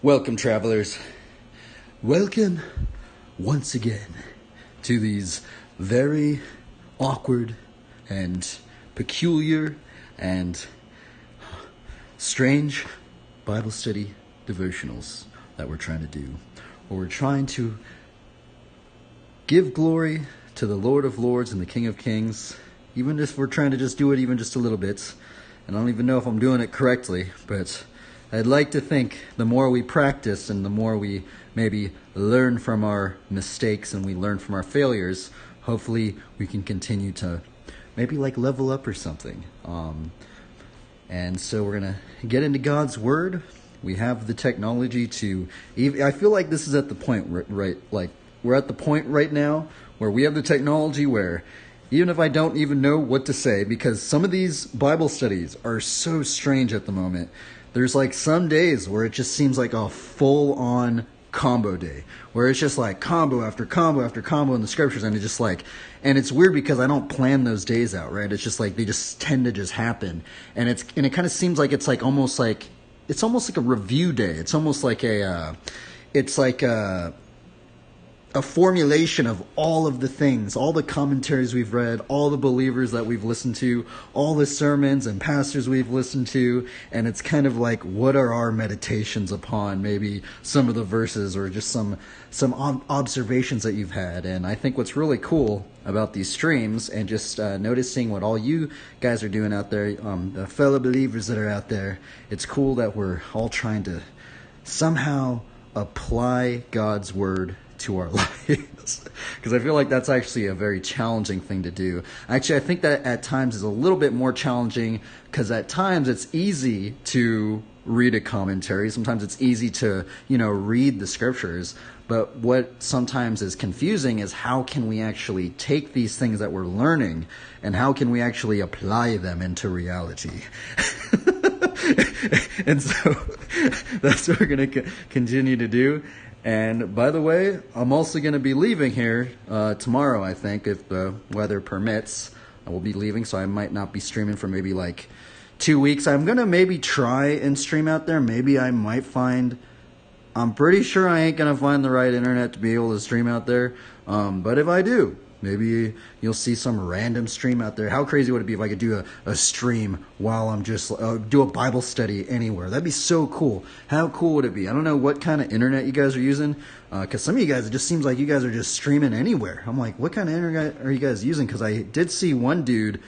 Welcome, travelers. Welcome once again to these very awkward and peculiar and strange Bible study devotionals that we're trying to do. Where we're trying to give glory to the Lord of Lords and the King of Kings, even if we're trying to just do it even just a little bit. And I don't even know if I'm doing it correctly, but I'd like to think the more we practice and the more we maybe learn from our mistakes and we learn from our failures, hopefully we can continue to maybe like level up or something. And so we're going to get into God's Word. We have the technology to, I feel like this is at the point, right? Like we're at the point right now where we have the technology where even if I don't even know what to say, because some of these Bible studies are so strange at the moment. There's like some days where it just seems like a full-on combo day, where it's just like combo after combo after combo in the scriptures, and it's just like, and it's weird because I don't plan those days out, right? It's just like they just tend to just happen, and it kind of seems like it's almost like a review day. It's almost like a formulation of all of the things, all the commentaries we've read, all the believers that we've listened to, all the sermons and pastors we've listened to, and it's kind of like, what are our meditations upon maybe some of the verses or just some observations that you've had. And I think what's really cool about these streams and just noticing what all you guys are doing out there, the fellow believers that are out there, it's cool that we're all trying to somehow apply God's Word to our lives, because I feel like that's actually a very challenging thing to do. Actually, I think that at times is a little bit more challenging because at times it's easy to read a commentary. Sometimes it's easy to, read the scriptures. But what sometimes is confusing is how can we actually take these things that we're learning and how can we actually apply them into reality? And so that's what we're going to continue to do. And by the way, I'm also going to be leaving here tomorrow, I think, if the weather permits. I will be leaving, so I might not be streaming for maybe like 2 weeks. I'm going to maybe try and stream out there. Maybe I might I'm pretty sure I ain't going to find the right internet to be able to stream out there. But if I do, maybe you'll see some random stream out there. How crazy would it be if I could do a stream while I'm just do a Bible study anywhere? That'd be so cool. How cool would it be? I don't know what kind of internet you guys are using, because some of you guys, it just seems like you guys are just streaming anywhere. I'm like, what kind of internet are you guys using? Because I did see one dude,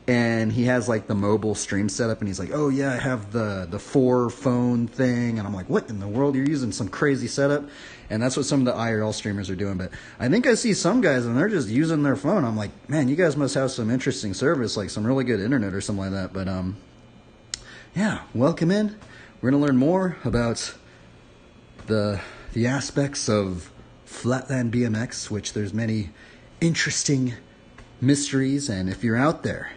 and he has like the mobile stream setup, and he's like, oh yeah, I have the 4-phone thing, and I'm like, what in the world? You're using some crazy setup? And that's what some of the IRL streamers are doing. But I think I see some guys and they're just using their phone. I'm like, man, you guys must have some interesting service, like some really good internet or something like that. But yeah, welcome in. We're going to learn more about the aspects of Flatland BMX, which there's many interesting mysteries. And if you're out there,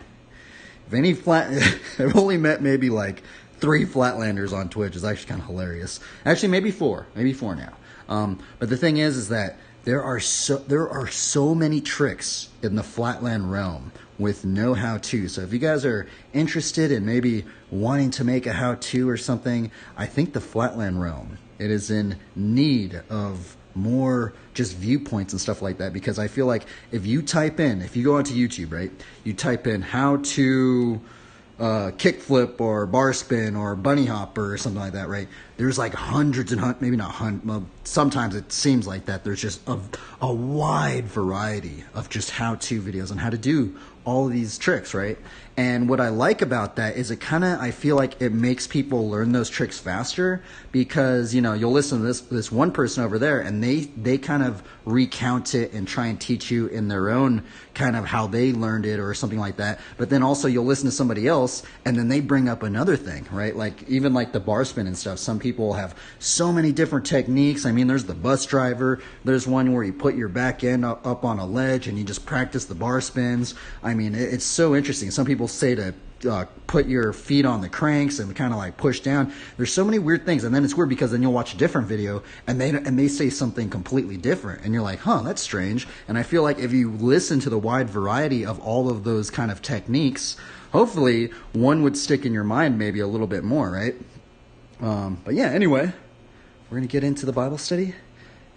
I've only met maybe like 3 Flatlanders on Twitch. It's actually kind of hilarious. Actually, maybe 4 now. But the thing is that there are so many tricks in the Flatland realm with no how-to. So if you guys are interested in maybe wanting to make a how-to or something, I think the Flatland realm, it is in need of more just viewpoints and stuff like that, because I feel like if you go onto YouTube, right, you type in how to kickflip or bar spin or bunny hopper or something like that, right? There's like hundreds and maybe not hundreds, well, sometimes it seems like that. There's just a wide variety of just how-to videos on how to do all of these tricks, right? And what I like about that is I feel like it makes people learn those tricks faster, because, you'll listen to this one person over there, and they kind of recount it and try and teach you in their own kind of how they learned it or something like that. But then also you'll listen to somebody else, and then they bring up another thing, right? Like even like the bar spin and stuff. Some people have so many different techniques. I mean, there's the bus driver. There's one where you put your back end up on a ledge and you just practice the bar spins. I mean, it's so interesting. Some people say to put your feet on the cranks and kind of like push down. There's so many weird things, and then it's weird because then you'll watch a different video and they say something completely different, and you're like, huh, that's strange. And I feel like if you listen to the wide variety of all of those kind of techniques, hopefully one would stick in your mind maybe a little bit more, right? But yeah, anyway, we're gonna get into the Bible study.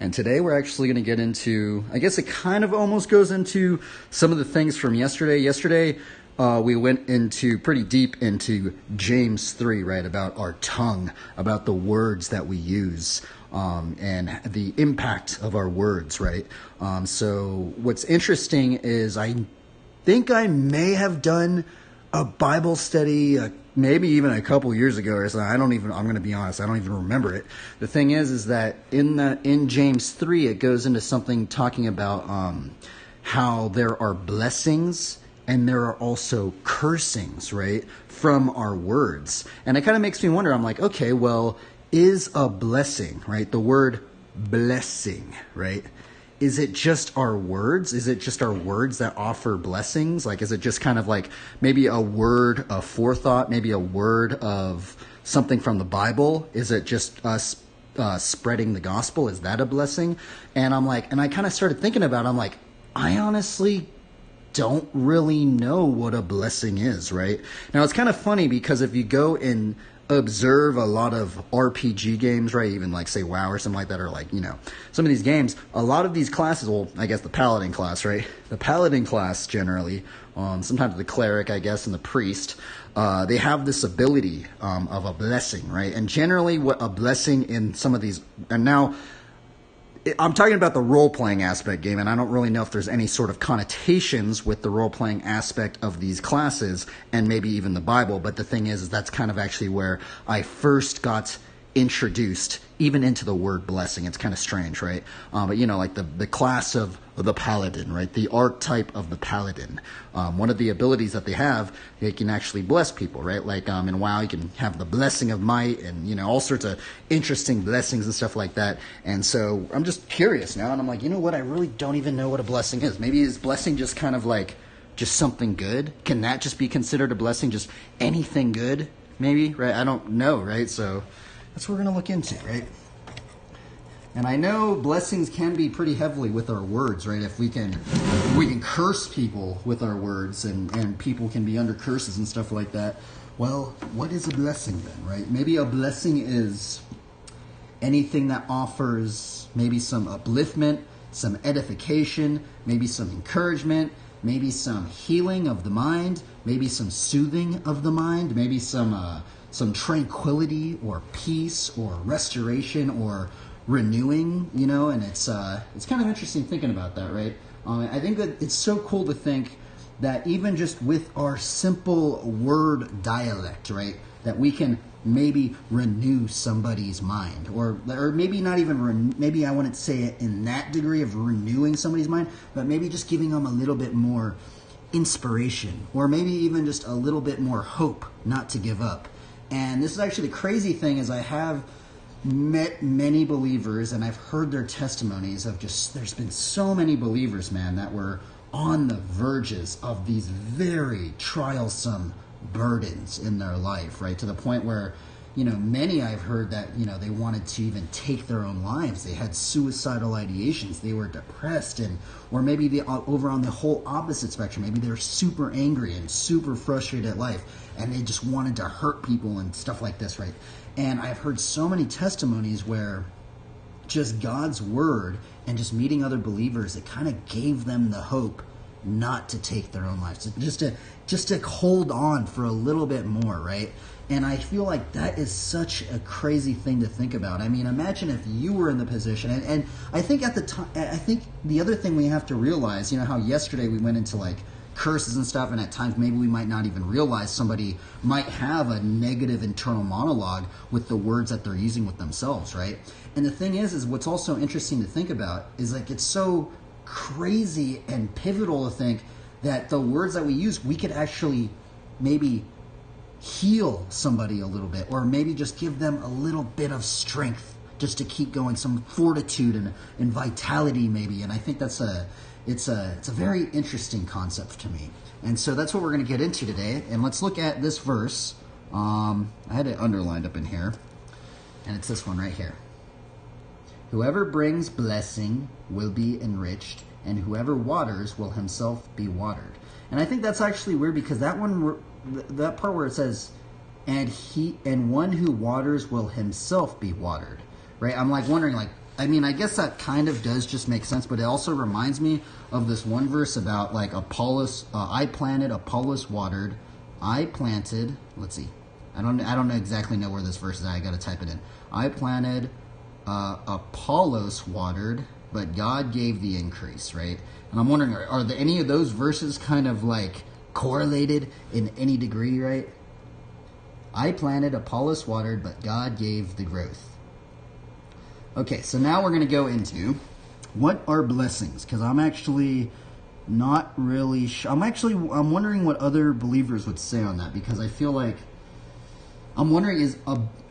And today we're actually going to get into, I guess it kind of almost goes into some of the things from yesterday. Yesterday, we went into pretty deep into James 3, right, about our tongue, about the words that we use, and the impact of our words, right? So what's interesting is I think I may have done a Bible study maybe even a couple years ago or something. I'm going to be honest, I don't even remember it. The thing is that in James 3, it goes into something talking about how there are blessings and there are also cursings, right, from our words. And it kind of makes me wonder, I'm like, okay, well, is a blessing, right, the word blessing, right, is it just our words? Is it just our words that offer blessings? Like, is it just kind of like maybe a word of forethought, maybe a word of something from the Bible? Is it just us spreading the gospel? Is that a blessing? And I'm like, and I kind of started thinking about it. I'm like, I honestly don't really know what a blessing is, right? Now, it's kind of funny because if you go and observe a lot of RPG games, right, even like say WoW or something like that, or like, some of these games, a lot of these classes, well, I guess the paladin class, right, the paladin class generally, sometimes the cleric, I guess, and the priest, they have this ability of a blessing, right? And generally what a blessing in some of these, and now I'm talking about the role-playing aspect game, and I don't really know if there's any sort of connotations with the role-playing aspect of these classes and maybe even the Bible, but the thing is that's kind of actually where I first got introduced even into the word blessing. It's kind of strange, right? But like the class of the paladin, right? The archetype of the paladin. One of the abilities that they have, they can actually bless people, right? Like in WoW, you can have the blessing of might and, all sorts of interesting blessings and stuff like that. And so I'm just curious now, and I'm like, you know what? I really don't even know what a blessing is. Maybe is blessing just kind of like just something good? Can that just be considered a blessing? Just anything good? Maybe, right? I don't know, right? So that's what we're going to look into, right? And I know blessings can be pretty heavily with our words, right? If we can curse people with our words, and people can be under curses and stuff like that. Well, what is a blessing then, right? Maybe a blessing is anything that offers maybe some upliftment, some edification, maybe some encouragement, maybe some healing of the mind, maybe some soothing of the mind, maybe some tranquility or peace or restoration or renewing, and it's kind of interesting thinking about that, right? I think that it's so cool to think that even just with our simple word dialect, right, that we can maybe renew somebody's mind, or maybe not even maybe I wouldn't say it in that degree of renewing somebody's mind, but maybe just giving them a little bit more inspiration, or maybe even just a little bit more hope not to give up. And this is actually the crazy thing, is I have met many believers, and I've heard their testimonies of there's been so many believers, man, that were on the verges of these very trialsome burdens in their life, right? To the point where, many I've heard that, they wanted to even take their own lives. They had suicidal ideations. They were depressed, or maybe they over on the whole opposite spectrum. Maybe they're super angry and super frustrated at life, and they just wanted to hurt people and stuff like this, right? And I've heard so many testimonies where just God's word and just meeting other believers, it kind of gave them the hope not to take their own lives, just to hold on for a little bit more, right? And I feel like that is such a crazy thing to think about. I mean, imagine if you were in the position, and I think at the time, I think the other thing we have to realize, how yesterday we went into like curses and stuff, and at times maybe we might not even realize somebody might have a negative internal monologue with the words that they're using with themselves, right? And the thing is what's also interesting to think about is like it's so crazy and pivotal to think that the words that we use, we could actually maybe heal somebody a little bit, or maybe just give them a little bit of strength just to keep going, some fortitude and vitality maybe. And I think it's a very interesting concept to me. And so that's what we're going to get into today. And let's look at this verse. I had it underlined up in here, and it's this one right here. Whoever brings blessing will be enriched, and whoever waters will himself be watered. And I think that's actually weird, because that part where it says, and one who waters will himself be watered, right? I'm like wondering, like, I mean, I guess that kind of does just make sense, but it also reminds me of this one verse about like Apollos. I planted, Apollos watered. I planted. Let's see. I don't exactly know where this verse is at. I got to type it in. I planted, Apollos watered, but God gave the increase, right? And I'm wondering, are any of those verses kind of like correlated in any degree, right? I planted, Apollos watered, but God gave the growth. Okay, so now we're going to go into what are blessings, because I'm actually not really sure. I'm wondering what other believers would say on that, because I feel like I'm wondering,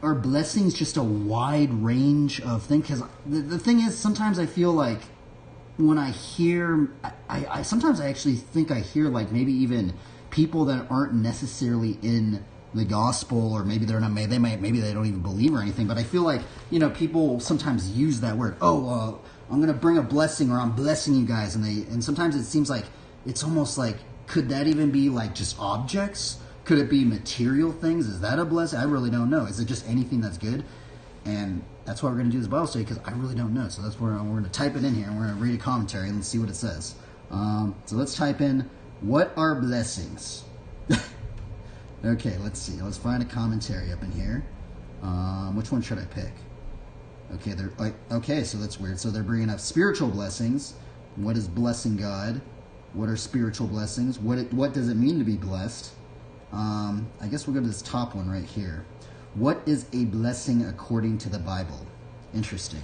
are blessings just a wide range of things? Because the thing is, sometimes I feel like when I hear, sometimes I actually think I hear like maybe even people that aren't necessarily in the gospel, or maybe they're not, maybe they don't even believe or anything, but I feel like, you know, people sometimes use that word, I'm going to bring a blessing, or I'm blessing you guys, and sometimes it seems like it's almost like, could that even be like just objects? Could it be material things? Is that a blessing? I really don't know. Is it just anything that's good? And that's why we're going to do this Bible study, because I really don't know. So that's where we're going to type it in here, and we're going to read a commentary and see what it says. So let's type in, what are blessings? Okay, let's see. Let's find a commentary up in here. Which one should I pick? Okay, so that's weird. So they're bringing up spiritual blessings. What is blessing God? What are spiritual blessings? What does it mean to be blessed? I guess we'll go to this top one right here. What is a blessing according to the Bible? Interesting.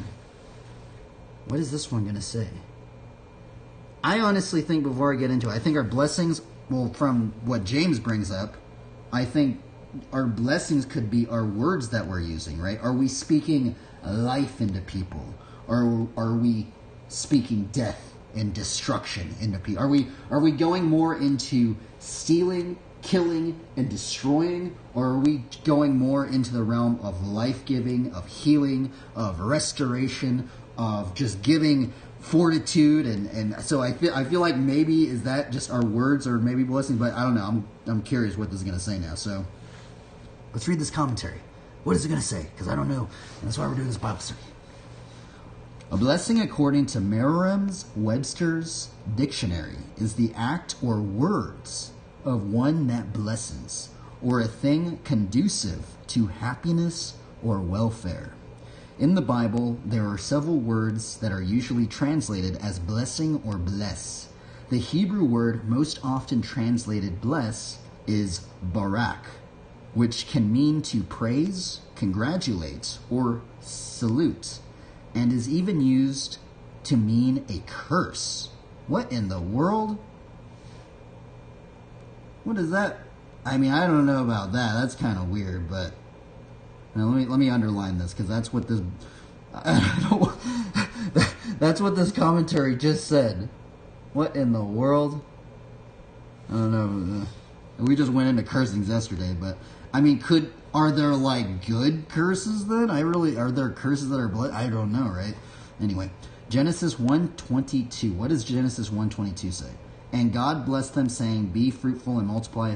What is this one going to say? I honestly think, before I get into it, I think our blessings, well, from what James brings up, I think our blessings could be our words that we're using, right? Are we speaking life into people? Or are we speaking death and destruction into people? Are we going more into stealing, killing, and destroying? Or are we going more into the realm of life-giving, of healing, of restoration, of just giving fortitude? And so I feel like maybe is that just our words, or maybe blessings, but I don't know. I'm curious what this is going to say now. So let's read this commentary. What is it going to say? Because I don't know. And that's why we're doing this Bible study. A blessing, according to Merriam-Webster's dictionary, is the act or words of one that blesses, or a thing conducive to happiness or welfare. In the Bible, there are several words that are usually translated as blessing or bless. The Hebrew word most often translated bless is barak, which can mean to praise, congratulate, or salute, and is even used to mean a curse. What in the world? What is that? I mean, I don't know about that. That's kind of weird, but now let me underline this, because that's what this that's what this commentary just said. What in the world? I don't know. We just went into cursings yesterday, but I mean, are there like good curses then? Are there curses that are blood? I don't know, right? Anyway, Genesis 1:22. What does Genesis 1:22 say? And God blessed them, saying, be fruitful and multiply,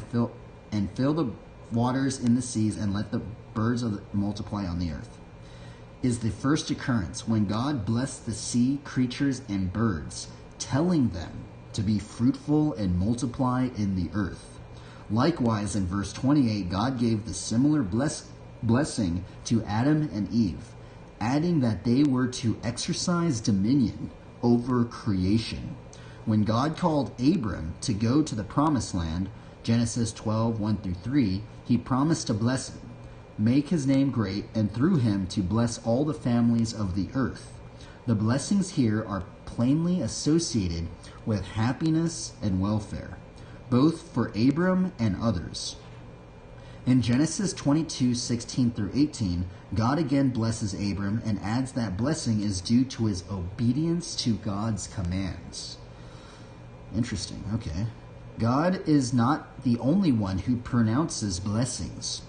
and fill the waters in the seas, and let the birds multiply on the earth. Is the first occurrence when God blessed the sea creatures and birds, telling them to be fruitful and multiply in the earth. Likewise, in verse 28, God gave the similar blessing to Adam and Eve, adding that they were to exercise dominion over creation. When God called Abram to go to the promised land, Genesis 12, 1 through 3, he promised to bless him, make his name great, and through him to bless all the families of the earth. The blessings here are plainly associated with happiness and welfare, both for Abram and others. In Genesis 22, 16 through 18, God again blesses Abram and adds that blessing is due to his obedience to God's commands. Interesting, okay. God is not the only one who pronounces blessings.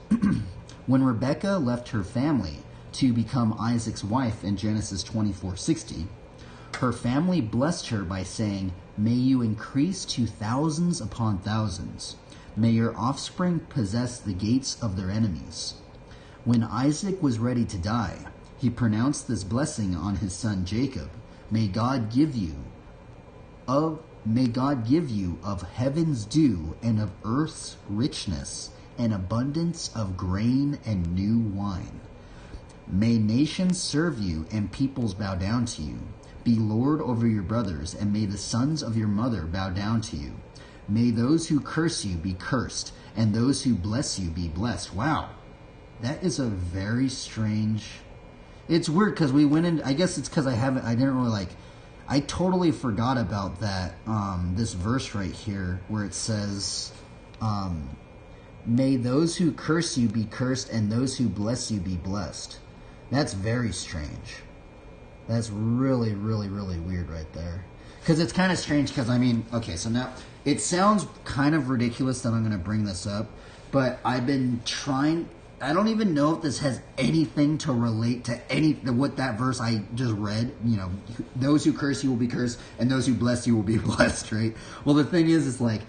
When Rebekah left her family to become Isaac's wife in Genesis 24:60, her family blessed her by saying, "May you increase to thousands upon thousands. May your offspring possess the gates of their enemies." When Isaac was ready to die, he pronounced this blessing on his son Jacob. May God give you of heaven's dew and of earth's richness, an abundance of grain and new wine. May nations serve you and peoples bow down to you. Be Lord over your brothers, and may the sons of your mother bow down to you. May those who curse you be cursed, and those who bless you be blessed. Wow, that is a very strange... It's weird because we went in... I guess it's because I didn't really like... I totally forgot about that, this verse right here, where it says, may those who curse you be cursed, and those who bless you be blessed. That's very strange. That's really, really, really weird right there. Because it's kind of strange because, I mean, okay, so now, it sounds kind of ridiculous that I'm going to bring this up, but I've been trying... I don't even know if this has anything to relate to what that verse I just read. You know, those who curse you will be cursed, and those who bless you will be blessed, right? Well, the thing is like,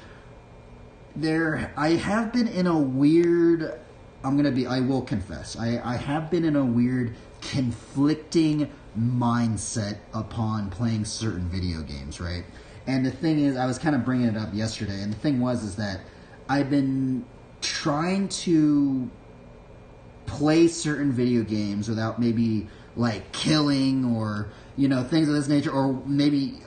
I have been in a weird... I will confess, I have been in a weird conflicting mindset upon playing certain video games, right? And the thing is, I was kind of bringing it up yesterday, and the thing is that I've been trying to play certain video games without maybe like killing or, you know, things of this nature, or maybe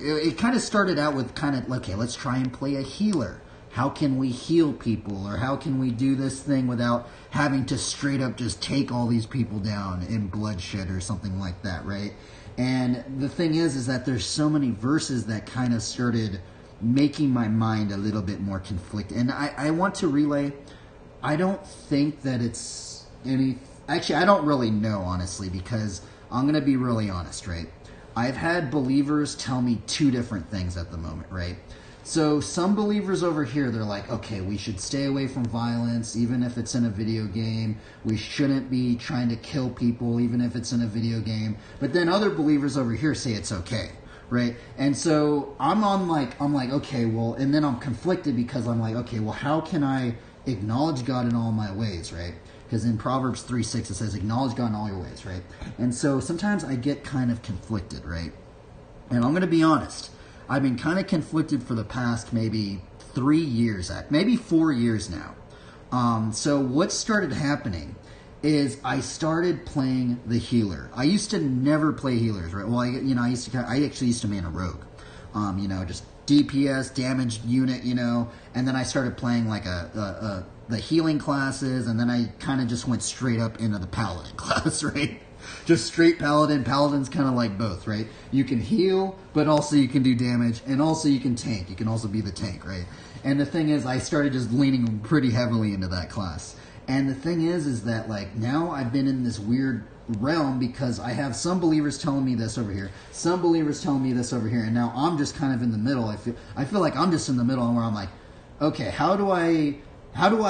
it kind of started out with kind of, okay, let's try and play a healer. How can we heal people, or how can we do this thing without having to straight up just take all these people down in bloodshed or something like that, right? And the thing is that there's so many verses that kind of started making my mind a little bit more conflicted. And I want to relay, I don't think that it's actually, I don't really know, honestly, because I'm going to be really honest, right? I've had believers tell me two different things at the moment, right? So some believers over here, they're like, okay, we should stay away from violence, even if it's in a video game. We shouldn't be trying to kill people, even if it's in a video game. But then other believers over here say it's okay, right? And so I'm like, okay, well, and then I'm conflicted because I'm like, okay, well, how can I acknowledge God in all my ways, right? Because in Proverbs 3:6 it says, acknowledge God in all your ways, right? And so sometimes I get kind of conflicted, right? And I'm going to be honest. I've been kind of conflicted for the past maybe 3 years, maybe 4 years now. So what started happening is I started playing the healer. I used to never play healers, right? Well, I actually used to main a rogue. Just DPS, damaged unit, and then I started playing like the healing classes, and then I kind of just went straight up into the paladin class, right? Just straight paladin. Paladin's kind of like both, right? You can heal, but also you can do damage, and also you can tank. You can also be the tank, right? And the thing is, I started just leaning pretty heavily into that class. And the thing is that like now I've been in this weird realm because I have some believers telling me this over here, some believers telling me this over here, and now I'm just kind of in the middle. I feel like I'm just in the middle, where I'm like, okay, how do I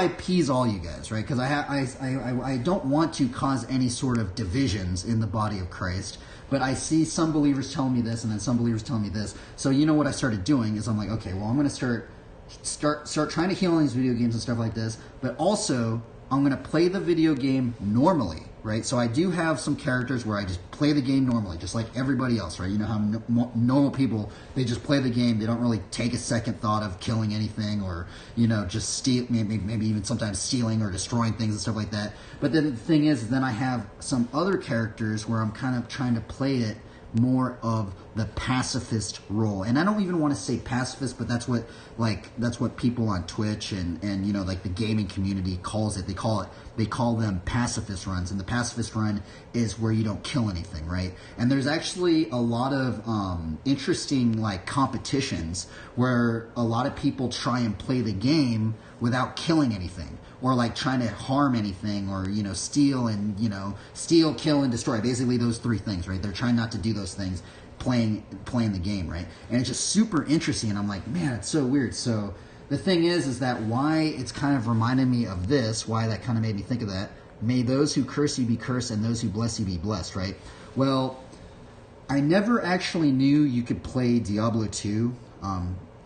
appease all you guys, right? Because I don't want to cause any sort of divisions in the body of Christ, but I see some believers telling me this, and then some believers telling me this. So you know what I started doing is I'm like, okay, well, I'm going to start trying to heal on these video games and stuff like this, but also I'm going to play the video game normally, right? So I do have some characters where I just play the game normally, just like everybody else, right? You know how normal people, they just play the game. They don't really take a second thought of killing anything, or, just steal, maybe even sometimes stealing or destroying things and stuff like that. But then the thing is, then I have some other characters where I'm kind of trying to play it more of the pacifist role. And I don't even want to say pacifist, but that's what people on Twitch and like the gaming community calls it. They call them pacifist runs, and the pacifist run is where you don't kill anything, right? And there's actually a lot of interesting like competitions where a lot of people try and play the game without killing anything, or like trying to harm anything, or steal, kill, and destroy. Basically those three things, right? They're trying not to do those things playing the game, right? And it's just super interesting, and I'm like, man, it's so weird. So the thing is that why it's kind of reminded me of this, why that kind of made me think of that. May those who curse you be cursed, and those who bless you be blessed, right? Well, I never actually knew you could play Diablo 2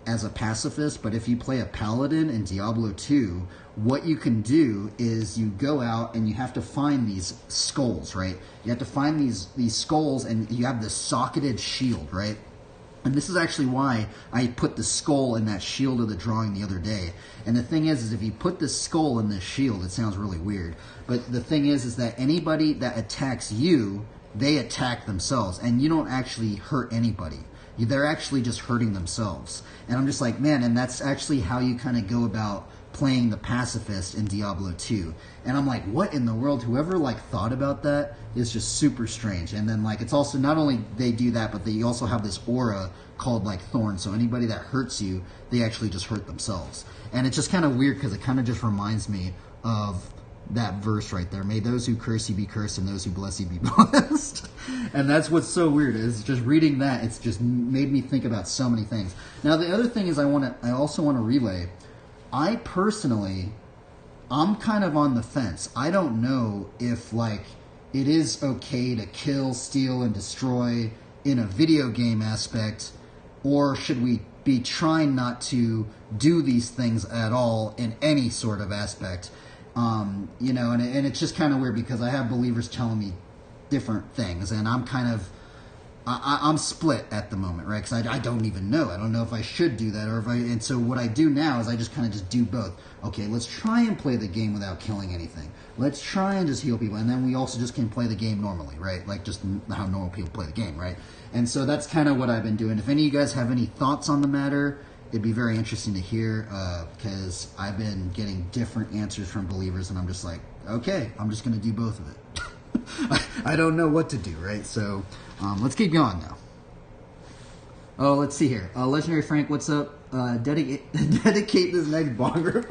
as a pacifist, but if you play a paladin in Diablo 2, what you can do is you go out and you have to find these skulls, right? You have to find these skulls, and you have this socketed shield, right? And this is actually why I put the skull in that shield of the drawing the other day. And the thing is if you put the skull in this shield, it sounds really weird, but the thing is that anybody that attacks you, they attack themselves, and you don't actually hurt anybody. They're actually just hurting themselves. And I'm just like, man, and that's actually how you kind of go about playing the pacifist in Diablo 2. And I'm like, what in the world? Whoever like thought about that is just super strange. And then like it's also not only they do that, but they also have this aura called like thorn. So anybody that hurts you, they actually just hurt themselves. And it's just kind of weird because it kind of just reminds me of that verse right there. May those who curse you be cursed, and those who bless you be blessed. And that's what's so weird, is just reading that, it's just made me think about so many things. Now the other thing is I also want to relay, I personally, I'm kind of on the fence. I don't know if like it is okay to kill, steal, and destroy in a video game aspect, or should we be trying not to do these things at all in any sort of aspect. And it's just kind of weird because I have believers telling me different things, and I'm kind of, I'm split at the moment, right? Because I don't even know. I don't know if I should do that, or if and so what I do now is I just kind of just do both. Okay, let's try and play the game without killing anything. Let's try and just heal people, and then we also just can play the game normally, right? Like just how normal people play the game, right? And so that's kind of what I've been doing. If any of you guys have any thoughts on the matter, it'd be very interesting to hear, because I've been getting different answers from believers, and I'm just like, okay, I'm just going to do both of it. I don't know what to do, right? So let's keep going now. Oh, let's see here. Legendary Frank, what's up? Dedicate this next bonger.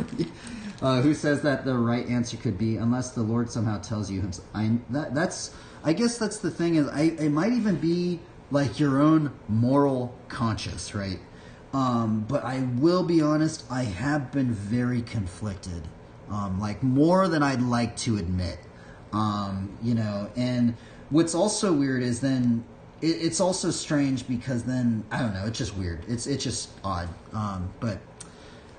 Who says that the right answer could be, unless the Lord somehow tells you himself. I guess that's the thing, is it might even be like your own moral conscience, right? But I will be honest, I have been very conflicted, like more than I'd like to admit, and what's also weird is then it's also strange because then, I don't know, it's just weird. It's just odd. But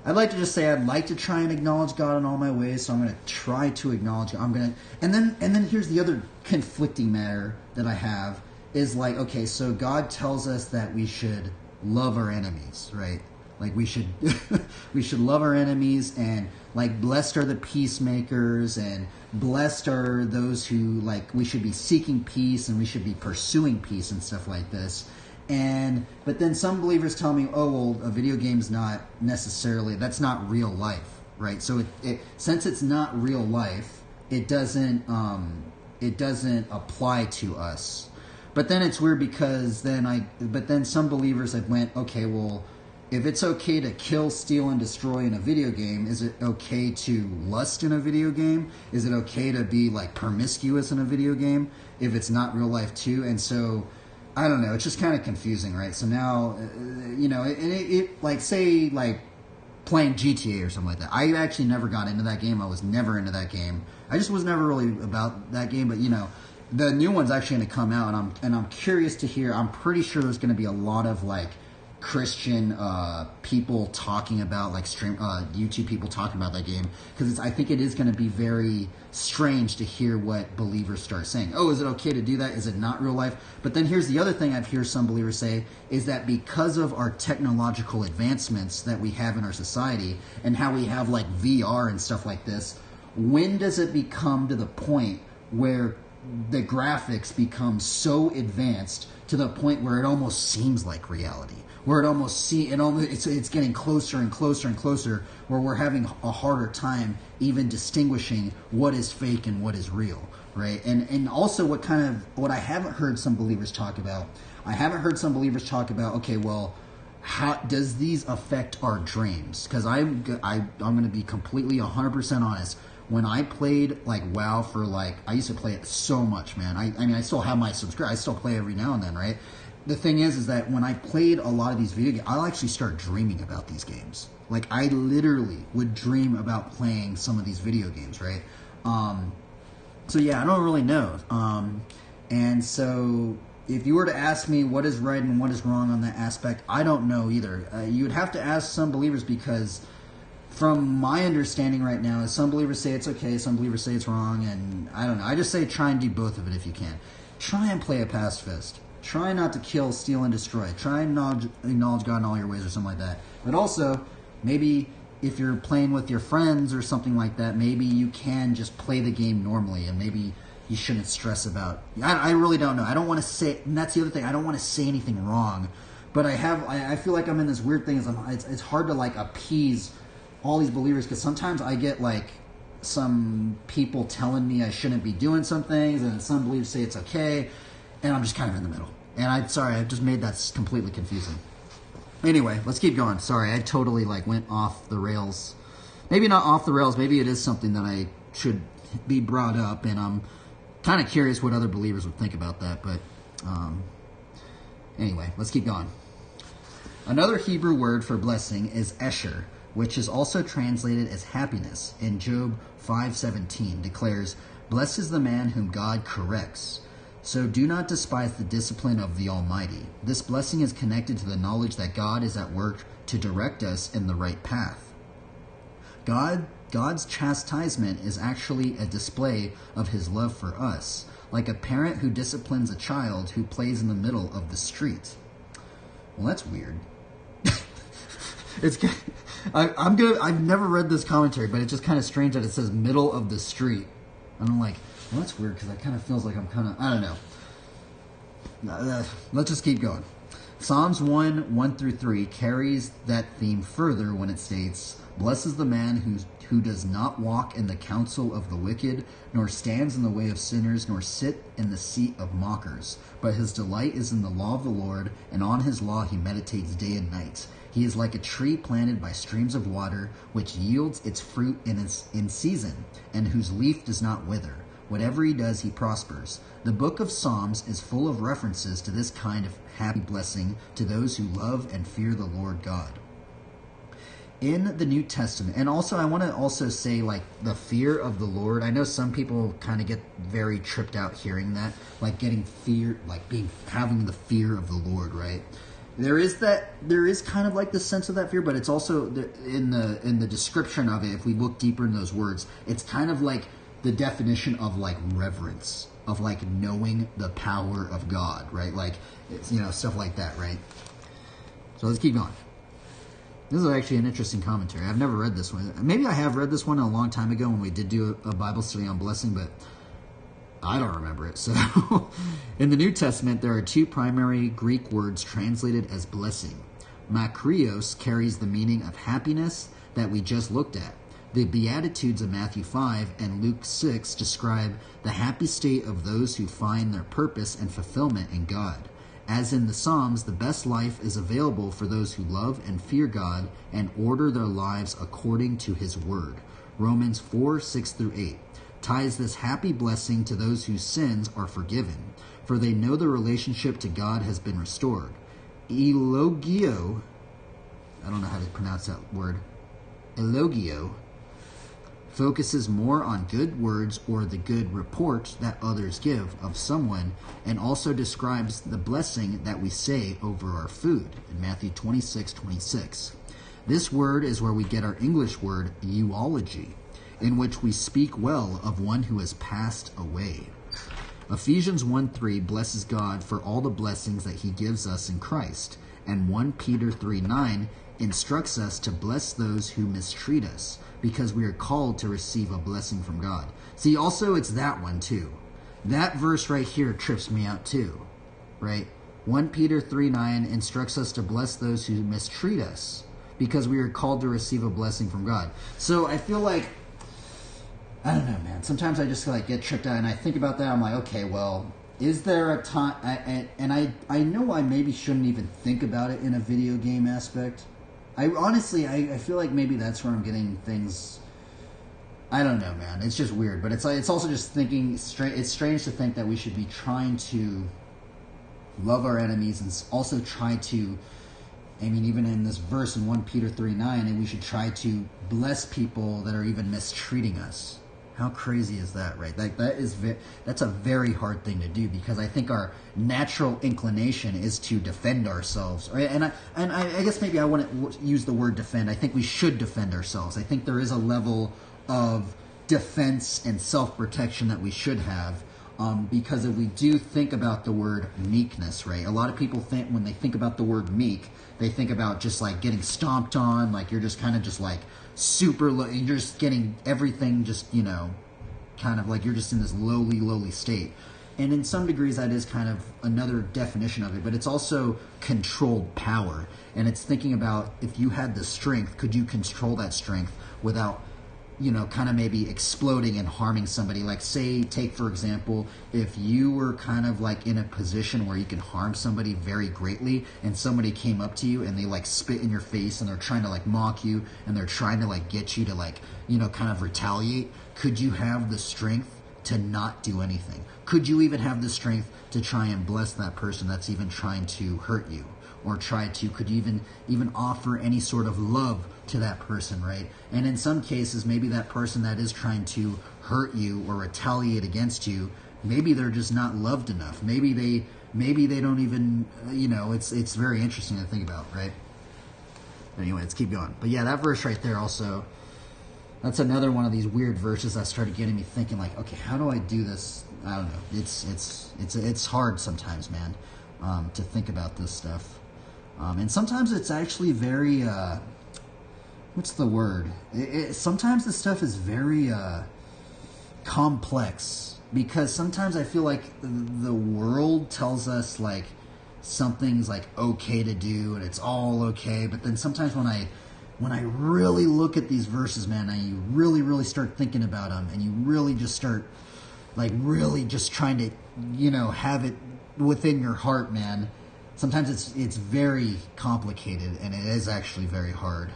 I'd like to just say I'd like to try and acknowledge God in all my ways, so I'm going to try to acknowledge God. And then here's the other conflicting matter that I have is like, okay, so God tells us that we should love our enemies, right? Like we should we should love our enemies, and like blessed are the peacemakers, and blessed are those who, like, we should be seeking peace, and we should be pursuing peace and stuff like this. But then some believers tell me, oh, well, a video game's not necessarily, that's not real life, right? So since it's not real life, it doesn't apply to us. But then it's weird because then some believers have went, okay, well, if it's okay to kill, steal, and destroy in a video game, is it okay to lust in a video game? Is it okay to be like promiscuous in a video game if it's not real life too? And so, I don't know, it's just kind of confusing, right? So now, it like, say, like playing GTA or something like that. I actually never got into that game. I was never into that game. I just was never really about that game, but the new one's actually going to come out, and I'm curious to hear. I'm pretty sure there's going to be a lot of like Christian people talking about, like YouTube people talking about that game, because I think it is going to be very strange to hear what believers start saying. Oh, is it okay to do that? Is it not real life? But then here's the other thing I've heard some believers say is that because of our technological advancements that we have in our society and how we have like VR and stuff like this, when does it become to the point where the graphics become so advanced to the point where it almost seems like reality. Where it's getting closer and closer and closer, where we're having a harder time even distinguishing what is fake and what is real, right? And also what I haven't heard some believers talk about. Okay, well, how does these affect our dreams? Because I'm going to be completely 100% honest. When I played like WoW for I used to play it so much, man. I mean, I still have my subscribe. I still play every now and then, right? The thing is that when I played a lot of these video games, I'll actually start dreaming about these games. Like, I literally would dream about playing some of these video games, right? So yeah, I don't really know. And so if you were to ask me what is right and what is wrong on that aspect, I don't know either. You would have to ask some believers, because from my understanding right now, some believers say it's okay, some believers say it's wrong, and I don't know. I just say try and do both of it if you can. Try and play a pacifist. Try not to kill, steal, and destroy. Try and acknowledge God in all your ways or something like that. But also, maybe if you're playing with your friends or something like that, maybe you can just play the game normally, and maybe you shouldn't stress about. I really don't know. I don't want to say, and that's the other thing, I don't want to say anything wrong. But I feel like I'm in this weird thing. It's hard to appease all these believers, because sometimes I get some people telling me I shouldn't be doing some things, and some believers say it's okay. And I'm just kind of in the middle. And I've just made that completely confusing. Anyway, let's keep going. Sorry, I totally went off the rails. Maybe not off the rails. Maybe it is something that I should be brought up. And I'm kind of curious what other believers would think about that. But anyway, let's keep going. Another Hebrew word for blessing is esher, which is also translated as happiness. In Job 5:17 declares, "Blessed is the man whom God corrects. So do not despise the discipline of the Almighty." This blessing is connected to the knowledge that God is at work to direct us in the right path. God's chastisement is actually a display of his love for us, like a parent who disciplines a child who plays in the middle of the street. Well, that's weird. I've never read this commentary, but it's just kind of strange that it says middle of the street. And I'm like, well, that's weird, because that kind of feels like I don't know. Let's just keep going. Psalms 1:1-3 carries that theme further when it states, "Blessed is the man who does not walk in the counsel of the wicked, nor stands in the way of sinners, nor sit in the seat of mockers. But his delight is in the law of the Lord, and on his law he meditates day and night. He is like a tree planted by streams of water, which yields its fruit in season, and whose leaf does not wither. Whatever he does, he prospers." The book of Psalms is full of references to this kind of happy blessing to those who love and fear the Lord God. In the New Testament, and also I want to also say the fear of the Lord. I know some people kind of get very tripped out hearing that, getting fear, having the fear of the Lord, right? There is kind of the sense of that fear, but it's also in the description of it. If we look deeper in those words, it's kind of the definition of reverence, of knowing the power of God, right? It's, stuff like that, right? So let's keep going. This is actually an interesting commentary. I've never read this one. Maybe I have read this one a long time ago when we did do a Bible study on blessing, but I don't remember it. So in the New Testament, there are two primary Greek words translated as blessing. Makarios carries the meaning of happiness that we just looked at. The Beatitudes of Matthew 5 and Luke 6 describe the happy state of those who find their purpose and fulfillment in God. As in the Psalms, the best life is available for those who love and fear God and order their lives according to his word. Romans 4:6-8 ties this happy blessing to those whose sins are forgiven, for they know the relationship to God has been restored. Elogio, I don't know how to pronounce that word, elogio, focuses more on good words or the good report that others give of someone, and also describes the blessing that we say over our food in Matthew 26:26. This word is where we get our English word eulogy, in which we speak well of one who has passed away. Ephesians 1:3 blesses God for all the blessings that he gives us in Christ, and 1 Peter 3:9 instructs us to bless those who mistreat us, because we are called to receive a blessing from God. See, also it's that one too. That verse right here trips me out too, right? 1 Peter 3:9 instructs us to bless those who mistreat us because we are called to receive a blessing from God. So I feel like, I don't know, man. Sometimes I just like get tripped out and I think about that. I'm like, okay, well, is there a time? I know I maybe shouldn't even think about it in a video game aspect. I honestly, I feel like maybe that's where I'm getting things. I don't know, man. It's just weird, but it's also just thinking. It's strange to think that we should be trying to love our enemies and also try to. I mean, even in this verse in 1 Peter 3:9, and we should try to bless people that are even mistreating us. How crazy is that, right? That's a very hard thing to do, because I think our natural inclination is to defend ourselves, right? And I guess maybe I wouldn't use the word defend. I think we should defend ourselves. I think there is a level of defense and self-protection that we should have, because if we do think about the word meekness, right? A lot of people think, when they think about the word meek, they think about just like getting stomped on, like you're just kind of just like super low, you're just getting everything just, you know, kind of like you're just in this lowly state. And in some degrees that is kind of another definition of it, but it's also controlled power. And it's thinking about, if you had the strength, could you control that strength without, you know, kind of maybe exploding and harming somebody? Like, say, take for example, if you were kind of like in a position where you can harm somebody very greatly, and somebody came up to you and they like spit in your face and they're trying to like mock you and they're trying to like get you to like, you know, kind of retaliate, could you have the strength to not do anything? Could you even have the strength to try and bless that person that's even trying to hurt you? Or could you even offer any sort of love to that person, right? And in some cases, maybe that person that is trying to hurt you or retaliate against you, maybe they're just not loved enough. Maybe they don't even, you know, it's very interesting to think about, right? Anyway, let's keep going. But yeah, that verse right there also, that's another one of these weird verses that started getting me thinking, like, okay, how do I do this? I don't know. It's hard sometimes, man, to think about this stuff. And sometimes it's actually very, what's the word? Sometimes this stuff is very complex, because sometimes I feel like the world tells us like something's like okay to do and it's all okay, but then sometimes when I really look at these verses, man, and you really start thinking about them, and you really just start like really just trying to, you know, have it within your heart, man. Sometimes it's very complicated, and it is actually very hard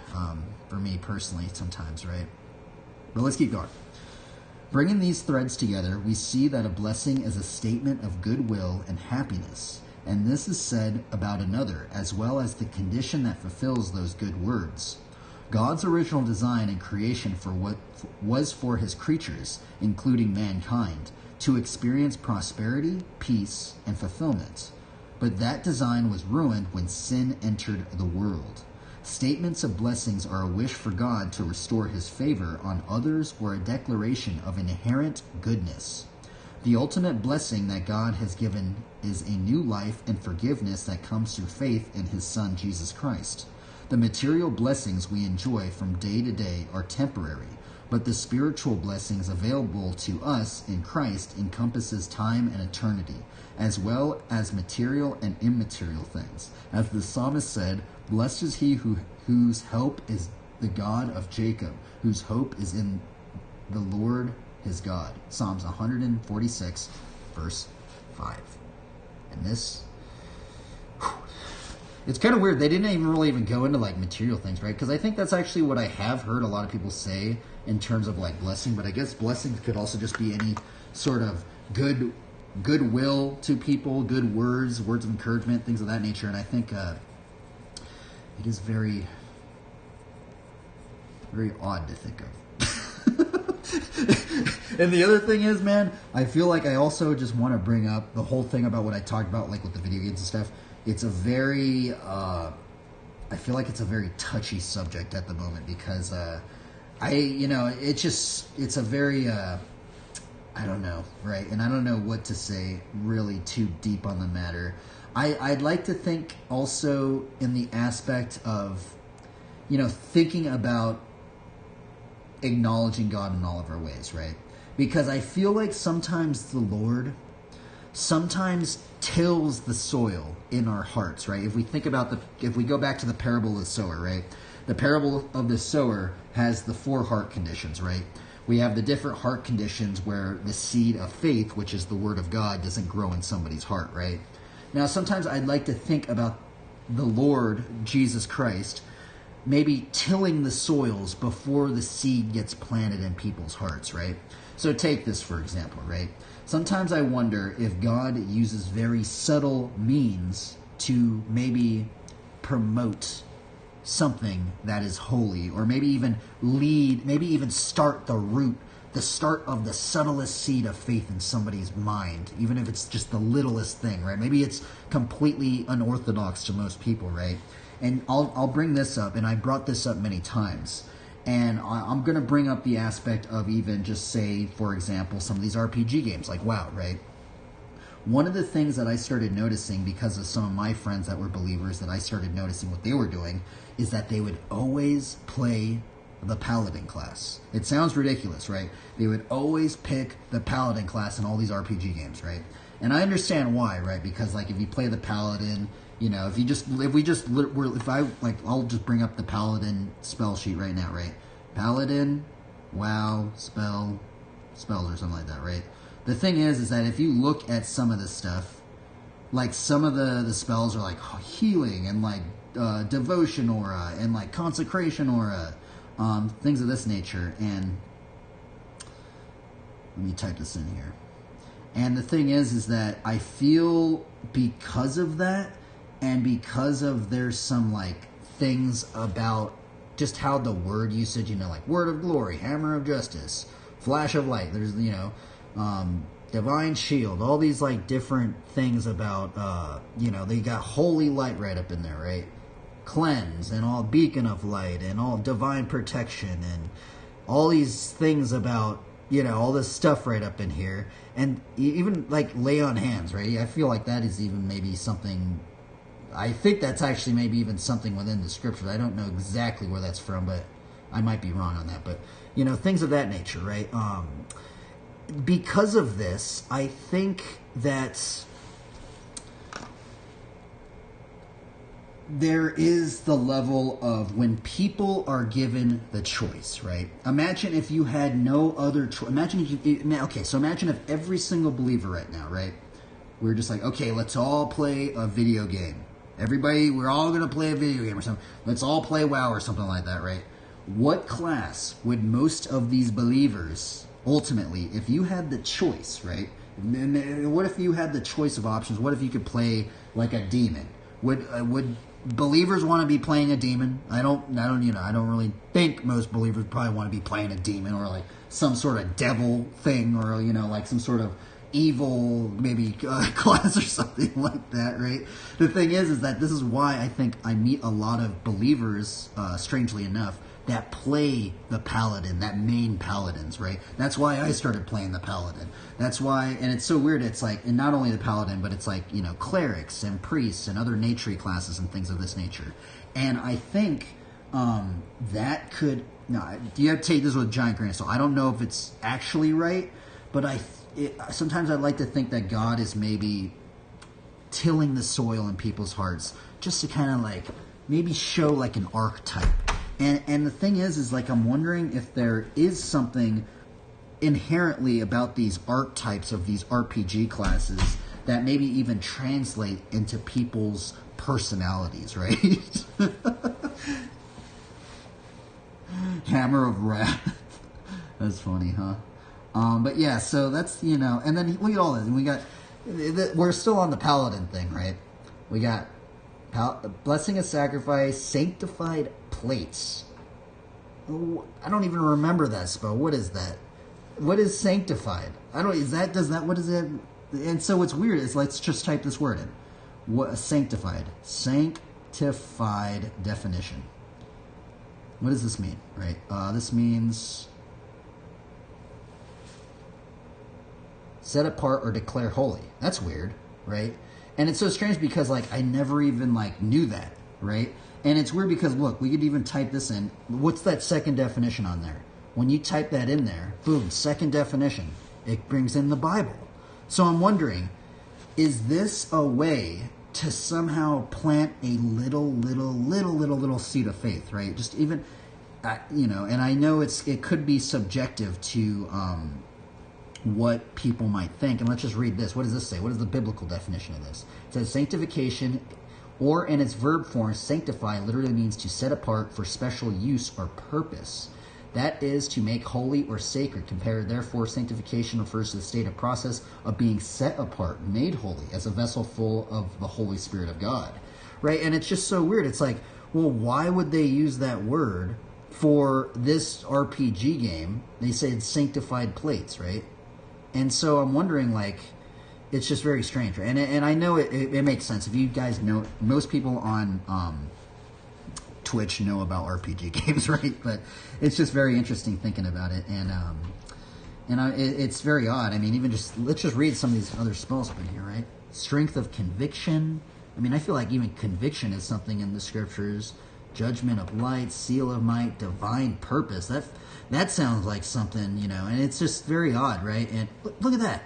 for me personally sometimes, right? But let's keep going. Bringing these threads together, we see that a blessing is a statement of goodwill and happiness, and this is said about another, as well as the condition that fulfills those good words. God's original design and creation for what was for his creatures, including mankind, to experience prosperity, peace, and fulfillment. But that design was ruined when sin entered the world. Statements of blessings are a wish for God to restore his favor on others, or a declaration of inherent goodness. The ultimate blessing that God has given is a new life and forgiveness that comes through faith in his Son, Jesus Christ. The material blessings we enjoy from day to day are temporary, but the spiritual blessings available to us in Christ encompasses time and eternity, as well as material and immaterial things. As the psalmist said, "Blessed is he whose help is the God of Jacob, whose hope is in the Lord his God." Psalms 146, verse 5. And this, it's kind of weird. They didn't even really go into like material things, right? Because I think that's actually what I have heard a lot of people say in terms of like blessing. But I guess blessings could also just be any sort of goodwill to people, good words of encouragement, things of that nature. And I think it is very, very odd to think of. And the other thing is, man, I feel like I also just want to bring up the whole thing about what I talked about, like with the video games and stuff. It's a very, I feel like it's a very touchy subject at the moment, because it's a very, I don't know, right? And I don't know what to say really too deep on the matter. I'd like to think also in the aspect of, thinking about acknowledging God in all of our ways, right? because I feel like sometimes the Lord sometimes tills the soil in our hearts, right? If we think about if we go back to the parable of the sower, right? The parable of the sower has the 4 heart conditions, right? We have the different heart conditions where the seed of faith, which is the word of God, doesn't grow in somebody's heart, right? Now, sometimes I'd like to think about the Lord Jesus Christ maybe tilling the soils before the seed gets planted in people's hearts, right? So take this, for example, right? Sometimes I wonder if God uses very subtle means to maybe promote something that is holy, or maybe even maybe even start the start of the subtlest seed of faith in somebody's mind, even if it's just the littlest thing, right? Maybe it's completely unorthodox to most people, right? And I'll bring this up, and I brought this up many times, and I'm going to bring up the aspect of even just say, for example, some of these RPG games like WoW, right? One of the things that I started noticing because of some of my friends that were believers, that I started noticing what they were doing, is that they would always play the Paladin class. It sounds ridiculous, right? They would always pick the Paladin class in all these RPG games, right? And I understand why, right? Because like if you play the Paladin, you know, I'll just bring up the Paladin spell sheet right now, right? Paladin, WoW, spells or something like that, right? The thing is that if you look at some of this stuff, like some of the spells are like healing and like devotion aura and like consecration aura, things of this nature. And let me type this in here. And the thing is that I feel because of that, and because of there's some like things about just how the word usage, you know, like word of glory, hammer of justice, flash of light, there's, you know, divine shield, all these like different things about, you know, they got holy light right up in there, right? Cleanse and all beacon of light and all divine protection and all these things about, you know, all this stuff right up in here. And even like lay on hands, right? I feel like that is even maybe something, I think that's actually maybe even something within the scriptures. I don't know exactly where that's from, but I might be wrong on that. But, you know, things of that nature, right? Because of this, I think that there is the level of when people are given the choice, right? Imagine if you had no other choice. Imagine if every single believer right now, right? We're just like, okay, let's all play a video game. Everybody, we're all going to play a video game or something. Let's all play WoW or something like that, right? What class would most of these believers, ultimately, if you had the choice, right? What if you had the choice of options? What if you could play like a demon? Would believers want to be playing a demon? I don't really think most believers probably want to be playing a demon or like some sort of devil thing, or, you know, like some sort of evil maybe class or something like that, right? The thing is that this is why I think I meet a lot of believers, strangely enough, that play the paladin, that main paladins, right? That's why I started playing the paladin. That's why, and it's so weird, it's like, and not only the paladin, but it's like, you know, clerics and priests and other nature classes and things of this nature. And I think that could, no, you have to take this with a giant grain of salt. I don't know if it's actually right, but sometimes I'd like to think that God is maybe tilling the soil in people's hearts just to kind of like maybe show like an archetype. And the thing is like I'm wondering if there is something inherently about these archetypes of these RPG classes that maybe even translate into people's personalities, right? Hammer of Wrath. That's funny, huh? But yeah, so that's, you know, and then look at all this. And we got, we're still on the paladin thing, right? We got blessing of sacrifice, sanctified plates. Oh, I don't even remember that spell. What is that? What is sanctified? What is it? And so what's weird is, let's just type this word in. What, sanctified definition. What does this mean, right? This means set apart or declare holy. That's weird, right? And it's so strange because like I never even like knew that, right? And it's weird because look, we could even type this in. What's that second definition on there? When you type that in there, boom, second definition, it brings in the Bible. So I'm wondering, is this a way to somehow plant a little seed of faith, right? Just even, and I know it could be subjective to what people might think. And let's just read this. What does this say? What is the biblical definition of this? It says sanctification, or in its verb form, sanctify literally means to set apart for special use or purpose. That is to make holy or sacred. Compared, therefore, sanctification refers to the state of process of being set apart, made holy, as a vessel full of the Holy Spirit of God. Right? And it's just so weird. It's like, well, why would they use that word for this RPG game? They said sanctified plates, right? And so I'm wondering, like, it's just very strange. Right? And I know it makes sense. If you guys know, most people on Twitch know about RPG games, right? But it's just very interesting thinking about it, and it's very odd. I mean, even let's just read some of these other spells up in here, right? Strength of conviction. I mean, I feel like even conviction is something in the scriptures. Judgment of light, seal of might, divine purpose. That sounds like something, and it's just very odd, right? And look at that,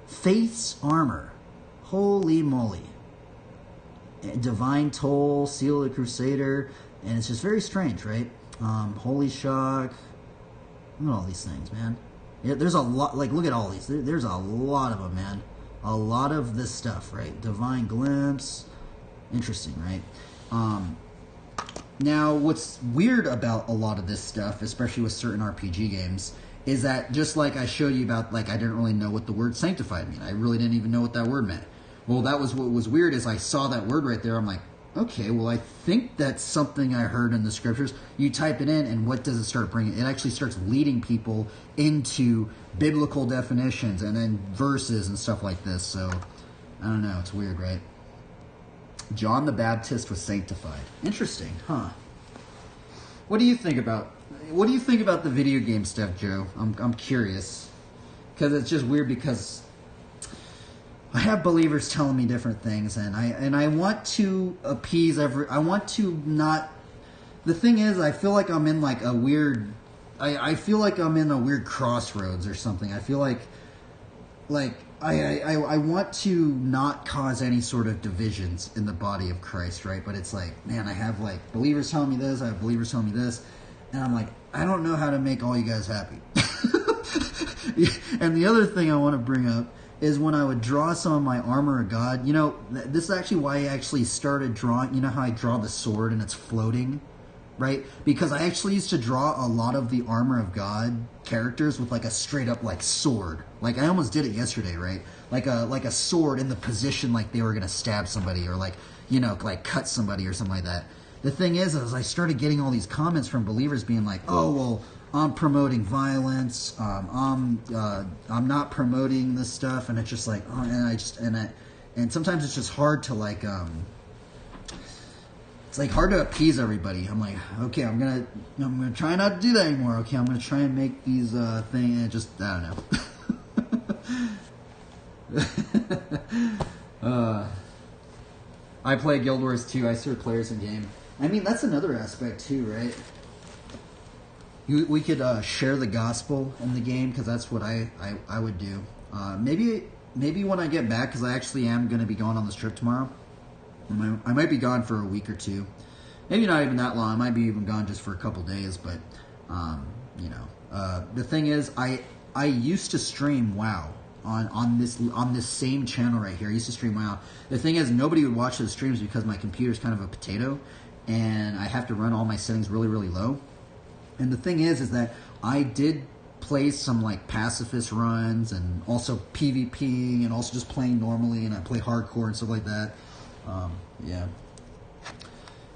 faith's armor. Holy moly! Divine toll, seal of the crusader. And it's just very strange, right? Holy shock. Look at all these things, man. Yeah, there's a lot. Like, look at all these. There's a lot of them, man. A lot of this stuff, right? Divine glimpse. Interesting, right? Now, what's weird about a lot of this stuff, especially with certain RPG games, is that just like I showed you about, like, I didn't really know what the word sanctified meant. I really didn't even know what that word meant. Well, that was what was weird is I saw that word right there. I'm like, okay, well, I think that's something I heard in the scriptures. You type it in, and what does it start bringing? It actually starts leading people into biblical definitions and then verses and stuff like this. So, I don't know. It's weird, right? John the Baptist was sanctified. Interesting, huh? What do you think about the video game stuff, Joe? I'm curious, because it's just weird because I have believers telling me different things, and I want to appease I want to not. The thing is, I feel like I'm in like a weird. I feel like I'm in a weird crossroads or something. I feel like I want to not cause any sort of divisions in the body of Christ, right? But it's like, man, I have like believers telling me this, I have believers telling me this, and I'm like, I don't know how to make all you guys happy. And the other thing I want to bring up is when I would draw some of my armor of God. This is actually why I actually started drawing. You know how I draw the sword and it's floating, right? Because I actually used to draw a lot of the armor of God characters with like a straight up like sword. Like I almost did it yesterday, right? Like a sword in the position like they were gonna stab somebody or like cut somebody or something like that. The thing is I started getting all these comments from believers being like, oh well, I'm promoting violence. I'm not promoting this stuff, and it's just like, oh, and sometimes it's just hard to like, it's like hard to appease everybody. I'm like, okay, I'm gonna try not to do that anymore. Okay, I'm gonna try and make these things, and it just, I don't know. I play Guild Wars 2. I serve players in game. I mean, that's another aspect too, right? We could share the gospel in the game, because that's what I would do. Maybe when I get back, because I actually am going to be going on this trip tomorrow. I might be gone for a week or two. Maybe not even that long. I might be even gone just for a couple days. But the thing is, I used to stream WoW on this same channel right here. I used to stream WoW. The thing is, nobody would watch the streams because my computer's kind of a potato, and I have to run all my settings really, really low. And the thing is that I did play some like pacifist runs and also PvP and also just playing normally, and I play hardcore and stuff like that. Yeah.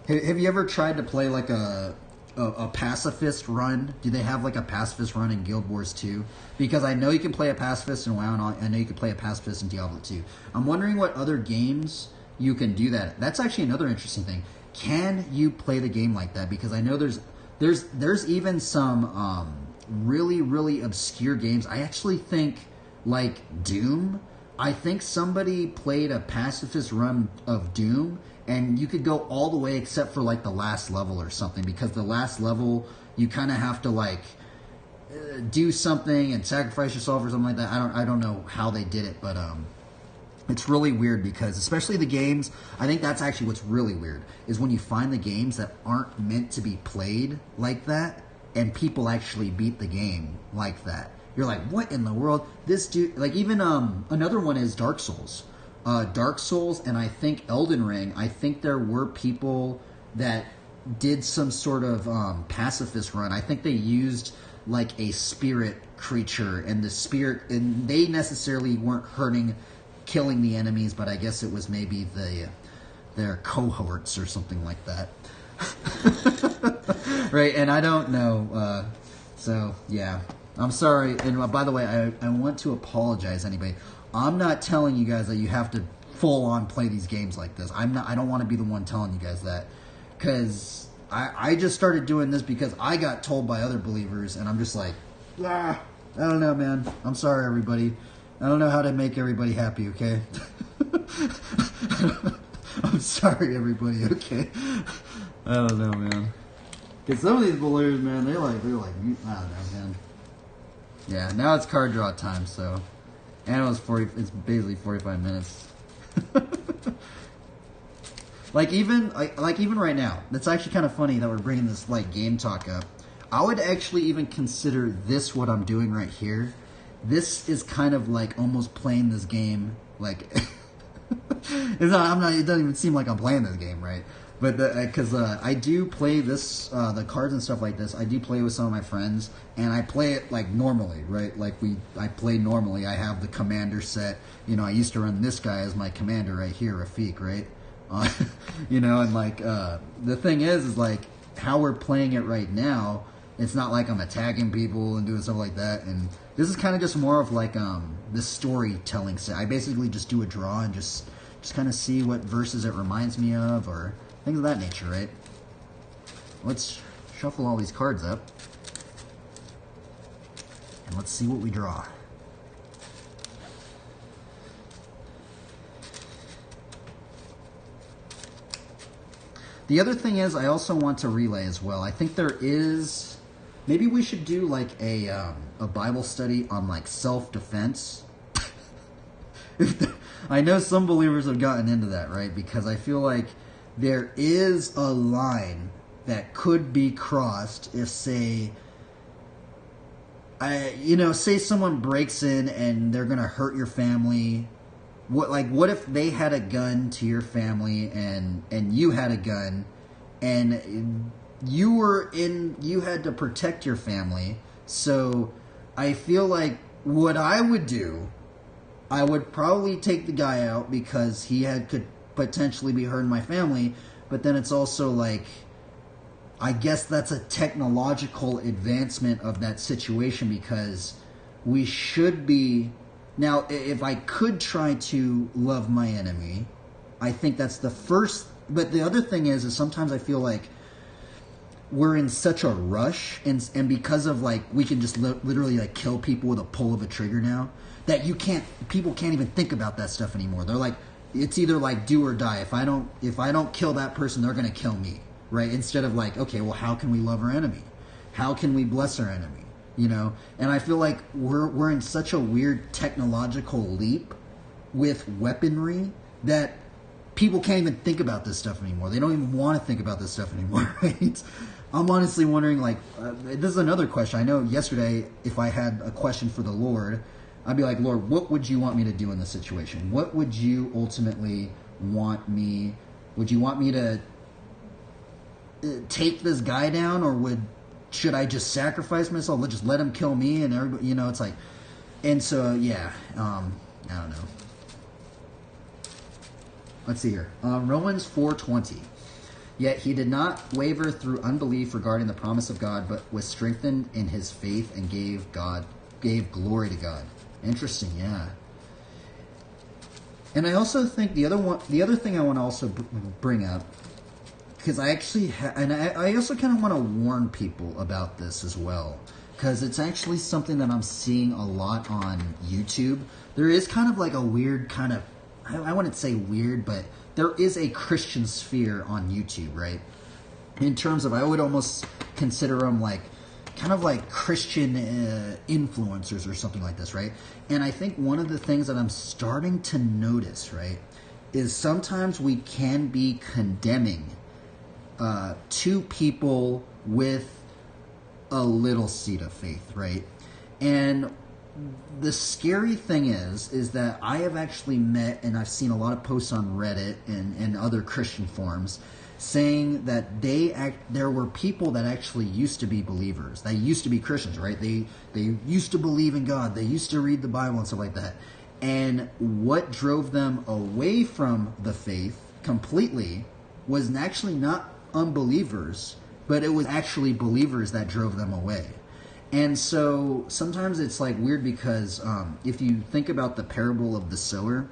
Have you ever tried to play like a pacifist run? Do they have like a pacifist run in Guild Wars 2? Because I know you can play a pacifist in WoW, and I know you can play a pacifist in Diablo 2. I'm wondering what other games you can do that. That's actually another interesting thing. Can you play the game like that? Because I know there's even some really, really obscure games. I actually think, like Doom, I think somebody played a pacifist run of Doom, and you could go all the way except for like the last level or something, because the last level you kind of have to like, do something and sacrifice yourself or something like that. I don't know how they did it, but it's really weird because especially the games, I think that's actually what's really weird is when you find the games that aren't meant to be played like that and people actually beat the game like that. You're like, what in the world? This dude, like even another one is Dark Souls. Dark Souls and I think Elden Ring, I think there were people that did some sort of pacifist run. I think they used like a spirit creature and the spirit, and they necessarily weren't killing the enemies, but I guess it was maybe their cohorts or something like that. Right, and I don't know. So, yeah. I'm sorry, and by the way, I want to apologize, anybody. I'm not telling you guys that you have to full on play these games like this. I don't want to be the one telling you guys that, because I just started doing this because I got told by other believers, and I'm just like, I don't know, man. I'm sorry, everybody. I don't know how to make everybody happy, okay? I'm sorry, everybody, okay? I don't know, man. Because some of these believers, man, they're like, I don't know, man. Yeah, now it's card draw time, so. And it's basically 45 minutes. like even right now, that's actually kind of funny that we're bringing this like game talk up. I would actually even consider this what I'm doing right here. This is kind of like almost playing this game like it doesn't even seem like I'm playing this game, right? But because I do play this, the cards and stuff like this, I do play with some of my friends, and I play it like normally, right? I play normally. I have the commander set. You know, I used to run this guy as my commander right here, Rafik, right? You know, and like the thing is like how we're playing it right now. It's not like I'm attacking people and doing stuff like that. And this is kind of just more of like the storytelling set. I basically just do a draw and just kind of see what verses it reminds me of or things of that nature, right? Let's shuffle all these cards up. And let's see what we draw. The other thing is I also want to relay as well. I think there is... Maybe we should do like a Bible study on like self-defense. I know some believers have gotten into that, right? Because I feel like there is a line that could be crossed if, say someone breaks in and they're gonna hurt your family. What if they had a gun to your family and you had a gun and you had to protect your family. So I feel like what I would do, I would probably take the guy out because could potentially be hurting my family, but then it's also like, I guess that's a technological advancement of that situation because we should be... Now, if I could try to love my enemy, I think that's the first... But the other thing is sometimes I feel like we're in such a rush, and because of like we can just literally like kill people with a pull of a trigger now, that people can't even think about that stuff anymore. They're like, it's either like do or die. If I don't kill that person, they're gonna kill me, right? Instead of like, okay, well, how can we love our enemy? How can we bless our enemy? You know? And I feel like we're in such a weird technological leap with weaponry that people can't even think about this stuff anymore. They don't even want to think about this stuff anymore, right? I'm honestly wondering, like, this is another question. I know yesterday, if I had a question for the Lord, I'd be like, Lord, what would you want me to do in this situation? What would you ultimately want me... Would you want me to take this guy down, or should I just sacrifice myself? Just let him kill me, and everybody, you know, it's like... And so, yeah, I don't know. Let's see here. Romans 4:20. Yet he did not waver through unbelief regarding the promise of God, but was strengthened in his faith and gave glory to God. Interesting, yeah. And I also think the other thing I want to also bring up, because I actually I also kind of want to warn people about this as well, because it's actually something that I'm seeing a lot on YouTube. There is kind of like a weird kind of, I wouldn't say weird, but there is a Christian sphere on YouTube, right? In terms of, I would almost consider them like kind of like Christian influencers or something like this, right? And I think one of the things that I'm starting to notice, right, is sometimes we can be condemning to people with a little seed of faith, right? And the scary thing is that I have actually met, and I've seen a lot of posts on Reddit and other Christian forums saying that there were people that actually used to be believers. They used to be Christians, right? They used to believe in God. They used to read the Bible and stuff like that. And what drove them away from the faith completely was actually not unbelievers, but it was actually believers that drove them away. And so sometimes it's like weird because if you think about the parable of the sower,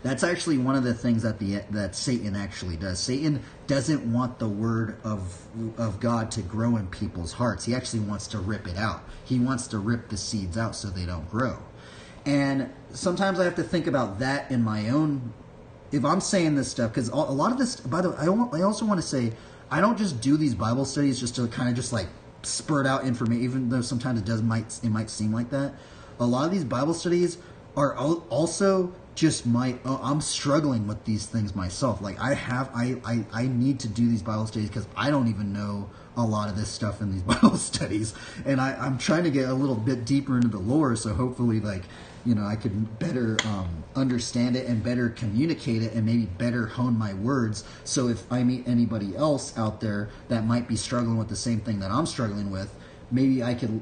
that's actually one of the things that Satan actually does. Satan doesn't want the word of God to grow in people's hearts. He actually wants to rip it out. He wants to rip the seeds out so they don't grow. And sometimes I have to think about that in my own, if I'm saying this stuff, because a lot of this, by the way, I also want to say, I don't just do these Bible studies just to kind of just like spurt out information, even though sometimes it might seem like that. A lot of these Bible studies are also just I'm struggling with these things myself. Like I need to do these Bible studies because I don't even know a lot of this stuff in these Bible studies, and I'm trying to get a little bit deeper into the lore, so hopefully I could better understand it and better communicate it and maybe better hone my words. So if I meet anybody else out there that might be struggling with the same thing that I'm struggling with, maybe I could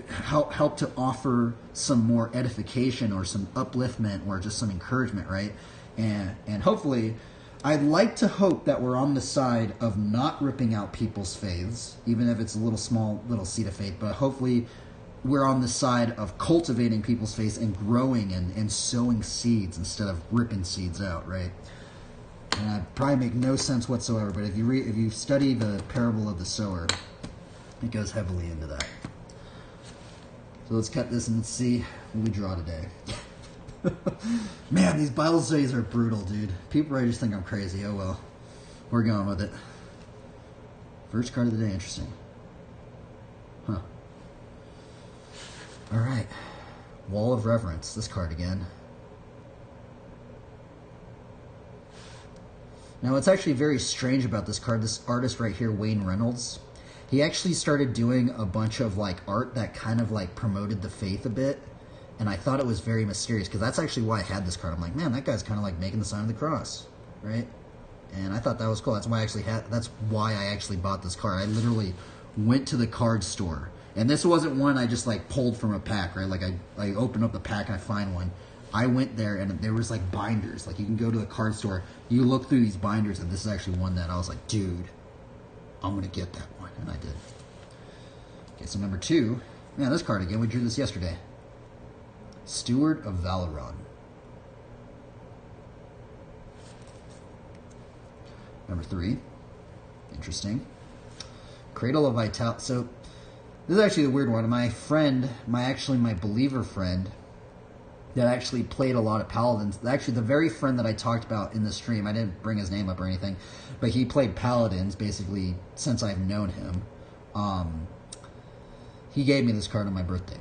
help to offer some more edification or some upliftment or just some encouragement, right? And hopefully, I'd like to hope that we're on the side of not ripping out people's faiths, even if it's a little seed of faith, but hopefully we're on the side of cultivating people's faith and growing and sowing seeds instead of ripping seeds out, right? And I probably make no sense whatsoever, but if you study the parable of the sower, it goes heavily into that. So let's cut this and let's see what we draw today. Man, these Bible studies are brutal, dude. People probably just think I'm crazy. Oh well. We're going with it. First card of the day, interesting. Huh. Alright. Wall of Reverence. This card again. Now what's actually very strange about this card, this artist right here, Wayne Reynolds, he actually started doing a bunch of like art that kind of like promoted the faith a bit, and I thought it was very mysterious because that's actually why I had this card. I'm like, man, that guy's kind of like making the sign of the cross, right? And I thought that was cool. That's why I actually bought this card. I literally went to the card store, and this wasn't one I just like pulled from a pack, right? Like I opened up the pack and I find one. I went there and there was like binders. Like you can go to the card store, you look through these binders, and this is actually one that I was like, dude, I'm gonna get that one, and I did. Okay, so number 2, man, this card again. We drew this yesterday. Steward of Valoron. Number 3, interesting. Cradle of Vitality. So this is actually the weird one. My friend, my believer friend, that actually played a lot of Paladins. Actually, the very friend that I talked about in the stream, I didn't bring his name up or anything, but he played Paladins basically since I've known him. He gave me this card on my birthday.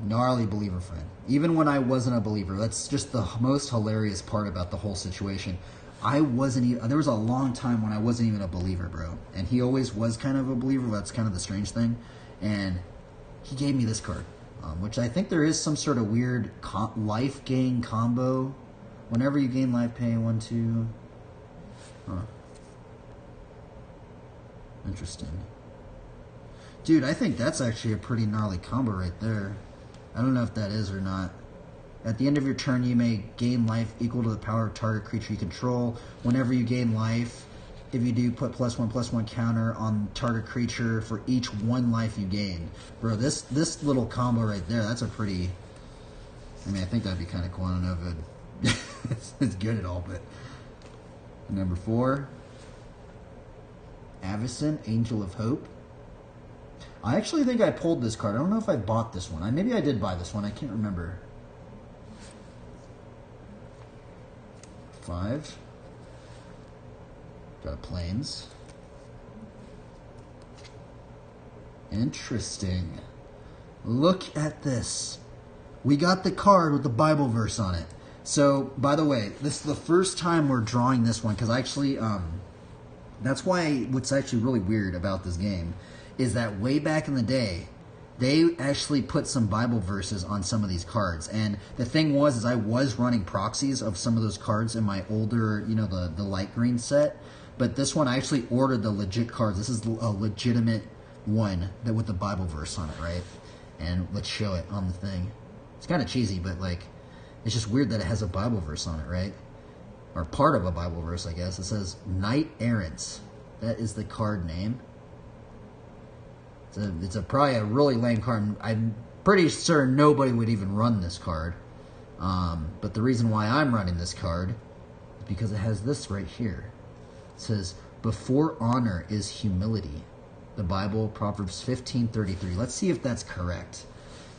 Gnarly believer friend. Even when I wasn't a believer, that's just the most hilarious part about the whole situation. There was a long time when I wasn't even a believer, bro. And he always was kind of a believer. That's kind of the strange thing. And he gave me this card. Which I think there is some sort of weird life gain combo. Whenever you gain life, pay 1, 2. Huh. Interesting. Dude, I think that's actually a pretty gnarly combo right there. I don't know if that is or not. At the end of your turn, you may gain life equal to the power of target creature you control. Whenever you gain life, if you do, put +1/+1 counter on target creature for each 1 life you gain. Bro, this little combo right there, that's a pretty... I mean, I think that'd be kind of cool. I don't know if it's good at all, but... Number 4. Avacyn, Angel of Hope. I actually think I pulled this card. I don't know if I bought this one. Maybe I did buy this one. I can't remember. 5. Got a Plains. Interesting. Look at this. We got the card with the Bible verse on it. So, by the way, this is the first time we're drawing this one, because actually, that's why what's actually really weird about this game is that way back in the day, they actually put some Bible verses on some of these cards. And the thing was, is I was running proxies of some of those cards in my older, the light green set. But this one, I actually ordered the legit cards. This is a legitimate one that with the Bible verse on it, right? And let's show it on the thing. It's kind of cheesy, but like, it's just weird that it has a Bible verse on it, right? Or part of a Bible verse, I guess. It says Knight Errant. That is the card name. It's probably a really lame card. I'm pretty sure nobody would even run this card. But the reason why I'm running this card is because it has this right here. It says, before honor is humility. The Bible, Proverbs 15:33. Let's see if that's correct.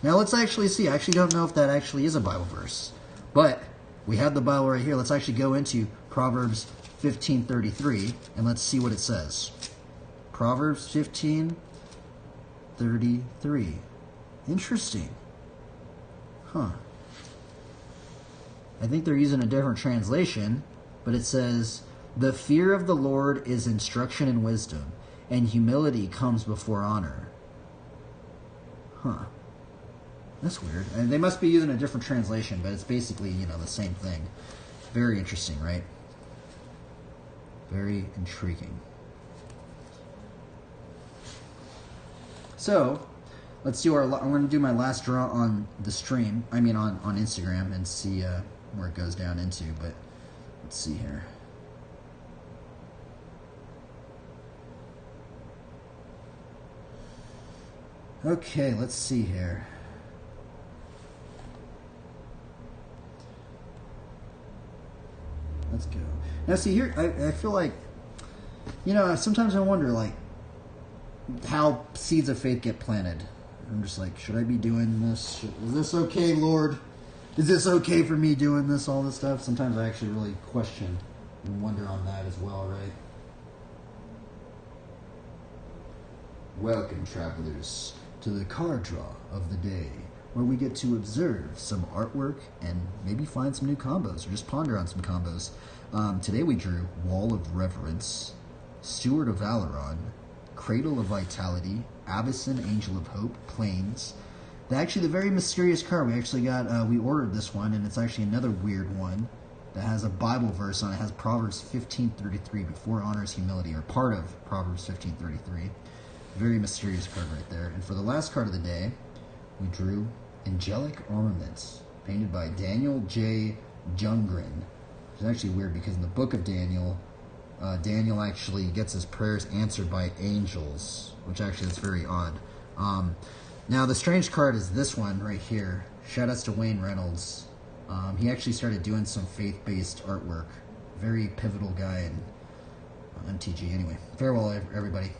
Now let's actually see. I actually don't know if that actually is a Bible verse. But we have the Bible right here. Let's actually go into Proverbs 15:33 and let's see what it says. Proverbs 15:33. Interesting. Huh. I think they're using a different translation, but it says, the fear of the Lord is instruction and wisdom, and humility comes before honor. Huh. That's weird. And they must be using a different translation, but it's basically, the same thing. Very interesting, right? Very intriguing. So, let's do I'm going to do my last draw on the stream. I mean, on Instagram, and see where it goes down into. But let's see here. Okay, let's see here. Let's go. Now, see here, I feel like, sometimes I wonder, like, how seeds of faith get planted. I'm just like, should I be doing this? Is this okay, Lord? Is this okay for me doing this, all this stuff? Sometimes I actually really question and wonder on that as well, right? Welcome, travelers, to the card draw of the day, where we get to observe some artwork and maybe find some new combos or just ponder on some combos. Today we drew Wall of Reverence, Steward of Valeron, Cradle of Vitality, Avacyn, Angel of Hope, Plains. Actually, the very mysterious card we actually got, we ordered this one, and it's actually another weird one that has a Bible verse on it. It has Proverbs 15:33, before honor is humility, or part of Proverbs 15:33. Very mysterious card right there. And for the last card of the day, we drew Angelic Armaments, painted by Daniel J. Jungren. Which is actually weird because in the book of Daniel, Daniel actually gets his prayers answered by angels, which actually is very odd. Now, the strange card is this one right here. Shoutouts to Wayne Reynolds. He actually started doing some faith-based artwork. Very pivotal guy in MTG. Anyway, farewell, everybody.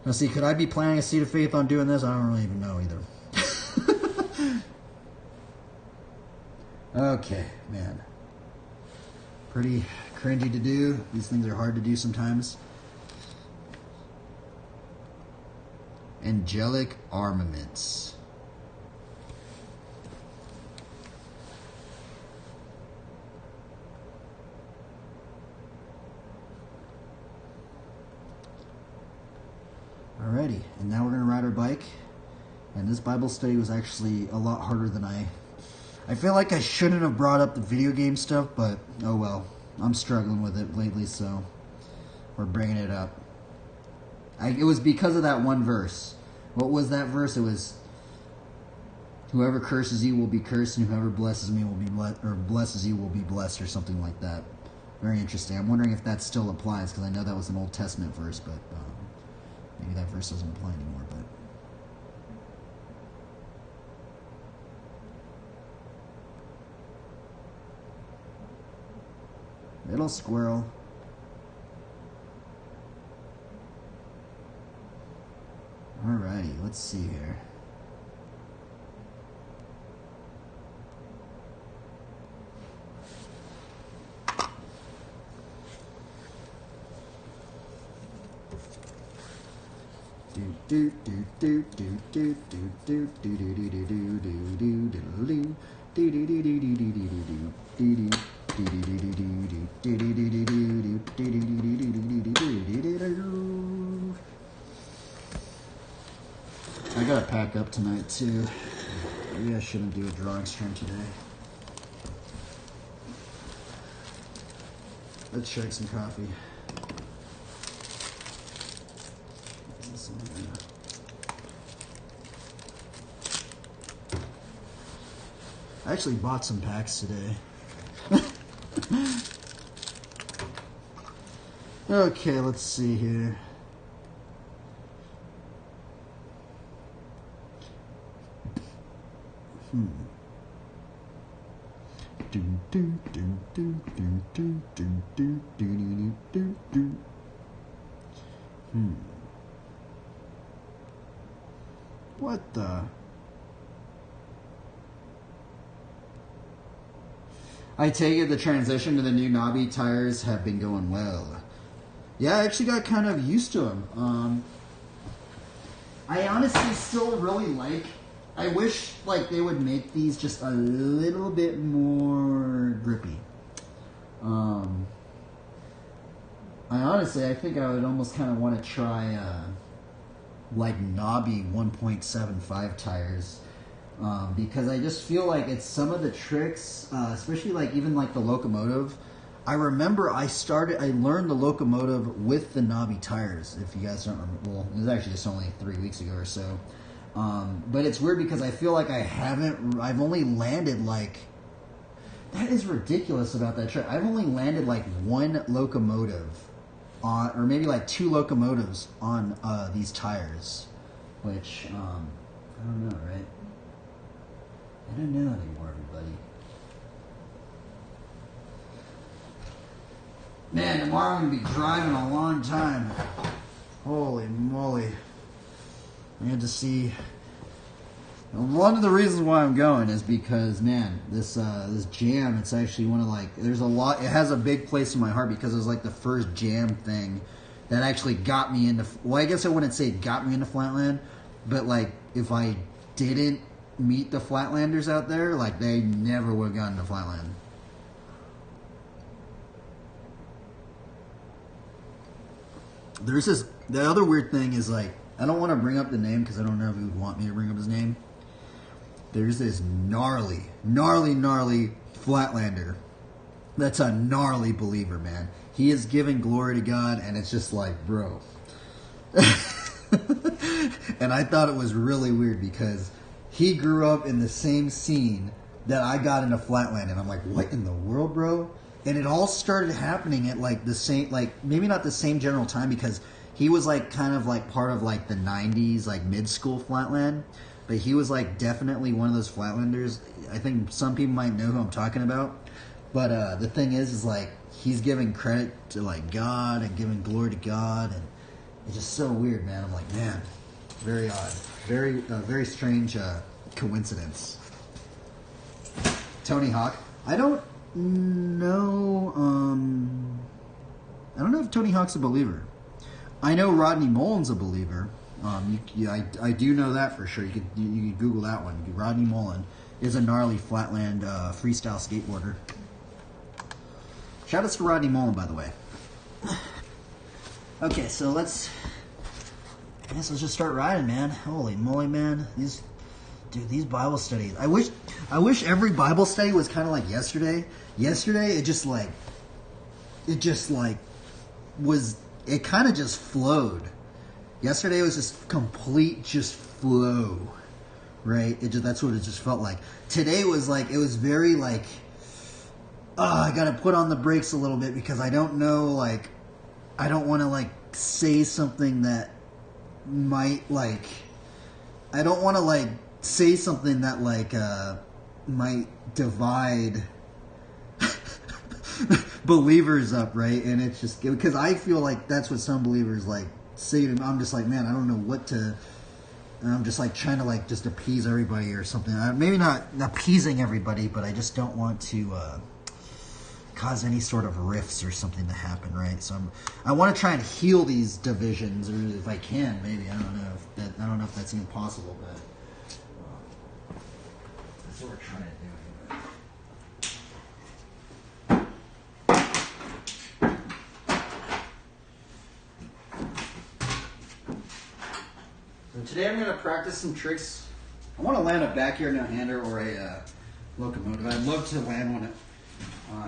Now, see, could I be planting a seed of faith on doing this? I don't really even know either. Okay, man. Pretty cringy to do. These things are hard to do sometimes. Angelic Armaments. Alrighty, and now we're going to ride our bike. And this Bible study was actually a lot harder than I feel like I shouldn't have brought up the video game stuff, but oh well. I'm struggling with it lately, so we're bringing it up. It was because of that one verse. What was that verse? It was, whoever curses you will be cursed, and whoever blesses me will be blessed, or blesses you will be blessed, or something like that. Very interesting. I'm wondering if that still applies, because I know that was an Old Testament verse, but maybe that verse doesn't apply anymore. But little squirrel. Alrighty, let's see here. I gotta pack up tonight too. Maybe I shouldn't do a drawing stream today. Let's chug some coffee. I actually bought some packs today. Okay, let's see here. What the? I take it the transition to the new Nabi tires have been going well. Yeah, I actually got kind of used to them. I honestly still really like. I wish like they would make these just a little bit more grippy. I think I would almost kind of want to try like Nabi 1.75 tires. Because I just feel like it's some of the tricks, especially like even like the locomotive. I remember I learned the locomotive with the Nabi tires. If you guys don't remember, well, it was actually just only 3 weeks ago or so. But it's weird because I feel like I've only landed like, that is ridiculous about that trick. I've only landed like one locomotive on, or maybe like 2 locomotives on these tires, which, I don't know, right? I don't know anymore, everybody. Man, tomorrow I'm going to be driving a long time. Holy moly. I had to see. One of the reasons why I'm going is because, man, this jam, it's actually one of like, there's a lot, it has a big place in my heart because it was like the first jam thing that actually got me into, well, I guess I wouldn't say it got me into Flatland, but like, if I didn't meet the Flatlanders out there, like they never would have gotten to Flatland. There's this, the other weird thing is like, I don't want to bring up the name because I don't know if he would want me to bring up his name. There's this gnarly Flatlander that's a gnarly believer, man. He is giving glory to God, and it's just like, bro. And I thought it was really weird because he grew up in the same scene that I got into Flatland, and I'm like, what in the world, bro? And it all started happening at like the same, like maybe not the same general time because he was like kind of like part of like the 90s, like mid-school Flatland. But he was like definitely one of those Flatlanders. I think some people might know who I'm talking about. But the thing is like he's giving credit to like God and giving glory to God. And it's just so weird, man. I'm like, man, very odd. Very strange coincidence. Tony Hawk. I don't know if Tony Hawk's a believer. I know Rodney Mullen's a believer. I do know that for sure. You could Google that one. Rodney Mullen is a gnarly Flatland freestyle skateboarder. Shout outs to Rodney Mullen, by the way. Okay, so let's just start riding, man. Holy moly, man! These Bible studies. I wish every Bible study was kind of like yesterday. Yesterday, it kind of just flowed. Yesterday was just complete flow, right? That's what it just felt like. Today was like, it was very like, I gotta put on the brakes a little bit because I don't know, like, I don't want to like say something that might like, I don't want to like say something that like might divide believers up, right? And it's just because I feel like that's what some believers like say to me. I'm just like, man, I don't know what to. And I'm just like trying to like just appease everybody or something. Maybe not appeasing everybody, but I just don't want to cause any sort of rifts or something to happen, right? So I want to try and heal these divisions, or if I can, maybe. I don't know if that's even possible, but that's what we're trying to do. Today I'm going to practice some tricks. I want to land a backyard no-hander or a locomotive. I'd love to land one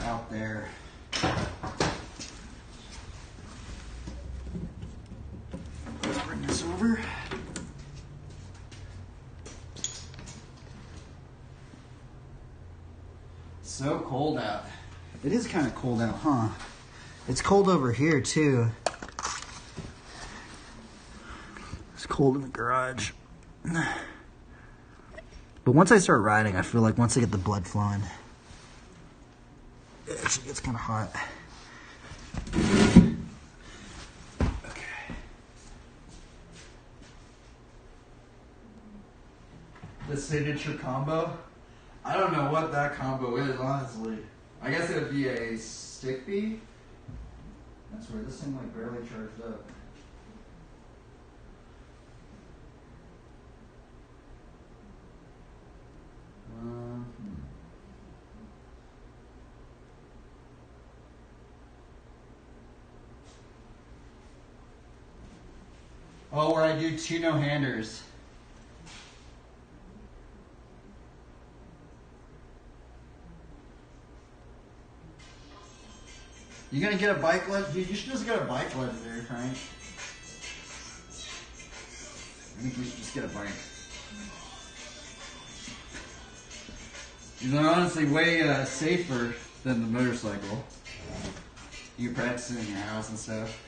out there. Let's bring this over. So cold out. It is kind of cold out, huh? It's cold over here too. Cold in the garage. But once I start riding, I feel like once I get the blood flowing, it actually gets kind of hot. Okay. The signature combo? I don't know what that combo is, honestly. I guess it would be a stick beat. That's weird. This thing like barely charged up. Oh, where I do 2 no-handers. You gonna get a bike lens? Dude, you should just get a bike lens there, Frank. I think we should just get a bike. These are honestly way safer than the motorcycle. You can practice it in your house and stuff.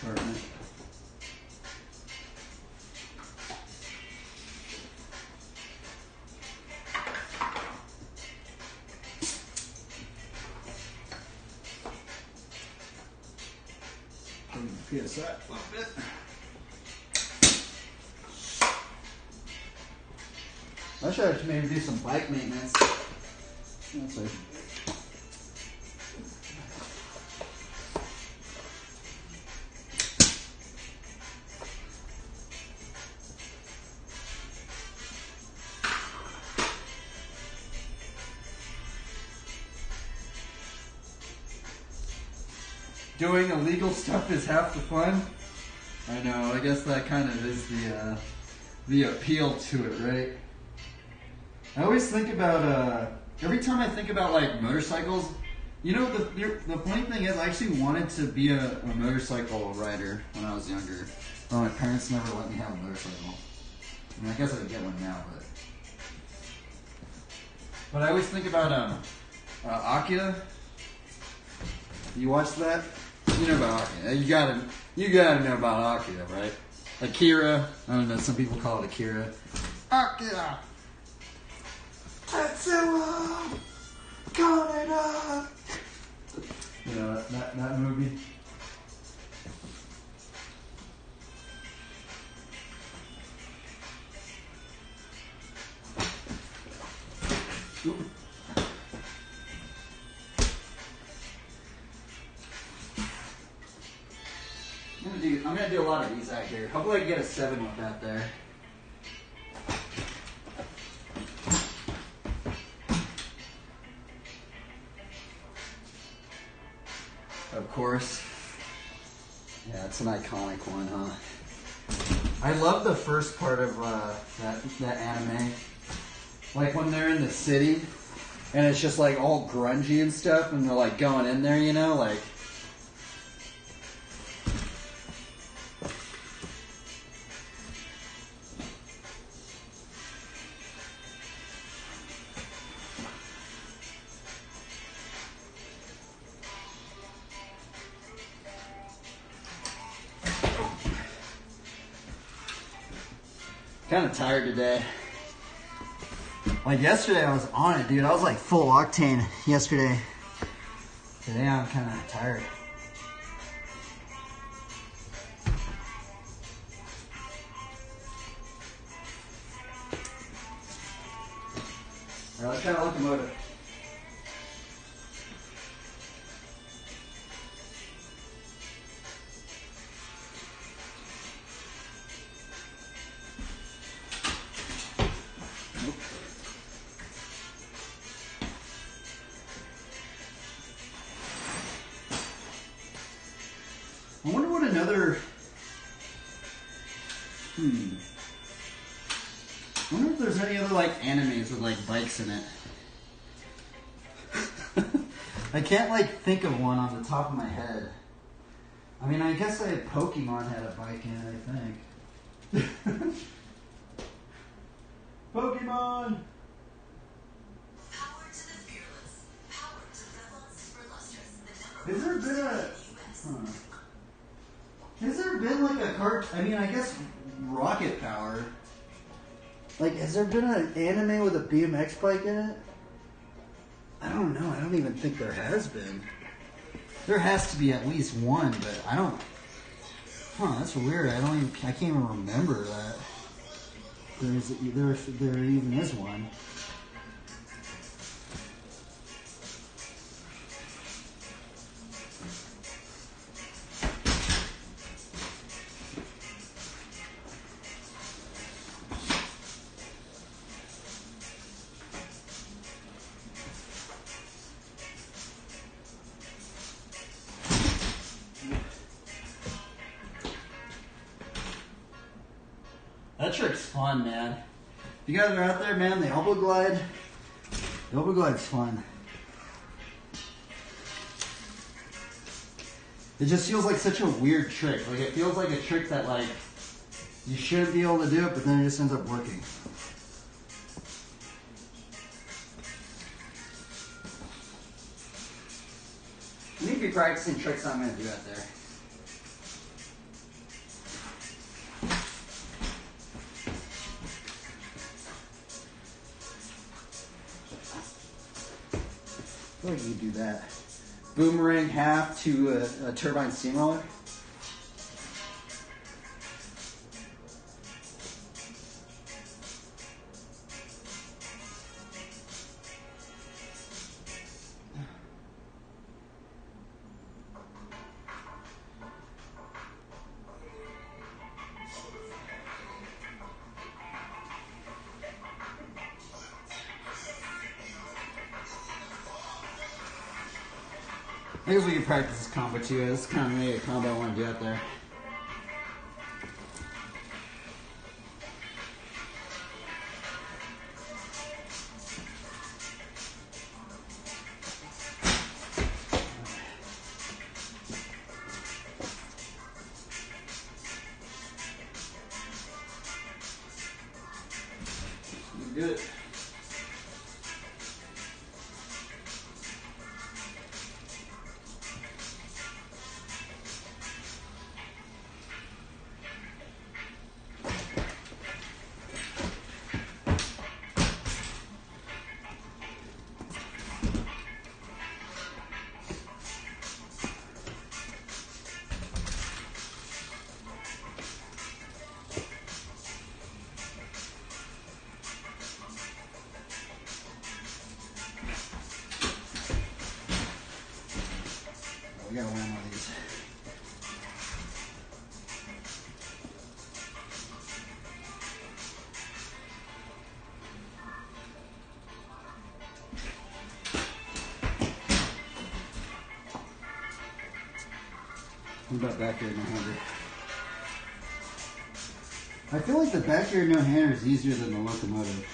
Apartment. PSI a little bit. I should maybe do some bike maintenance. That's right. Doing illegal stuff is half the fun. I know. I guess that kind of is the appeal to it, right? I always think about every time I think about like motorcycles. You know, the funny thing is, I actually wanted to be a motorcycle rider when I was younger. Well, my parents never let me have a motorcycle. I mean, I guess I could get one now, but I always think about Akira. You watch that? You know about Akira. You gotta know about Akira, right? Akira. I don't know. Some people call it Akira. Akira. Tetsuo Kaneda. You know that movie. Ooh. I'm gonna do a lot of these out here. Hopefully I can get a 7 with that there. Of course. Yeah, it's an iconic one, huh? I love the first part of that anime. Like when they're in the city and it's just like all grungy and stuff and they're like going in there, you know, like kind of tired today. Like yesterday I was on it, dude. I was like full octane yesterday. Today I'm kind of tired. Alright, let's try a locomotive. another. I wonder if there's any other like animes with like bikes in it. I can't like think of one on the top of my head. I mean, I guess Pokemon had a bike in it, I think. Pokemon! Has there been a... Has there been like a cart... I mean, I guess Rocket Power. Like, has there been an anime with a BMX bike in it? I don't know. I don't even think there has been. There has to be at least one, but I don't... Huh, that's weird. I can't even remember that. There even is one. That trick's fun, man. If you guys are out there, man, the elbow glide's fun. It just feels like such a weird trick. Like, it feels like a trick that, like, you shouldn't be able to do it, but then it just ends up working. I need to be practicing tricks I'm going to do out there. I feel like you do that. Boomerang half to a turbine steamroller. I guess we can practice this combo too. This is kind of maybe a combo I want to do out there. You do it. We gotta land one of these. What about backyard no-hander? I feel like the backyard no-hander is easier than the locomotive.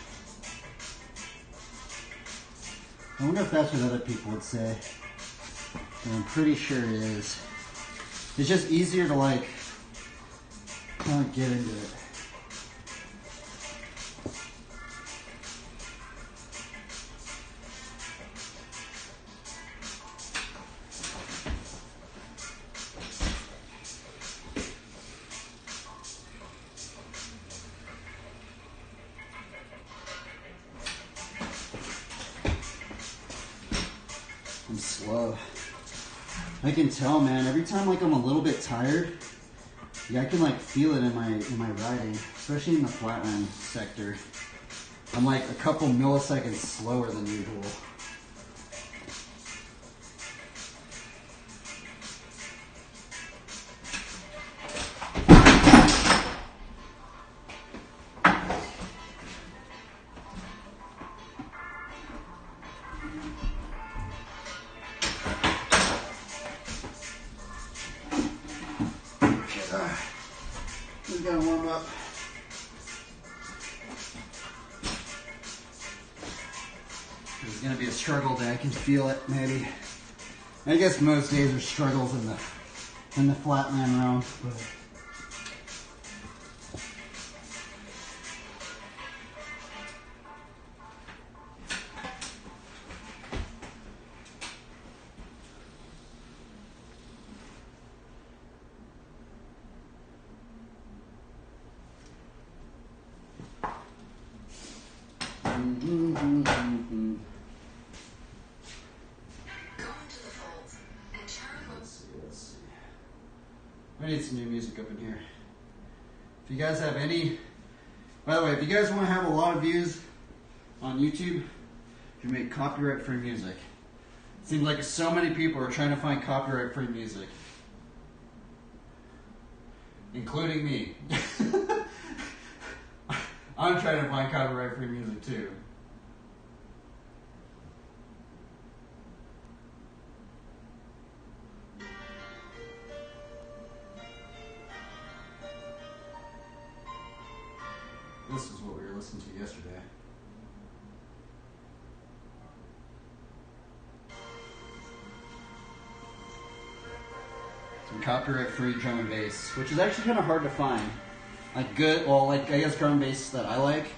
I wonder if that's what other people would say. And I'm pretty sure it is. It's just easier to like kind of get into it. I'm slow. I can tell, man. Every time like I'm a little bit tired, yeah, I can like feel it in my riding, especially in the flatland sector. I'm like a couple milliseconds slower than usual. up. It's gonna be a struggle day. I can feel it. Maybe. I guess most days are struggles in the flatland realm. But I need some new music up in here. If you guys have any, by the way, if you guys want to have a lot of views on YouTube, you make copyright-free music. It seems like so many people are trying to find copyright-free music, including me. I'm trying to find copyright-free music too. This is what we were listening to yesterday. Some copyright-free drum and bass, which is actually kind of hard to find. Like good, well, like I guess drum and bass that I like.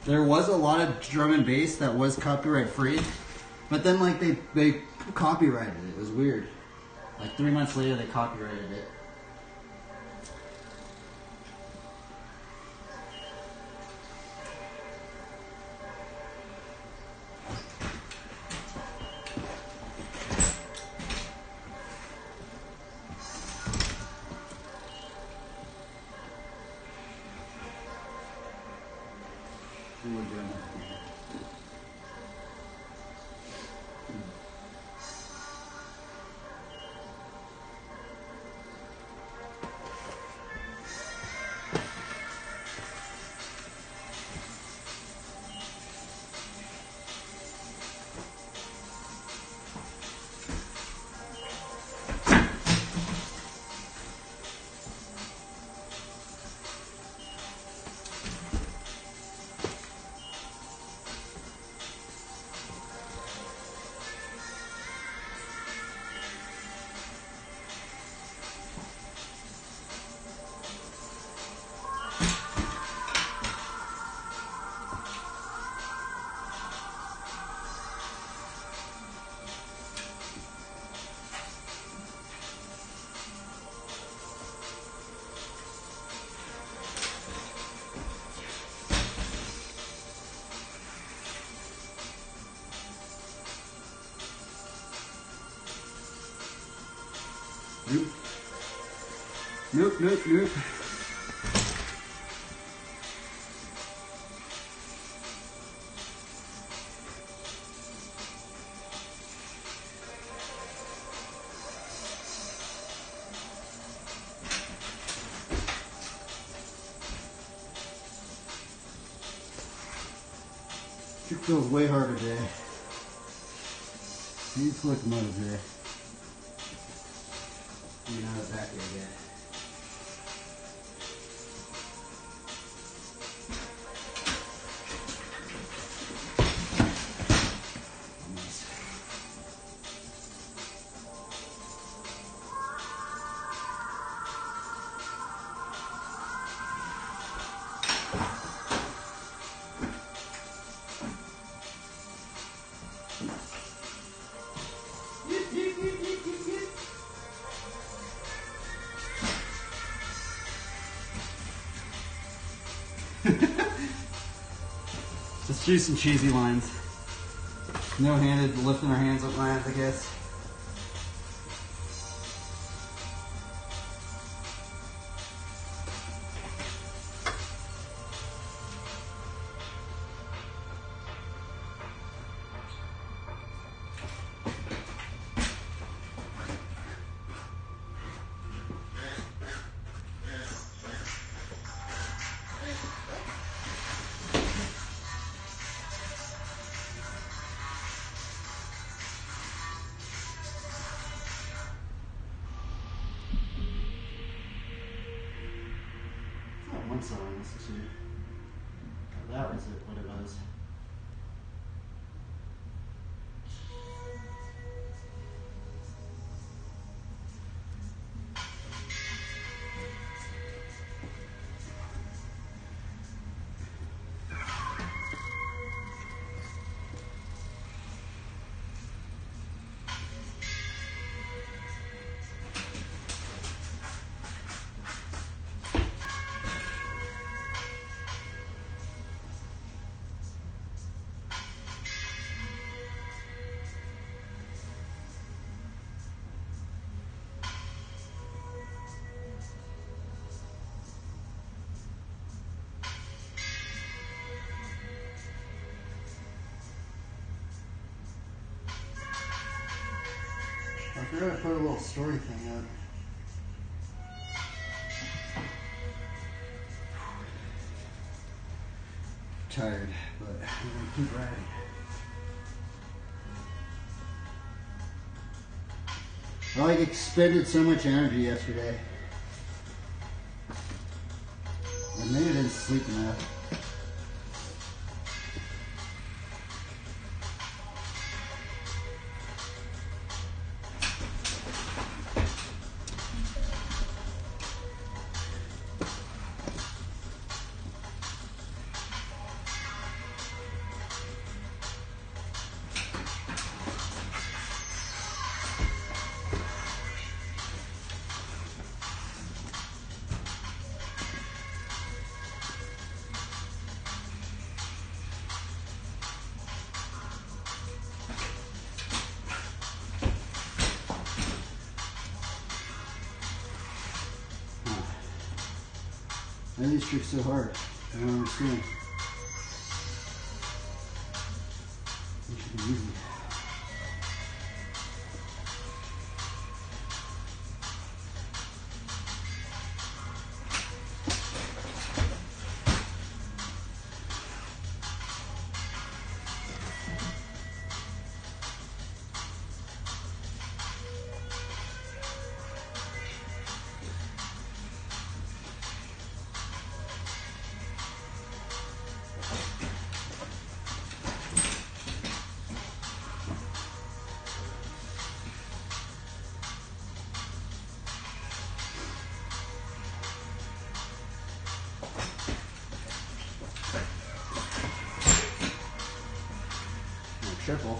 There was a lot of drum and bass that was copyright-free, but then like they copyrighted it. It was weird. Like 3 months later, they copyrighted it. Nope. Nope, nope, nope. It feels way harder today. Need flick mode today. You're not back there yet. Just do some cheesy lines. No-handed, lifting our hands up lines, I guess. console. Let's see. That was it, what it was. I forgot to put a little story thing up. Tired, but I'm gonna keep riding. I like expended so much energy yesterday. And maybe I didn't sleep enough. Why are these tricks so hard? I don't understand. They should be easy. Triple.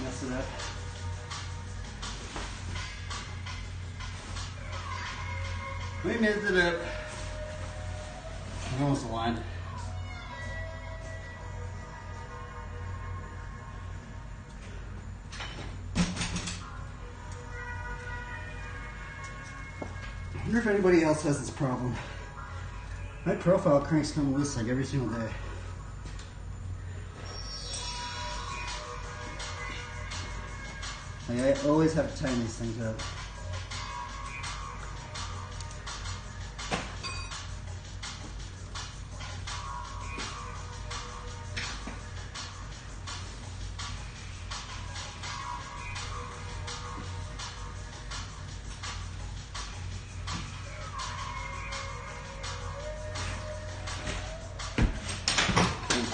Mess it up. We messed it up. I'm almost aligned. I wonder if anybody else has this problem. My profile cranks come loose like every single day. Like, I always have to tighten these things up.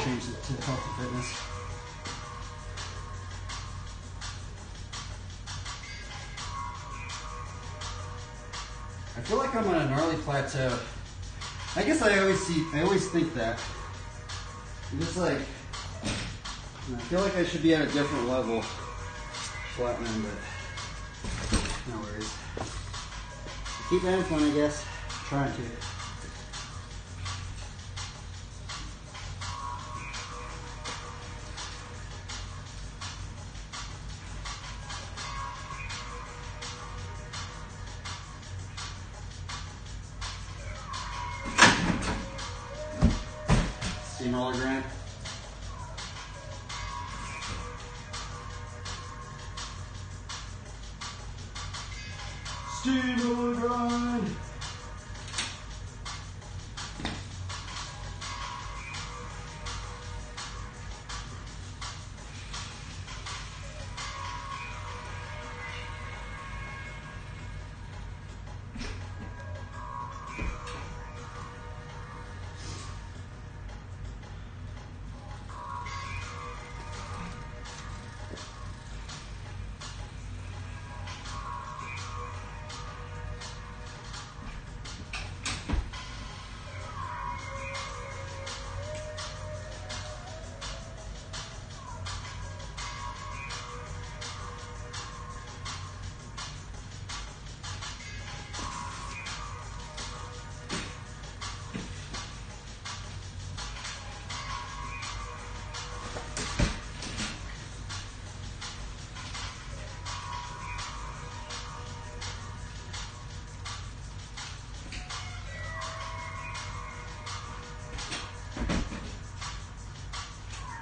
Change it to Health and Fitness. I feel like I'm on a gnarly plateau. I guess I always think that. I'm just like, I feel like I should be at a different level. Flatland, but no worries. Keep having fun, I guess. Trying to. steamroller grind. Steamroller grind.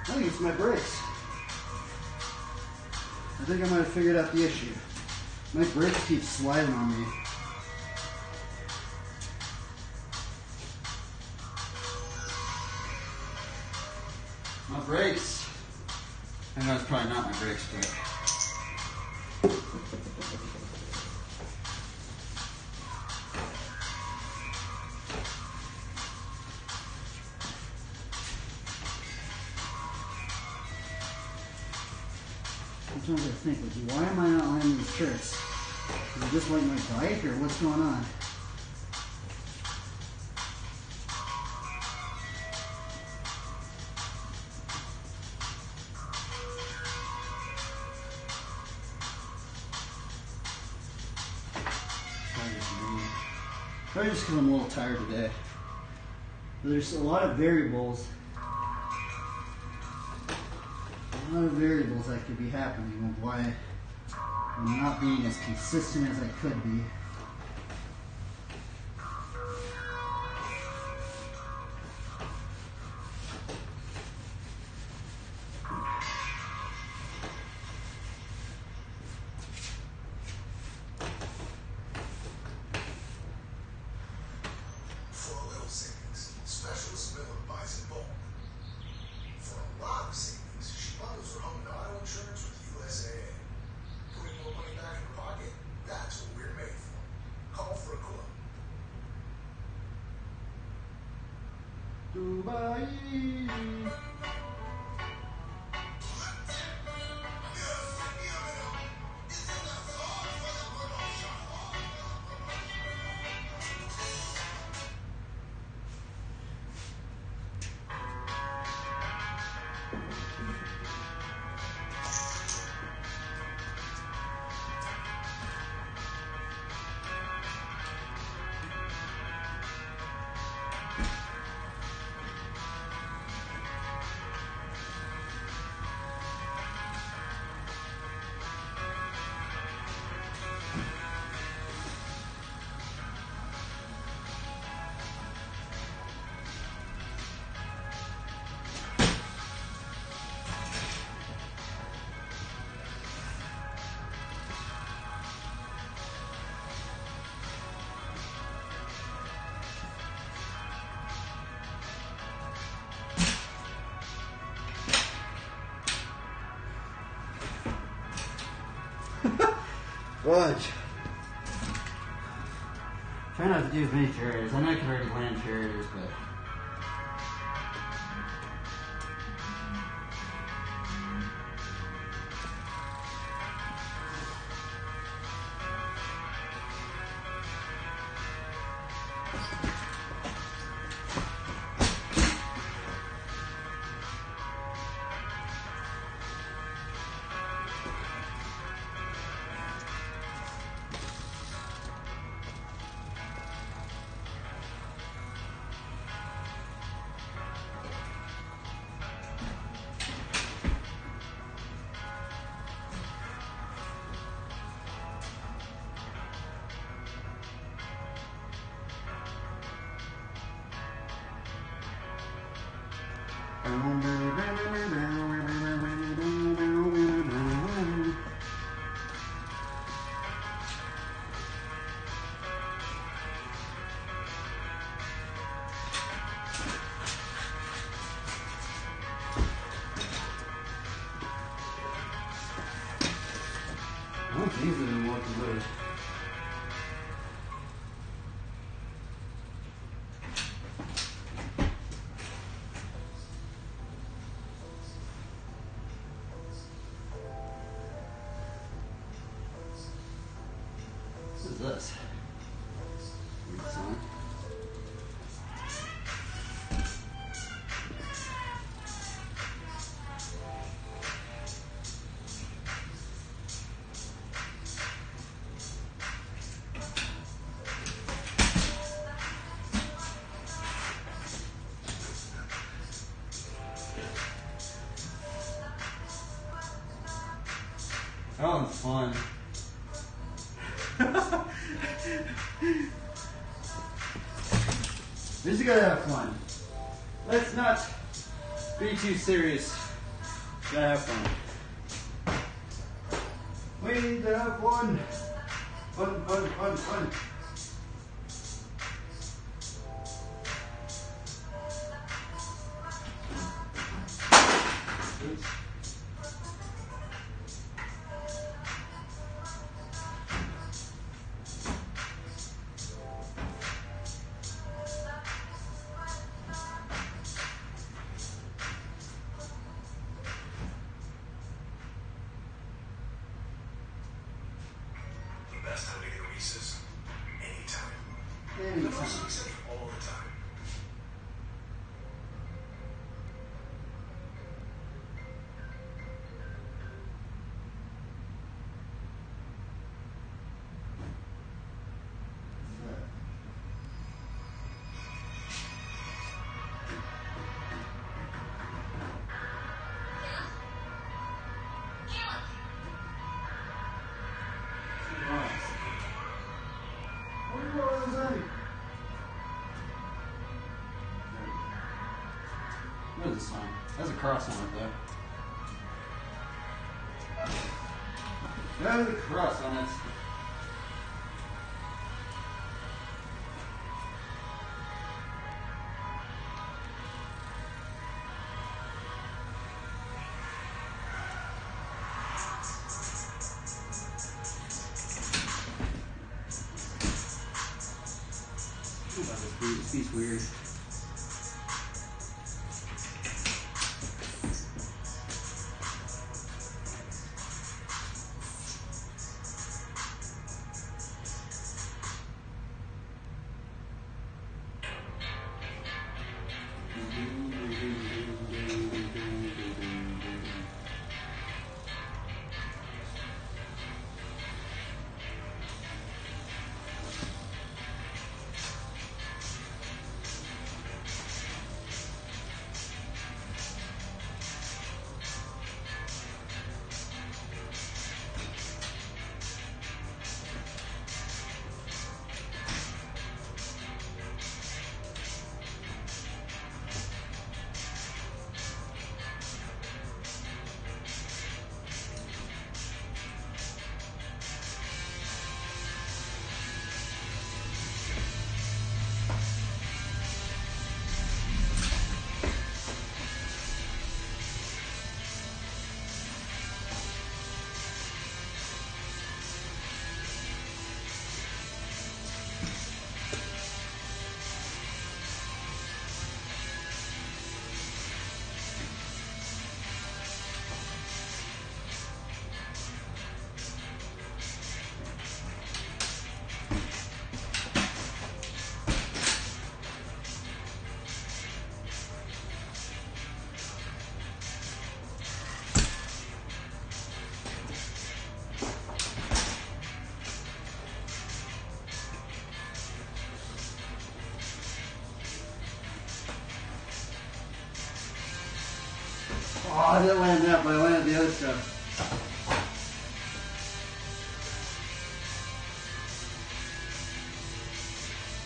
I think it's my brakes. I think I might have figured out the issue. My brakes keep sliding on me. My brakes. And that's probably not my brakes, but. I'm trying to think, like, why am I not landing these tricks? Is it just like my bike, or what's going on? Probably just because I'm a little tired today. There's a lot of variables. A lot of variables that could be happening of why I'm not being as consistent as I could be. For a little savings, Specialist Miller buys in bulk. For a lot of savings, she bundles her home and auto insurance with USAA. Putting more money back in her pocket? That's what we're made for. Call for a quote. Dubai. Fudge. Try not to do as many failures. I know I can already land failures, but. Oh, these have been working good. What is this? Weird song. That one's fun. We just gotta have fun. Let's not be too serious. Gotta have fun. We need to have fun. Fun, fun, fun, fun. Oops. The best time to get a recess? Anytime. Anytime. The most recent all the time. What is this sign? There's a cross on it though. There's a cross on it. What about this beat? This beat's weird. Oh, I didn't land that, but I landed the other stuff.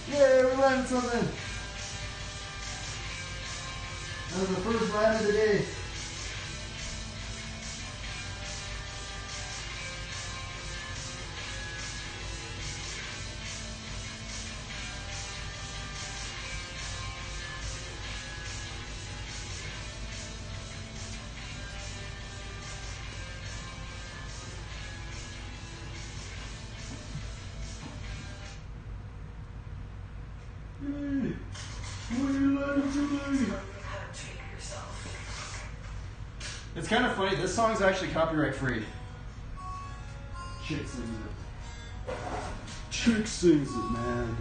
Yay, we landed something. That was the first line of the day. It's kind of funny. This song's actually copyright free. Chick sings it. Chick sings it, man.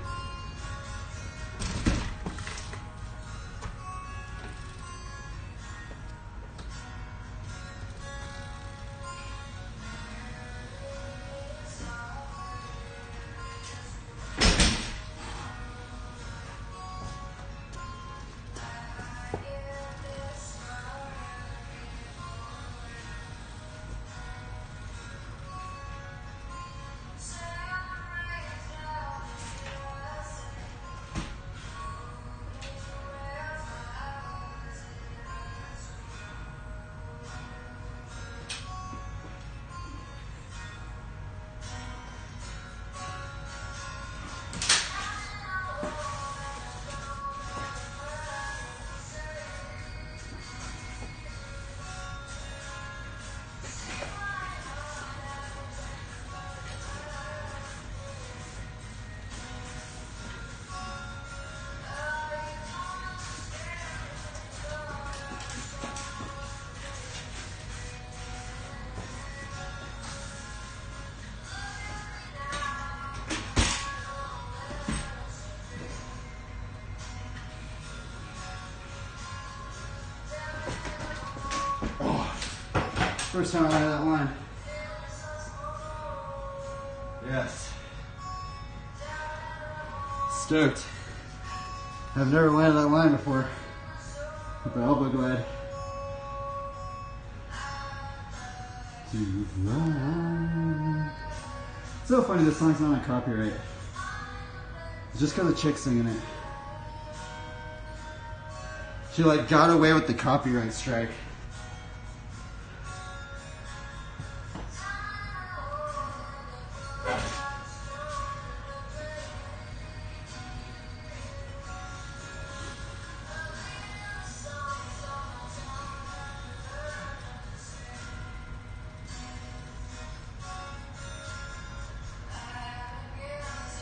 First time I heard that line. Yes. Stoked. I've never landed that line before. With the elbow glide. To fly. It's so funny this song's not on copyright. It's just because the chick's singing it. She like got away with the copyright strike.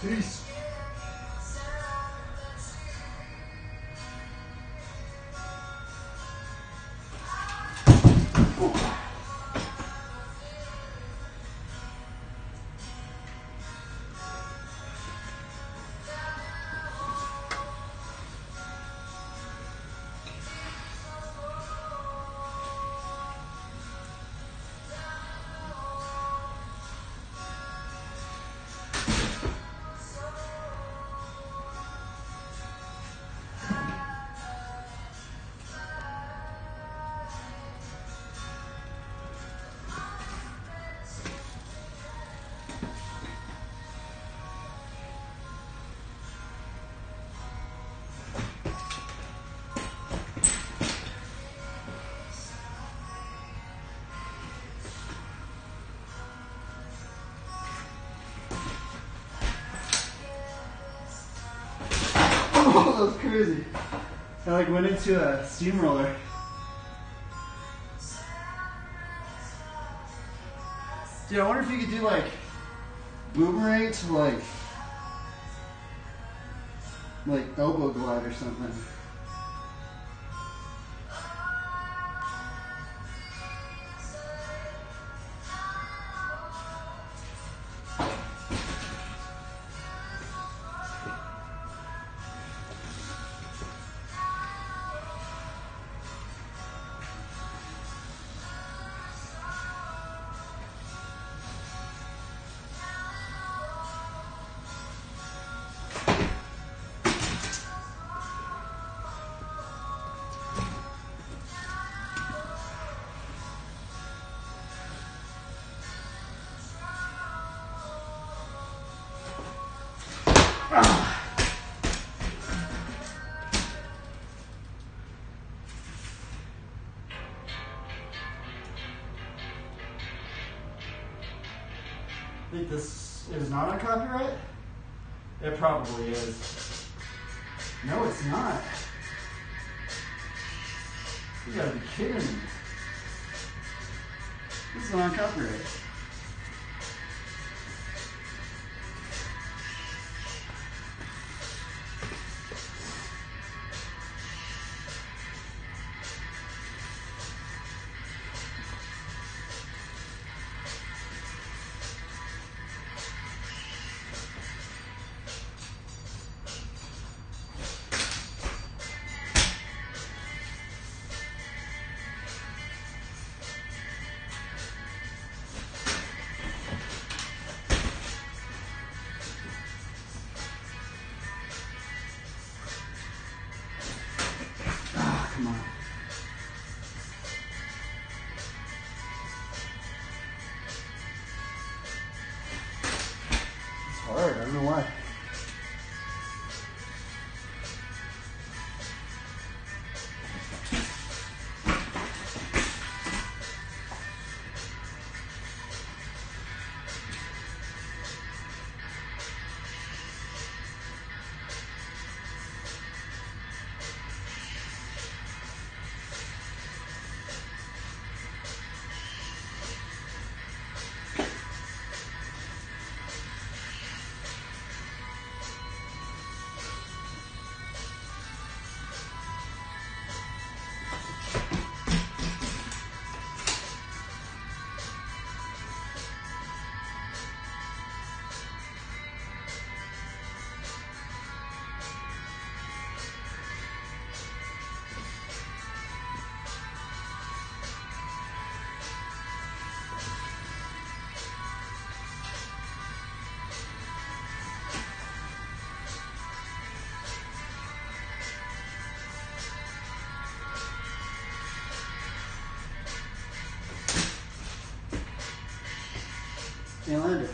Peace. Oh, that was crazy. I like went into a steamroller. Dude, I wonder if you could do like boomerang to like elbow glide or something. think this is not on copyright? It probably is. No, it's not. You gotta be kidding me. This is on copyright. Come on. It's hard. I don't know why. Can't land it.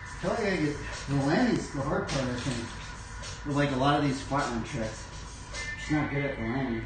I feel like I get the landing's the hard part, I think. With like a lot of these flatline tricks. Just not good at the landing.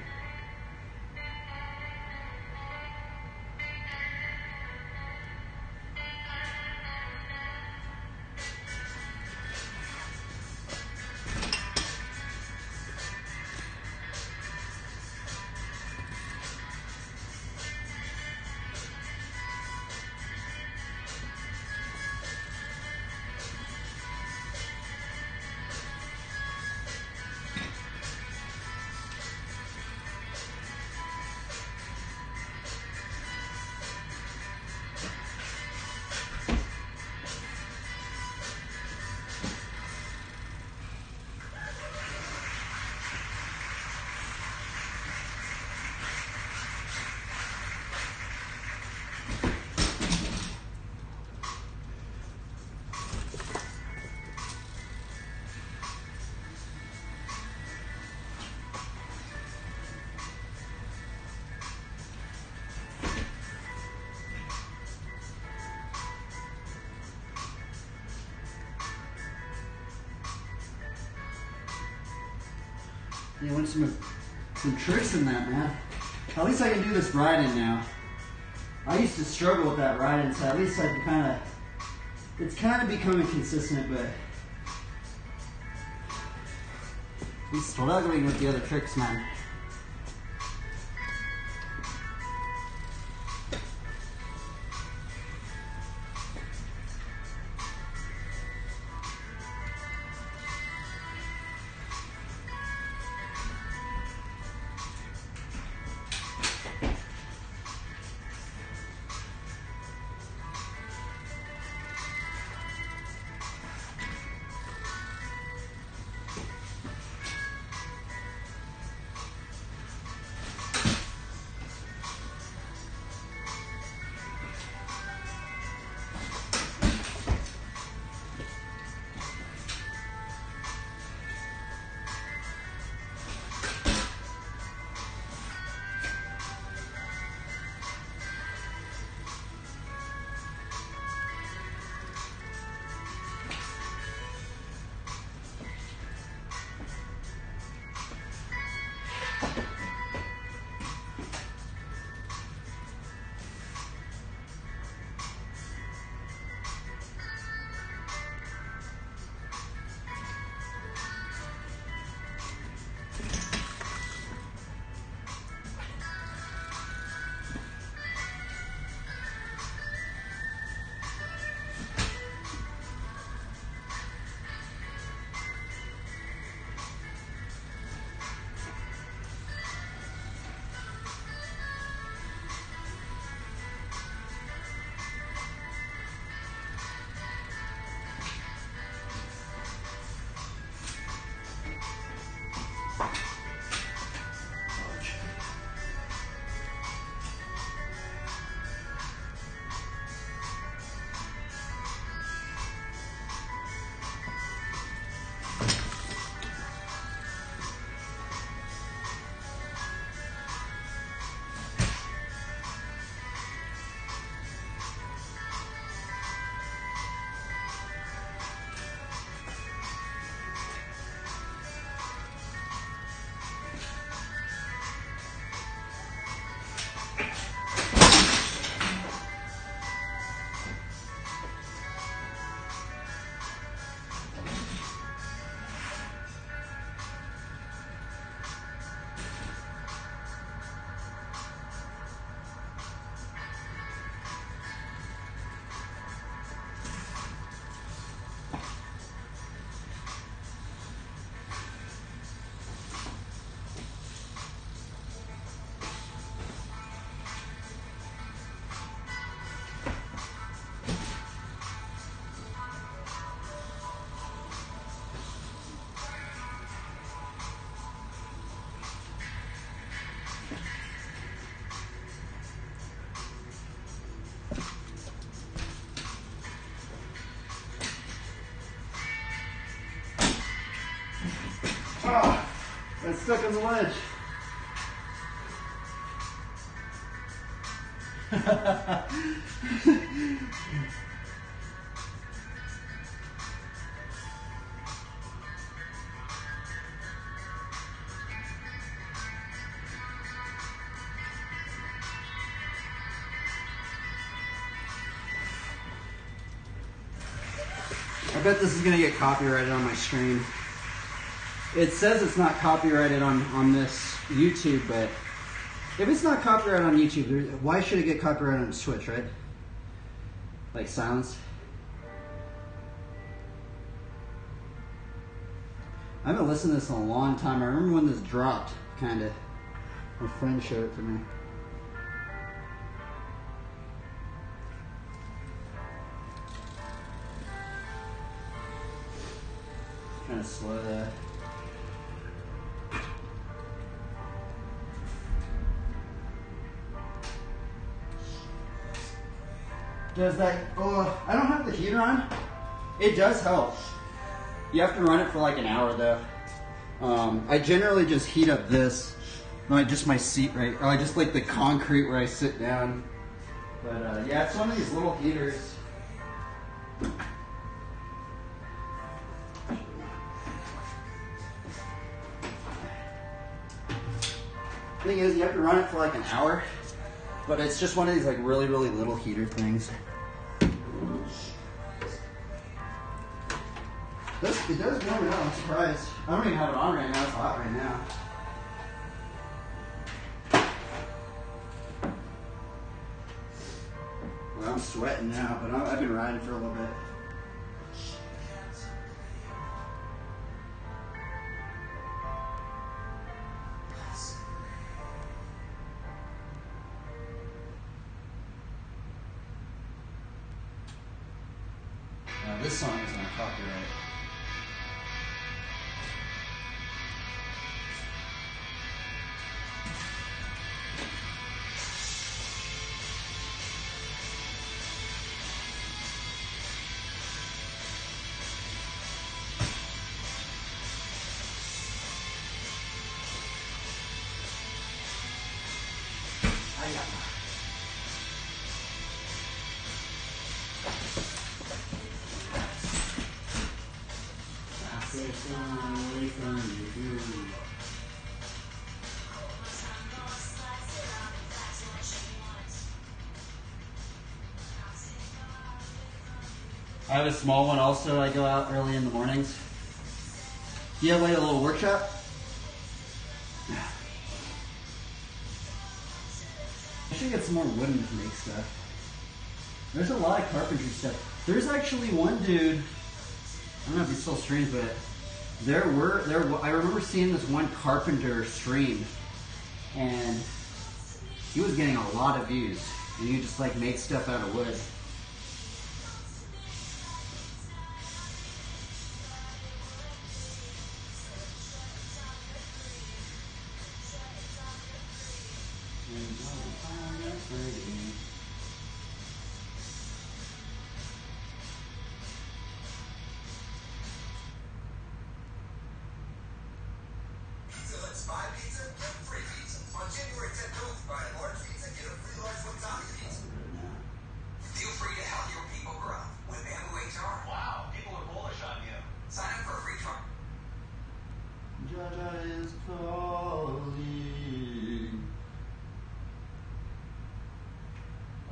You want some tricks in that, man. At least I can do this riding now. I used to struggle with that riding, so at least I can it's kind of becoming consistent, but I'm struggling with the other tricks, man. Oh, got stuck on the ledge. I bet this is gonna get copyrighted on my stream. It says it's not copyrighted on this YouTube, but if it's not copyrighted on YouTube, why should it get copyrighted on Twitch, right? Like silence. I haven't listened to this in a long time. I remember when this dropped, kinda. My friend showed it to me. Kind of slow that. Does that, oh, I don't have the heater on. It does help. You have to run it for like an hour though. I generally just heat up this. Like just my seat, right? Or I just like the concrete where I sit down. But yeah, it's one of these little heaters. Thing is, you have to run it for like an hour, but it's just one of these like really little heater things. It does warm it up. I'm surprised. I don't even have it on right now. It's hot right now. Well, I'm sweating now, but I've been riding for a little bit. This song isn't on copyright. I have a small one also. I go out early in the mornings. Do you have like a little workshop? I should get some more wooden to make stuff. There's a lot of carpentry stuff. There's actually one dude, I don't know if he still streams, but I remember seeing this one carpenter stream, and he was getting a lot of views, and he just like made stuff out of wood.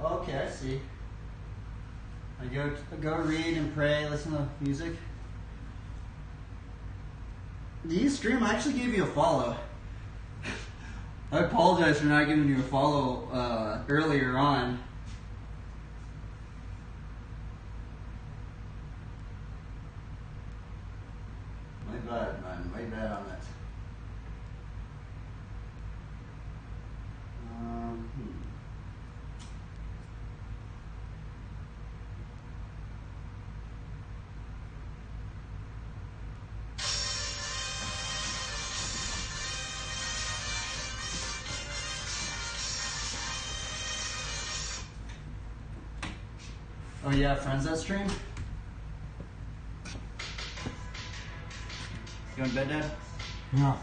Okay, I see. I go read and pray, listen to music. Do you stream? I actually gave you a follow. I apologize for not giving you a follow earlier on. My bad, man. My bad on that. Oh, you have friends that stream? You in bed, Dad? Yeah.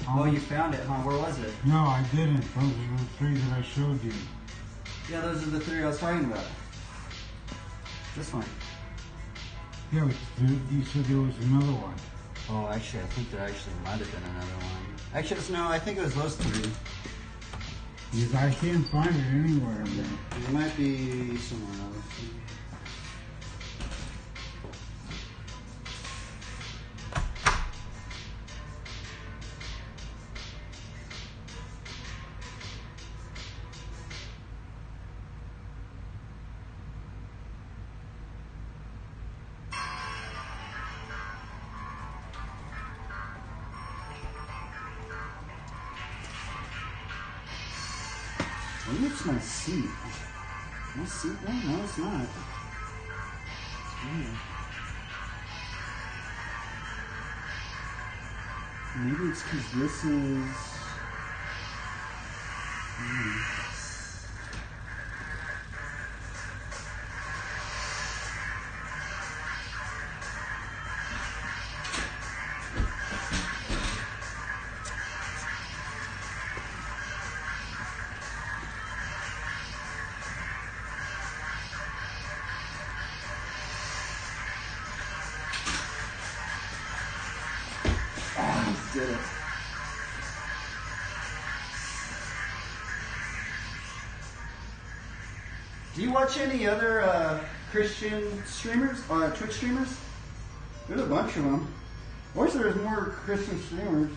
Oh, you found it, huh? Where was it? No, I didn't. Those are the three that I showed you. Yeah, those are the three I was talking about. This one. Yeah, but you said there was another one. Oh, actually, I think there actually might have been another one. Actually, no, I think it was those three. Because I can't find it anywhere. Man. It might be somewhere else. Maybe it's my seat. My seat? No, it's not. It's weird. Maybe it's because this is... Did it. Do you watch any other Christian streamers, Twitch streamers? There's a bunch of them. I wish there was more Christian streamers.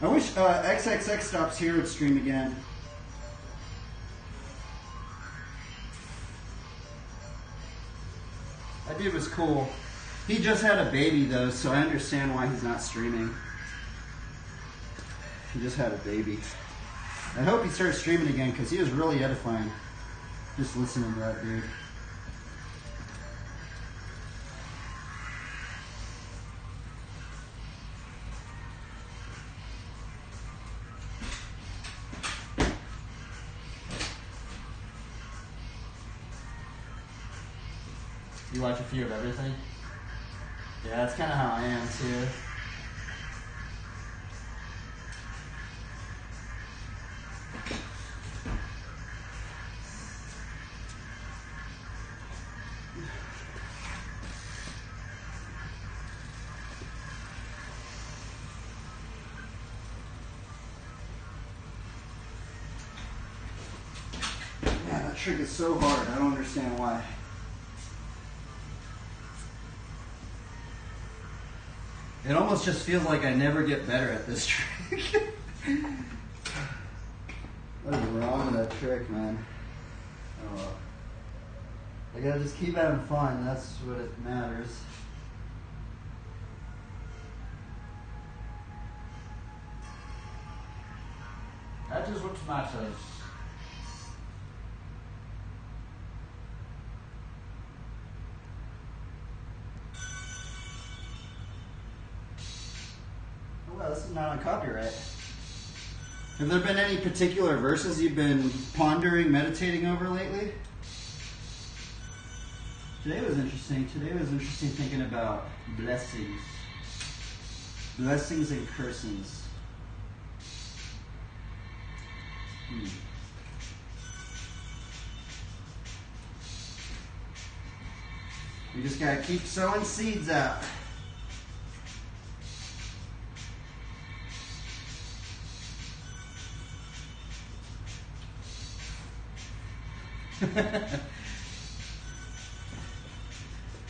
I wish XXX Stops Here would stream again. That dude was cool. He just had a baby though, so I understand why he's not streaming. He just had a baby. I hope he starts streaming again because he was really edifying. Just listening to that dude. You watch a few of everything? Yeah, that's kind of how I am too. Man, that trick is so hard. I don't understand why. It almost just feels like I never get better at this trick. What is wrong with that trick, man? Oh, I gotta just keep having fun. That's what it matters. That is what matters. Well, this is not on copyright. Have there been any particular verses you've been pondering, meditating over lately? Today was interesting. Thinking about blessings. Blessings and cursings. You just gotta keep sowing seeds out.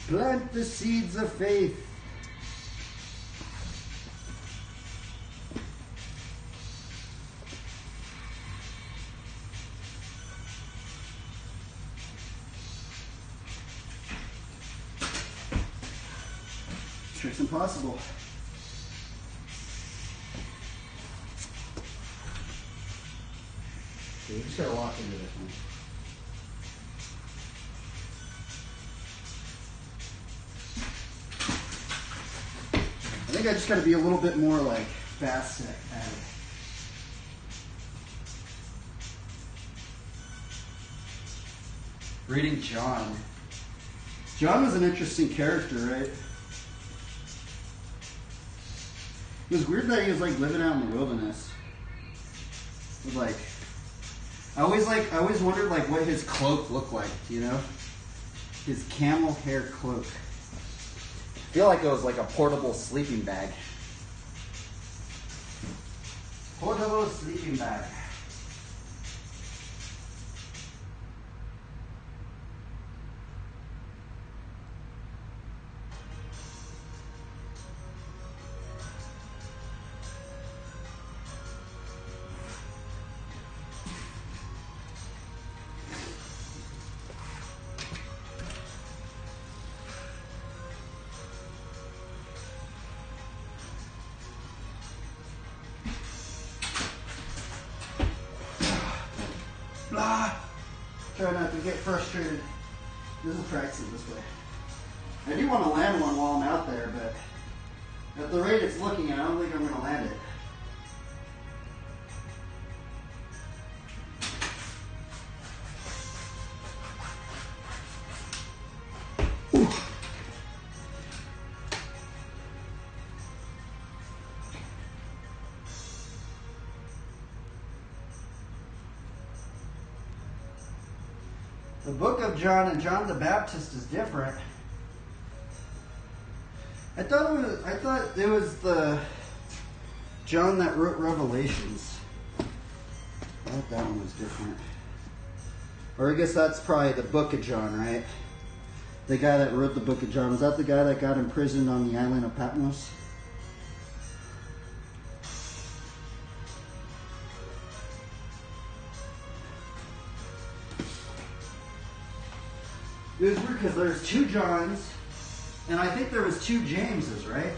Plant the seeds of faith. Trick's impossible. Okay, you just gotta walk into this one. I think I just got to be a little bit more like fast at it. Reading John. John was an interesting character, right? It was weird that he was like living out in the wilderness. It was like, I always wondered like what his cloak looked like, you know? His camel hair cloak. I feel like it was like a portable sleeping bag. Portable sleeping bag. Blah. Try not to get frustrated. This is practice it this way. I do want to land one while I'm out there, but at the rate it's looking at, I don't think I'm going to land it. The book of John and John the Baptist is different. I thought it was the John that wrote Revelations. I thought that one was different. Or I guess that's probably the book of John, right? The guy that wrote the book of John. Was that the guy that got imprisoned on the island of Patmos? It was weird because there's two Johns, and I think there was two Jameses, right?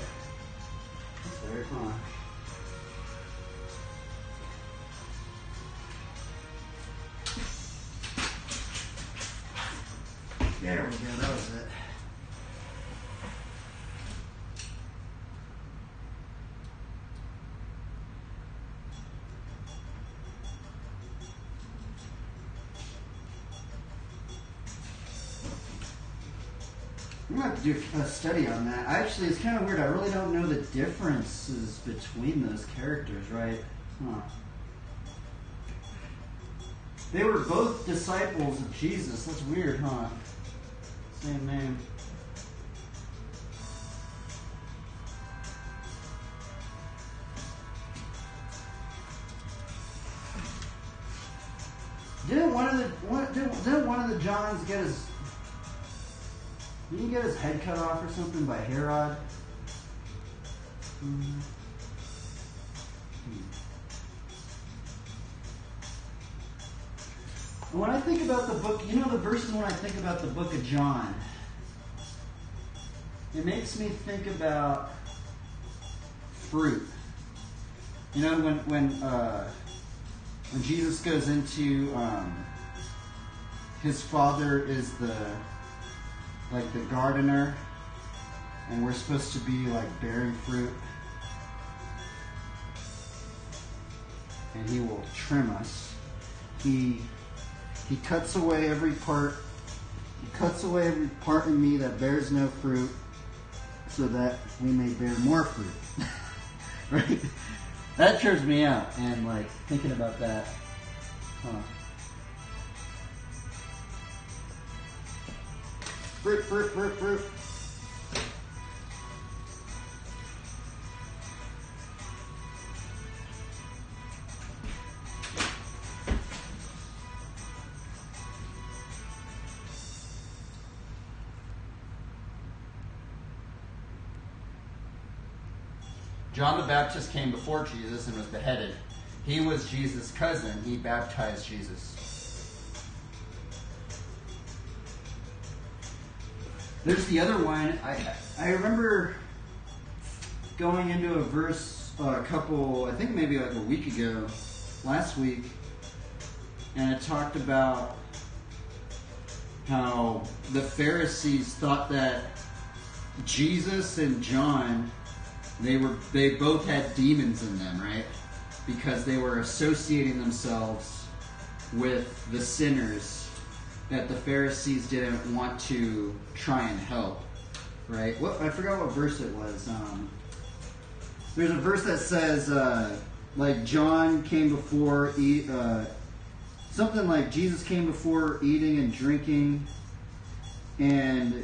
That's weird, huh? There we go, that was it. I'm going to have to do a study on that. Actually, it's kind of weird. I really don't know the differences between those characters, right? Huh. They were both disciples of Jesus. That's weird, huh? Same name. Didn't one of the Johns get his... Did he get his head cut off or something by Herod? When I think about the book, you know the verses when I think about the book of John, it makes me think about fruit. You know, when Jesus goes into his father is the gardener, and we're supposed to be like bearing fruit, and he will trim us. He cuts away every part. He cuts away every part in me that bears no fruit, so that we may bear more fruit. Right? That trips me out, and like thinking about that, huh? Fruit, fruit, fruit, fruit. John the Baptist came before Jesus and was beheaded. He was Jesus' cousin. He baptized Jesus. There's the other one. I remember going into a verse I think maybe like a week ago, last week, and it talked about how the Pharisees thought that Jesus and John, they both had demons in them, right? Because they were associating themselves with the sinners that the Pharisees didn't want to try and help, right? I forgot what verse it was. There's a verse that says, like John came before something like Jesus came before eating and drinking, and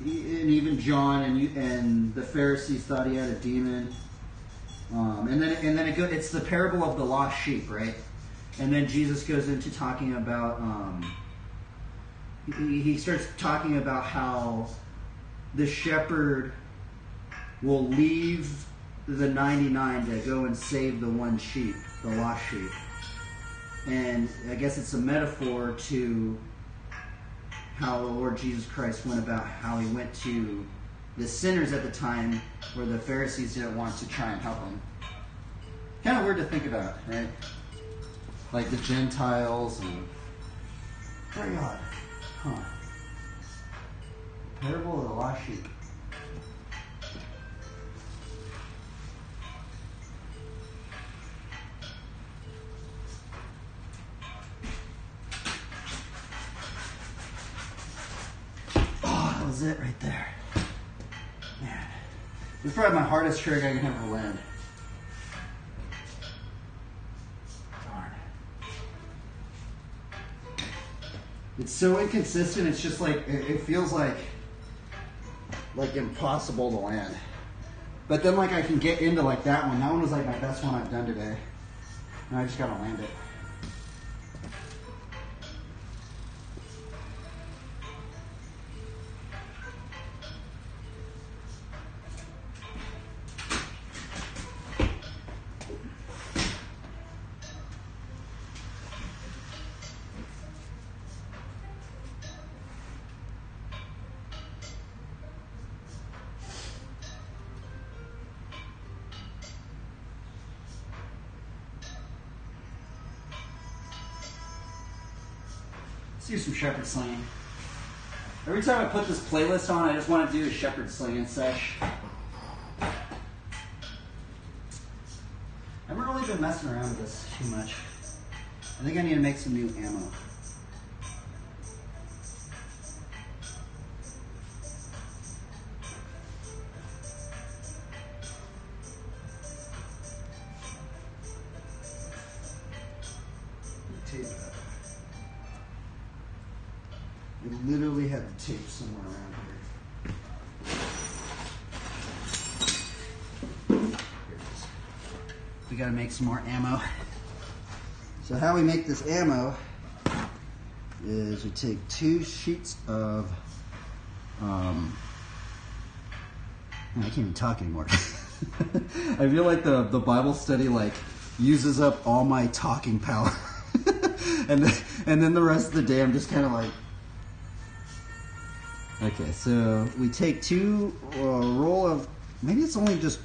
even John and the Pharisees thought he had a demon. And then it's the parable of the lost sheep, right? And then Jesus goes into talking about he starts talking about how the shepherd will leave the 99 to go and save the one sheep, the lost sheep. And I guess it's a metaphor to how the Lord Jesus Christ went about, how he went to the sinners at the time where the Pharisees didn't want to try and help them. Kind of weird to think about, right? Like the Gentiles and Very odd. Huh. Parable of the lost sheep. Oh, that was it right there. Man. This is probably my hardest trick I can ever land. Darn. It's so inconsistent, it's just like, it feels like impossible to land. But then like I can get into like that one. That one was like my best one I've done today. Now I just gotta land it. Let's do some shepherd slinging. Every time I put this playlist on, I just want to do a shepherd slinging sesh. I haven't really been messing around with this too much. I think I need to make some new ammo. Tape it up. I literally have the tape somewhere around here. Here it is. We gotta make some more ammo. So how we make this ammo is we take 2 sheets of I can't even talk anymore. I feel like the Bible study like uses up all my talking power. and then the rest of the day I'm just kind of like, okay, so we take 2 roll of, maybe it's only just,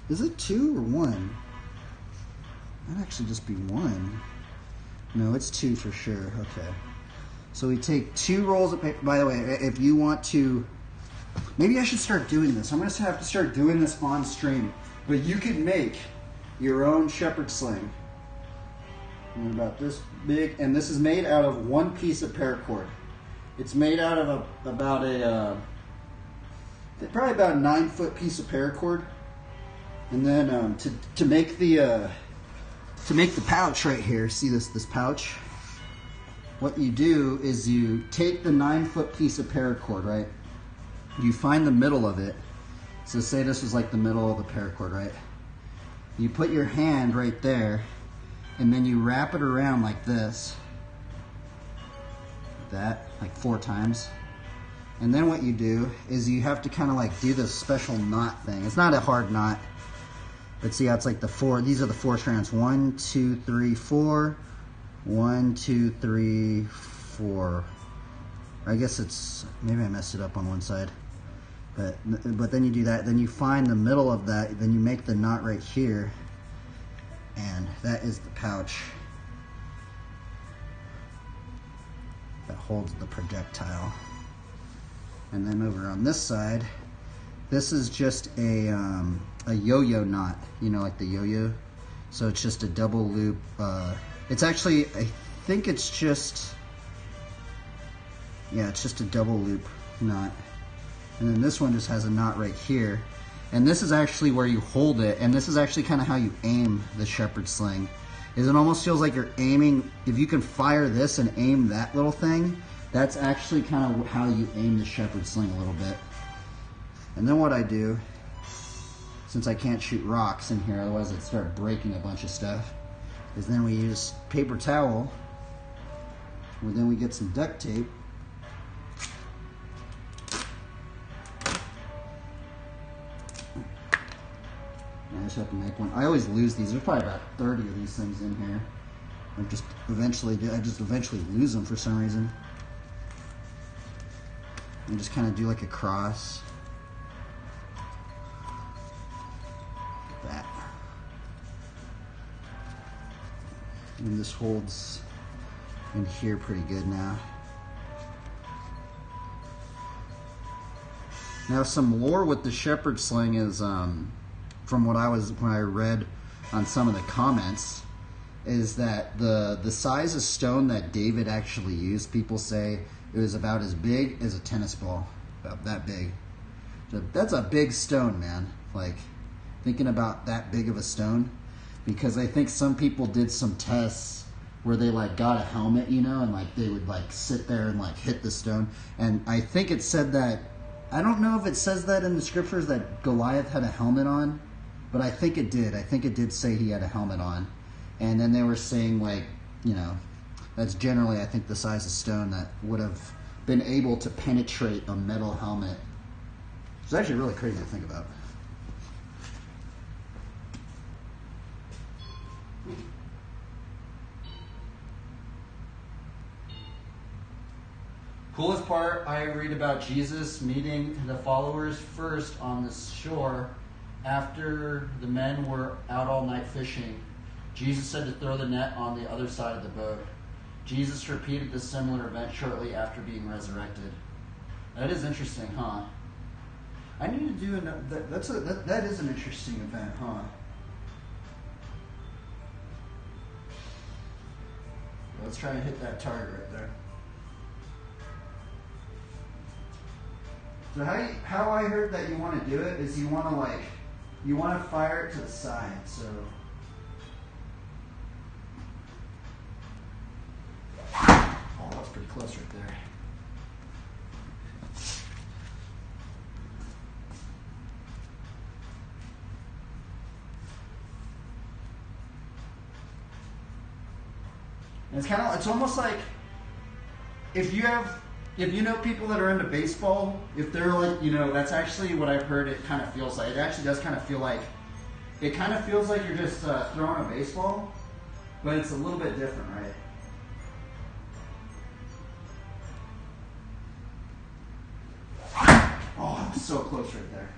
is it 2 or 1? Might actually just be 1. No, it's 2 for sure. Okay. So we take 2 rolls of paper. By the way, if you want to, maybe I should start doing this. I'm going to have to start doing this on stream. But you can make your own shepherd sling. And about this big, and this is made out of 1 piece of paracord. It's made out of probably about a 9-foot piece of paracord. And then to make the pouch right here, see this pouch? What you do is you take the 9-foot piece of paracord, right? You find the middle of it. So say this was like the middle of the paracord, right? You put your hand right there, and then you wrap it around like this. That, like 4 times. And then what you do is you have to kind of like do this special knot thing. It's not a hard knot. But see how it's like the 4, these are the 4 strands. 1, 2, 3, 4. 1, 2, 3, 4. I guess it's, maybe I messed it up on one side. But then you do that, then you find the middle of that, then you make the knot right here. And that is the pouch that holds the projectile. And then over on this side, this is just a yo-yo knot, you know, like the yo-yo. So it's just a double loop. It's actually, I think it's just, yeah, it's just a double loop knot. And then this one just has a knot right here. And this is actually where you hold it, and this is actually kind of how you aim the shepherd sling. Is it almost feels like you're aiming, if you can fire this and aim that little thing, that's actually kind of how you aim the shepherd sling a little bit. And then what I do, since I can't shoot rocks in here, otherwise I'd start breaking a bunch of stuff, is then we use paper towel, or then we get some duct tape. I just have to make one. I always lose these. There's probably about 30 of these things in here. I just eventually lose them for some reason. And just kind of do like a cross. Like that. And this holds in here pretty good now. Now some lore with the shepherd sling is from when I read on some of the comments, is that the size of stone that David actually used, people say it was about as big as a tennis ball, about that big. So that's a big stone, man. Like, thinking about that big of a stone, because I think some people did some tests where they like got a helmet, you know, and like they would like sit there and like hit the stone, and I think it said that, I don't know if it says that in the scriptures that Goliath had a helmet on, but I think it did. I think it did say he had a helmet on. And then they were saying, like, you know, that's generally, I think, the size of stone that would have been able to penetrate a metal helmet. It's actually really crazy to think about. Coolest part, I read about Jesus meeting the followers first on the shore after the men were out all night fishing. Jesus said to throw the net on the other side of the boat. Jesus repeated the similar event shortly after being resurrected. That is interesting, huh? I need to do that is an interesting event, huh? Let's try to hit that target right there. So how I heard that you want to do it is you want to fire it to the side. So oh, that's pretty close right there. And it's almost like if you know people that are into baseball, if they're like, you know, that's actually what I've heard it kind of feels like. It actually does kind of feel like, it kind of feels like you're just throwing a baseball, but it's a little bit different, right? Oh, I'm so close right there.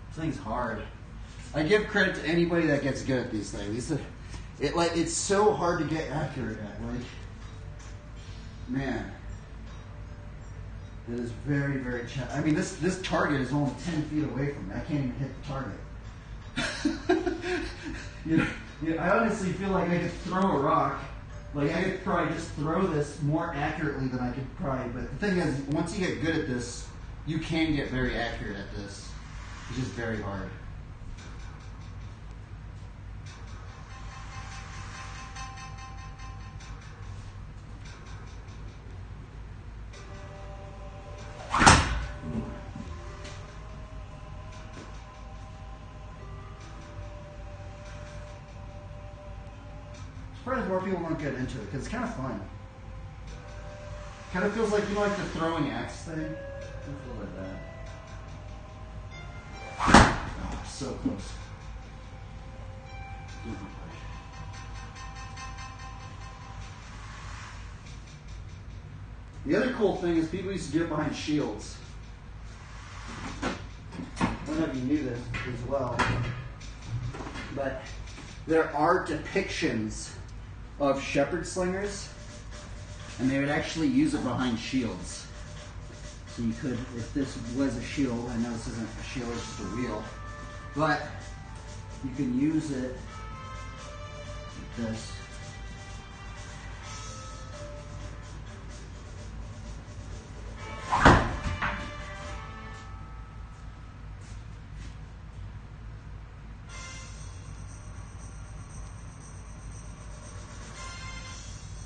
This thing's hard. I give credit to anybody that gets good at these things. It's so hard to get accurate at. Like, man, it is very, very challenging. I mean, this target is only 10 feet away from me. I can't even hit the target. I honestly feel like I could throw a rock. Like, I could probably just throw this more accurately than I could probably. But the thing is, once you get good at this, you can get very accurate at this. It's just very hard. Surprised more people won't get into it because it's kind of fun. Kind of feels like, you know, like the throwing axe thing. I feel like that. Oh, so close. The other cool thing is people used to do it behind shields. I don't know if you knew this as well, but there are depictions of shepherd slingers, and they would actually use it behind shields. So you could, if this was a shield, I know this isn't a shield, it's just a wheel, but you can use it like this.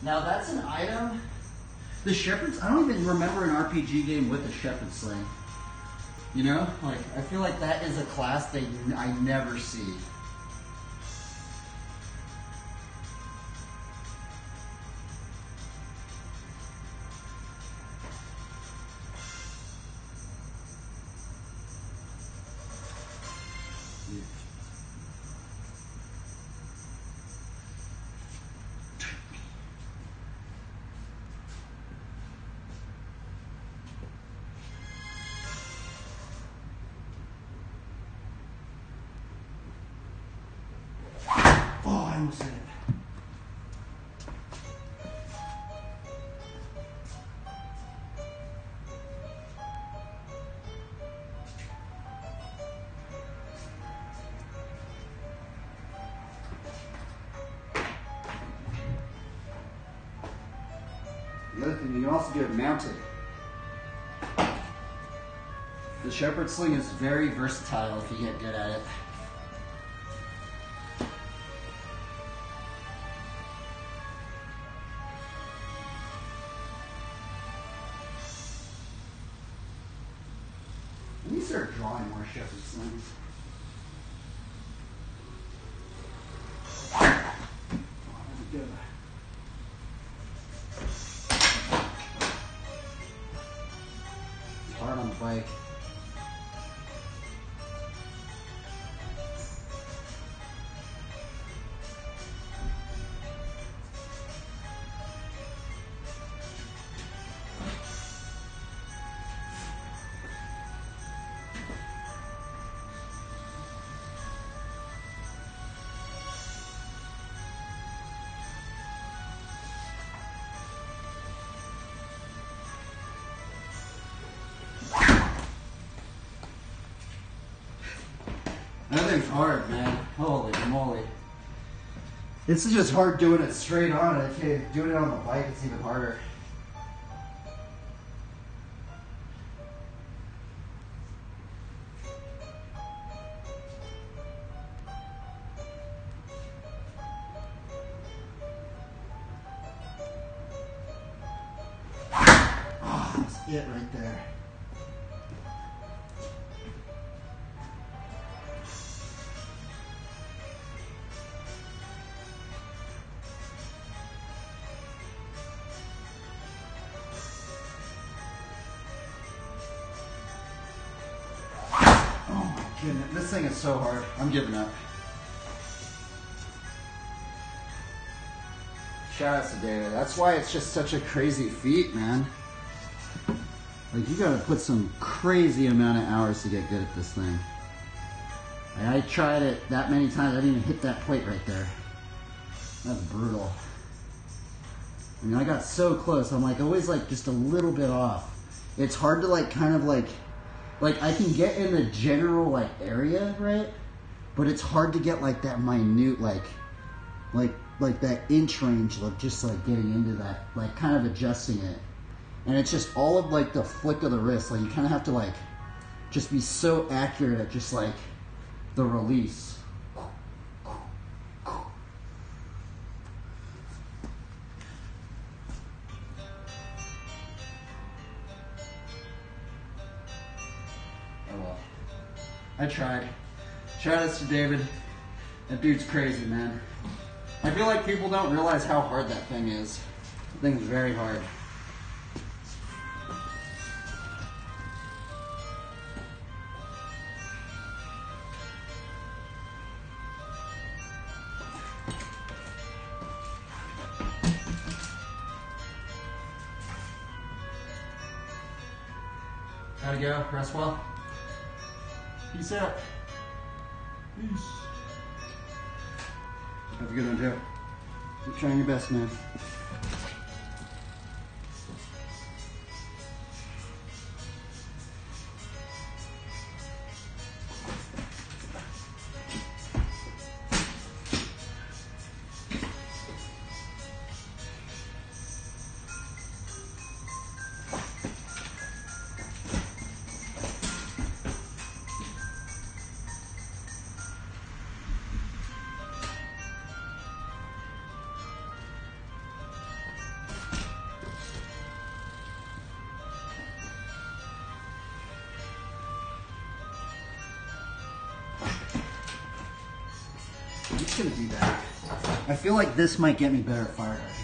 Now that's an item. The shepherd's, I don't even remember an RPG game with a shepherd sling. You know, like I feel like that is a class I never see. Oh, I almost hit it. The other thing, you can also do it mounted. The shepherd sling is very versatile if you get good at it. Let me start drawing more shepherd slings. Oh, that'd be good. It's hard on the bike. That thing's hard, man. Holy moly. This is just hard doing it straight on. If you're doing it on the bike, it's even harder. Oh, that's it right there. Goodness, this thing is so hard. I'm giving up. Shout out to David. That's why it's just such a crazy feat, man. Like, you gotta put some crazy amount of hours to get good at this thing. Like, I tried it that many times, I didn't even hit that plate right there. That's brutal. I mean, I got so close. I'm like always like just a little bit off. It's hard to like kind of like I can get in the general like area, right? But it's hard to get like that minute like that inch range of just like getting into that, like kind of adjusting it. And it's just all of like the flick of the wrist. Like you kind of have to like just be so accurate at just like the release. I tried. Shout outs to David. That dude's crazy, man. I feel like people don't realize how hard that thing is. The thing's very hard. How'd it go? Rest well? Peace out. Peace. Have a good one, Joe. Keep trying your best, man. I'm just gonna do that. I feel like this might get me better at fire hydrants.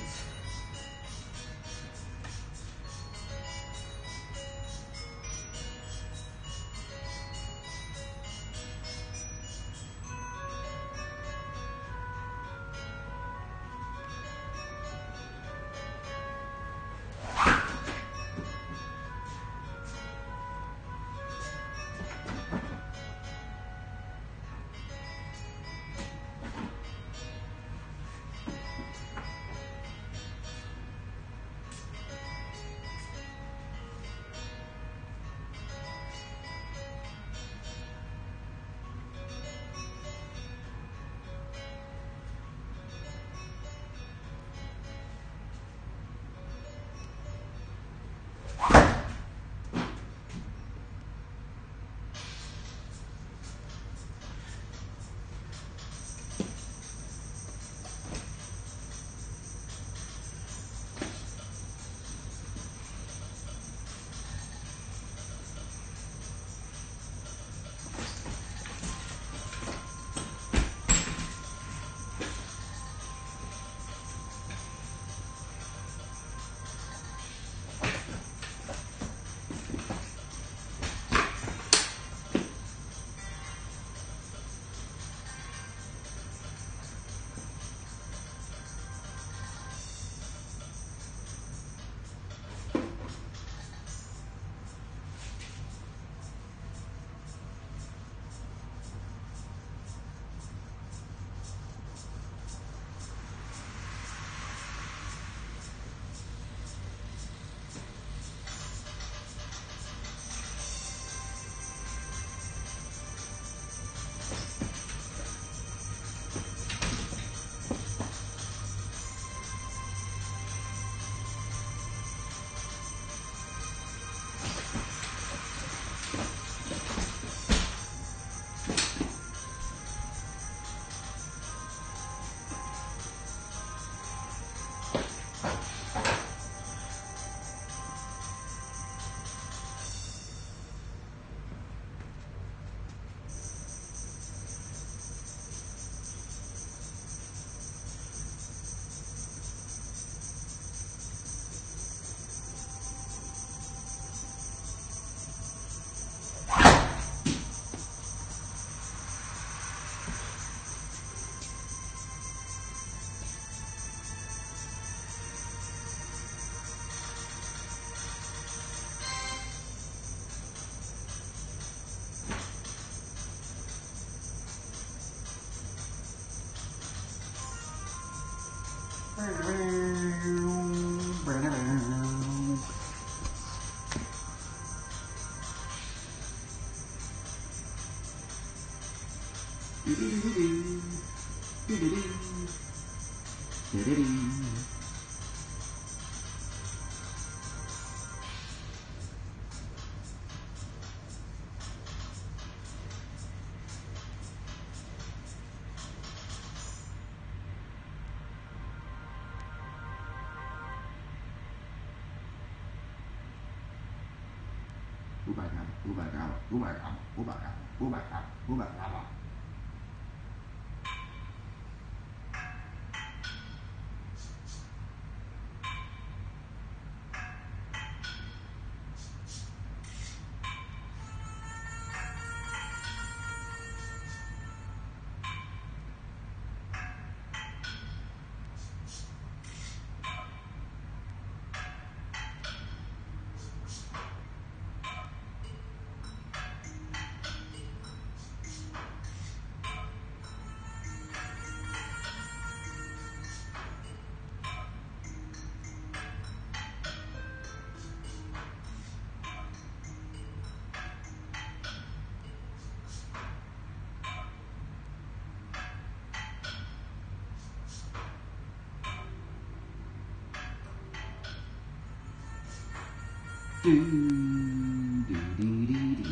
Do, do, do, do, do.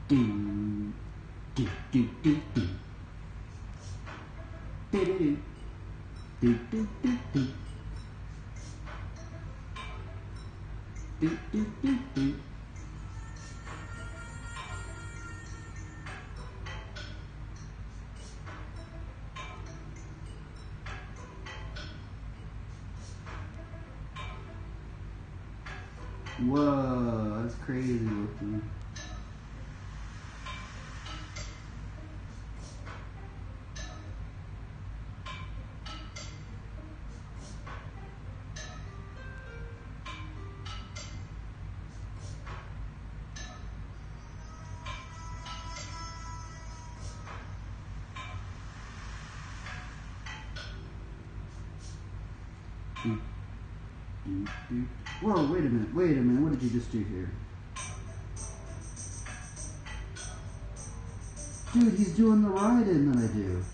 Do, do, do, do, do. Do, do, do, do, do, do. Do, do, do, do. Whoa, that's crazy looking. Whoa, wait a minute, what did you just do here? Dude, he's doing the ride-in that I do.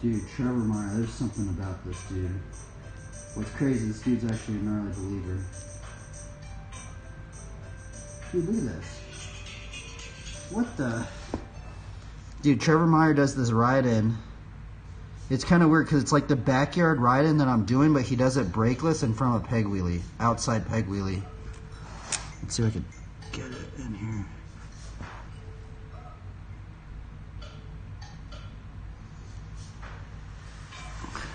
Dude, Trevor Meyer, there's something about this dude. What's crazy, this dude's actually a gnarly believer. Dude, look at this. What the? Dude, Trevor Meyer does this ride-in. It's kind of weird because it's like the backyard ride-in that I'm doing, but he does it brakeless and from a peg wheelie, outside peg wheelie. Let's see if I can get it in here.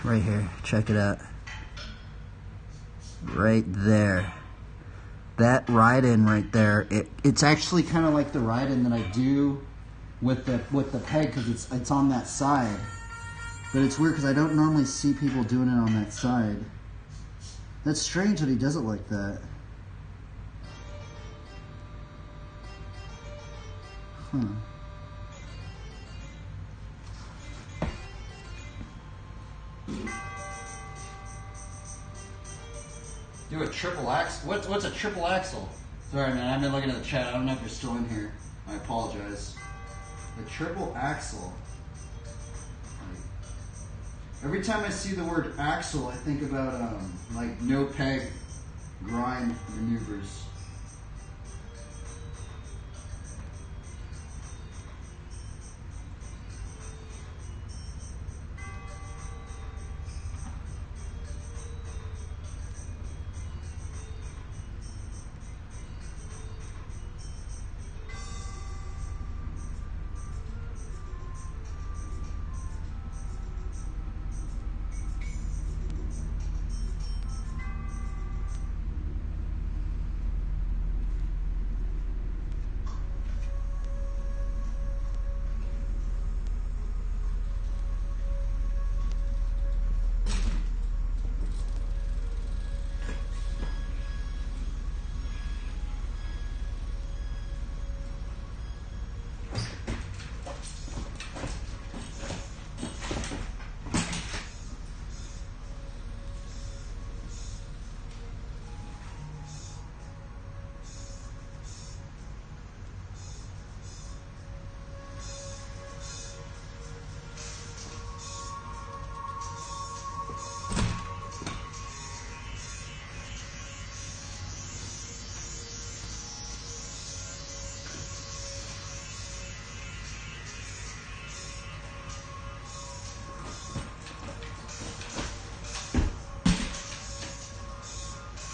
Right here, check it out. Right there. That ride-in right there, it's actually kind of like the ride-in that I do with the peg because it's on that side. But it's weird because I don't normally see people doing it on that side. That's strange that he does it like that. Huh. Do a triple axle? What's a triple axle? Sorry man, I've been looking at the chat. I don't know if you're still in here. I apologize. The triple axle. Every time I see the word axle, I think about like no peg grind maneuvers.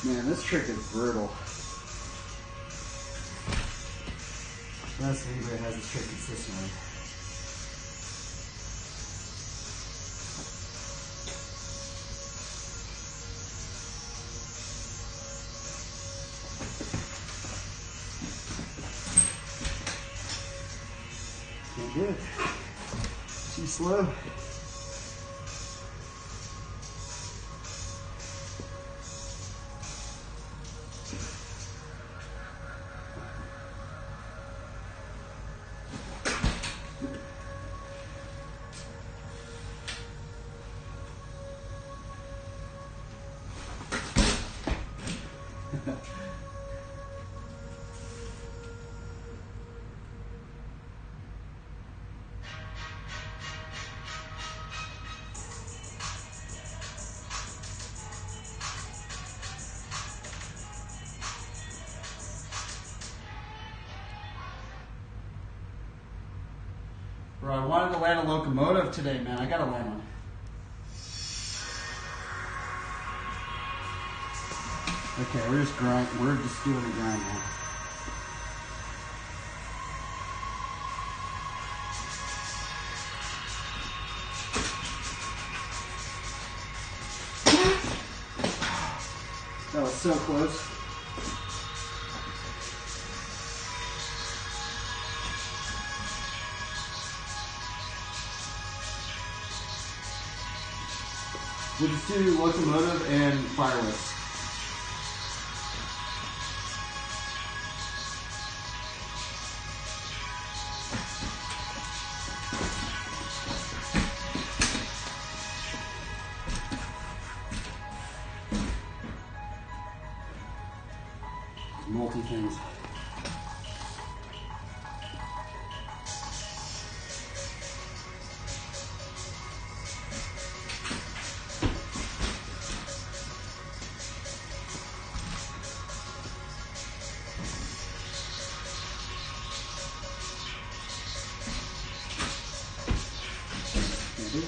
Man, this trick is brutal. That's anybody has this trick consistently. Can't do it. Too slow. Bro, I wanted to land a locomotive today, man. I gotta land one. Okay, we're just doing a grind now. That was so close. We'll just do locomotive and fireworks. Multi things. Can't do it.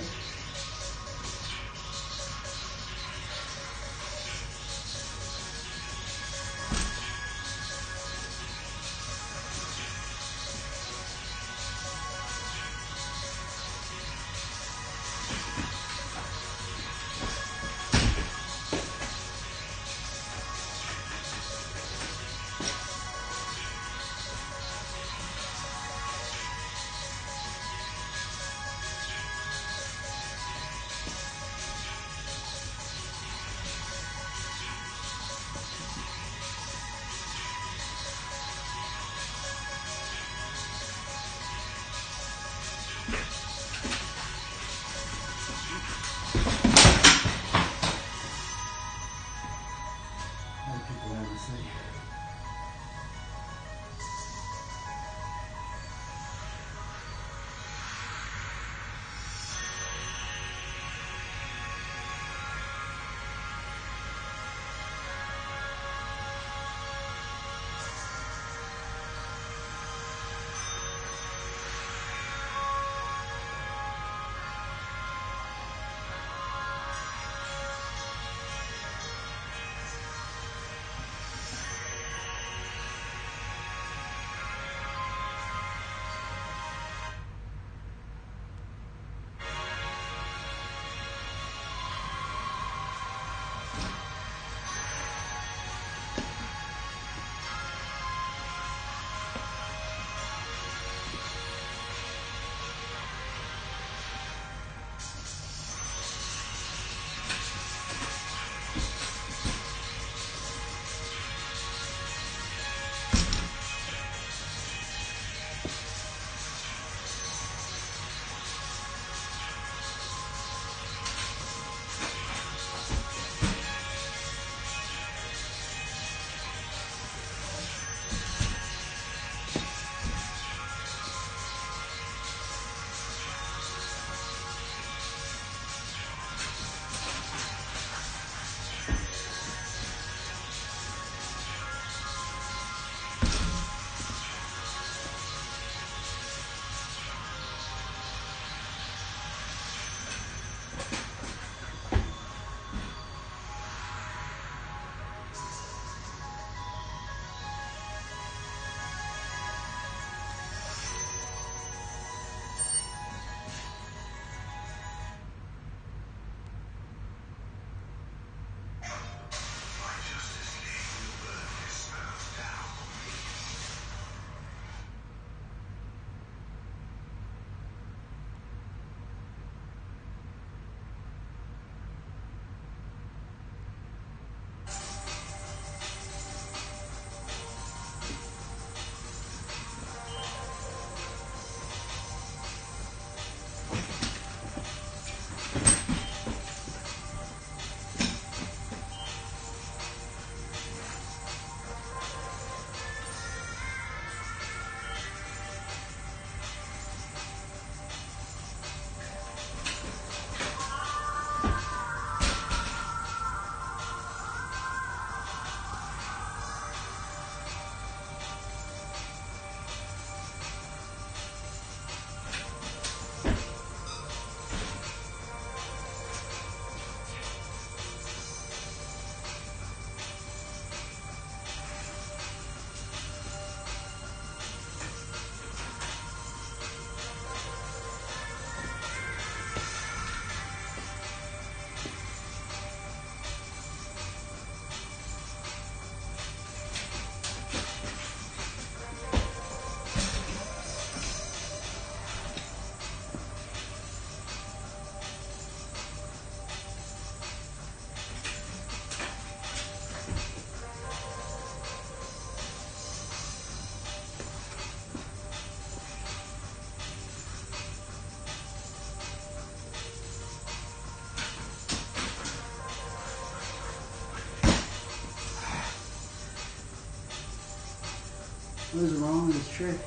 What is wrong with this trick?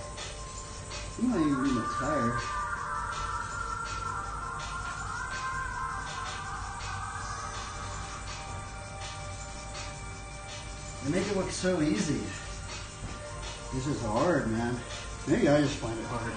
You might even retire. They make it look so easy. This is hard, man. Maybe I just find it hard.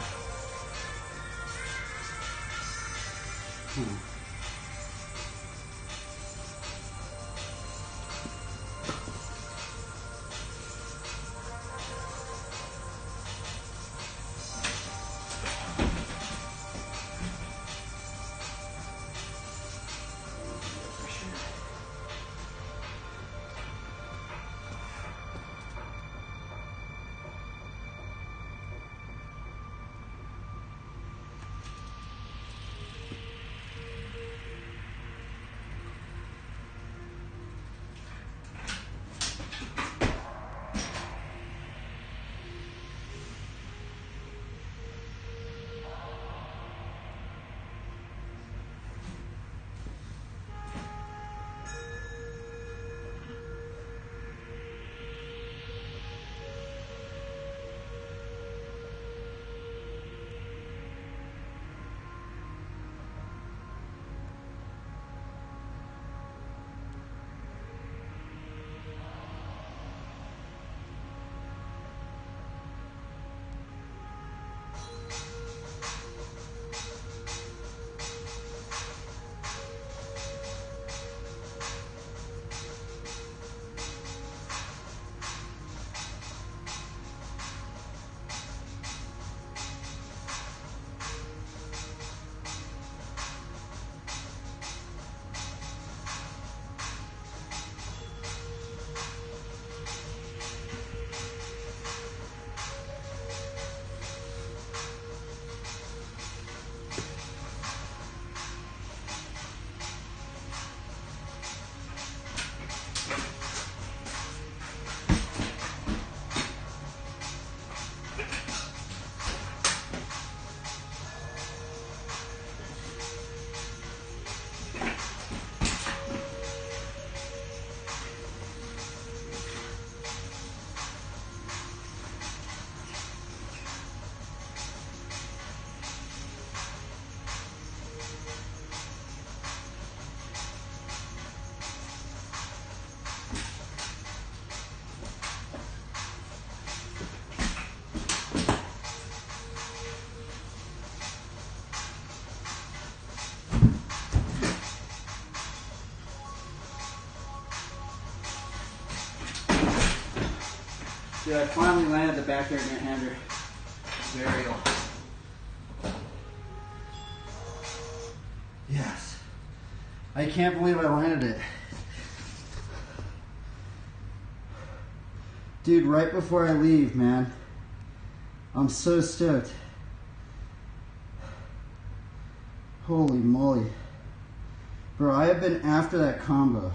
Dude, I finally landed the backyard net-hander varial. Yes. I can't believe I landed it. Dude, right before I leave, man. I'm so stoked. Holy moly. Bro, I have been after that combo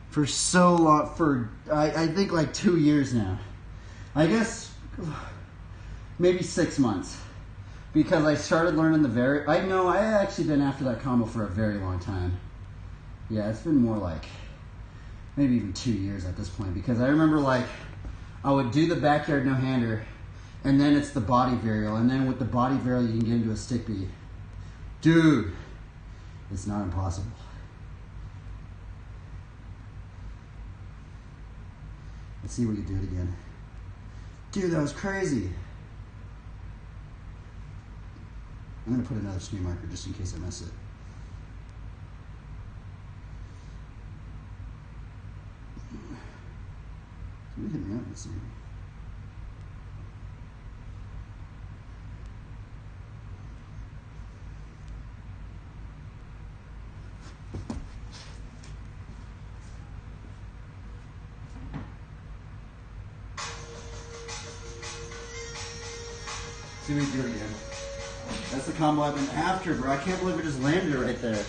for so long, I think like 2 years now. I guess maybe 6 months. Because I started learning I actually been after that combo for a very long time. Yeah, it's been more like maybe even 2 years at this point. Because I remember like I would do the backyard no-hander, and then it's the body varial, and then with the body varial you can get into a stick beat. Dude, it's not impossible. Let's see if we can do it again. Dude, that was crazy. I'm gonna put another snare marker just in case I miss it. Somebody hit me up with something. See what we do it again. That's the combo I've been after, bro. I can't believe I just landed it right there.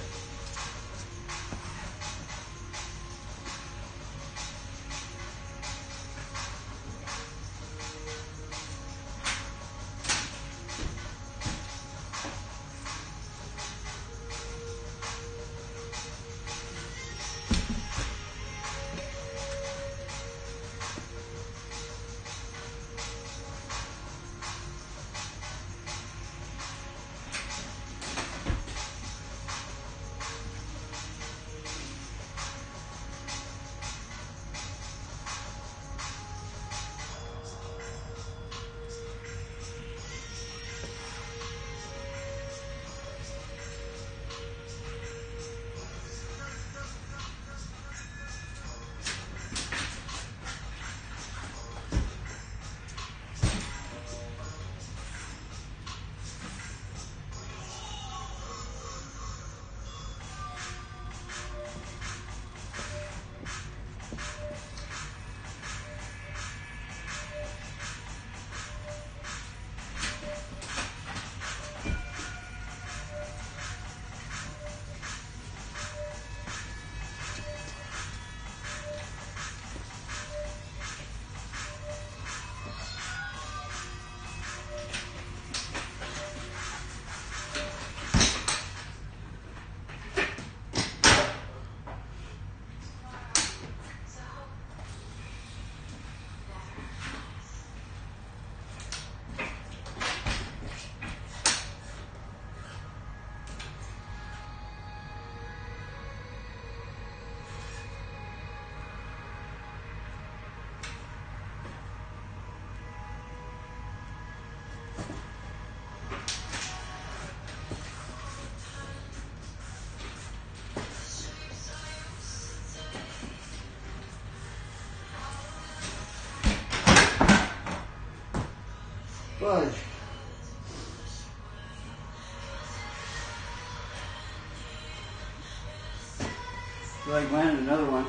feel like landing another one.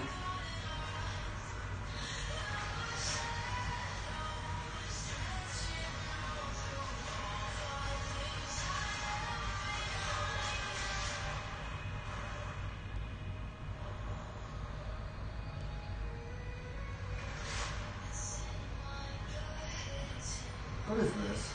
What is this?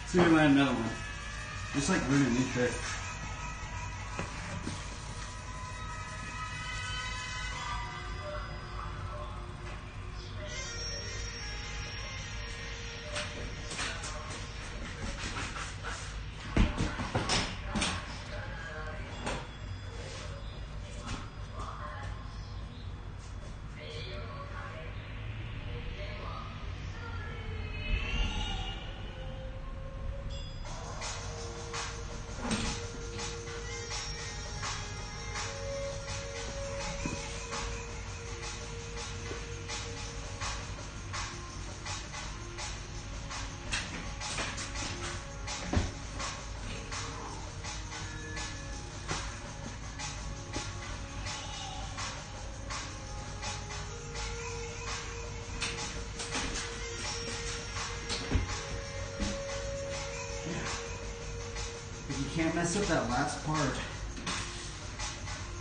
See if we land another one. Just like learning a new trick. You can't mess up that last part.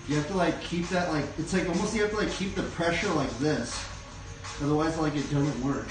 You have to like keep that like, it's like almost you have to like keep the pressure like this. Otherwise like it doesn't work.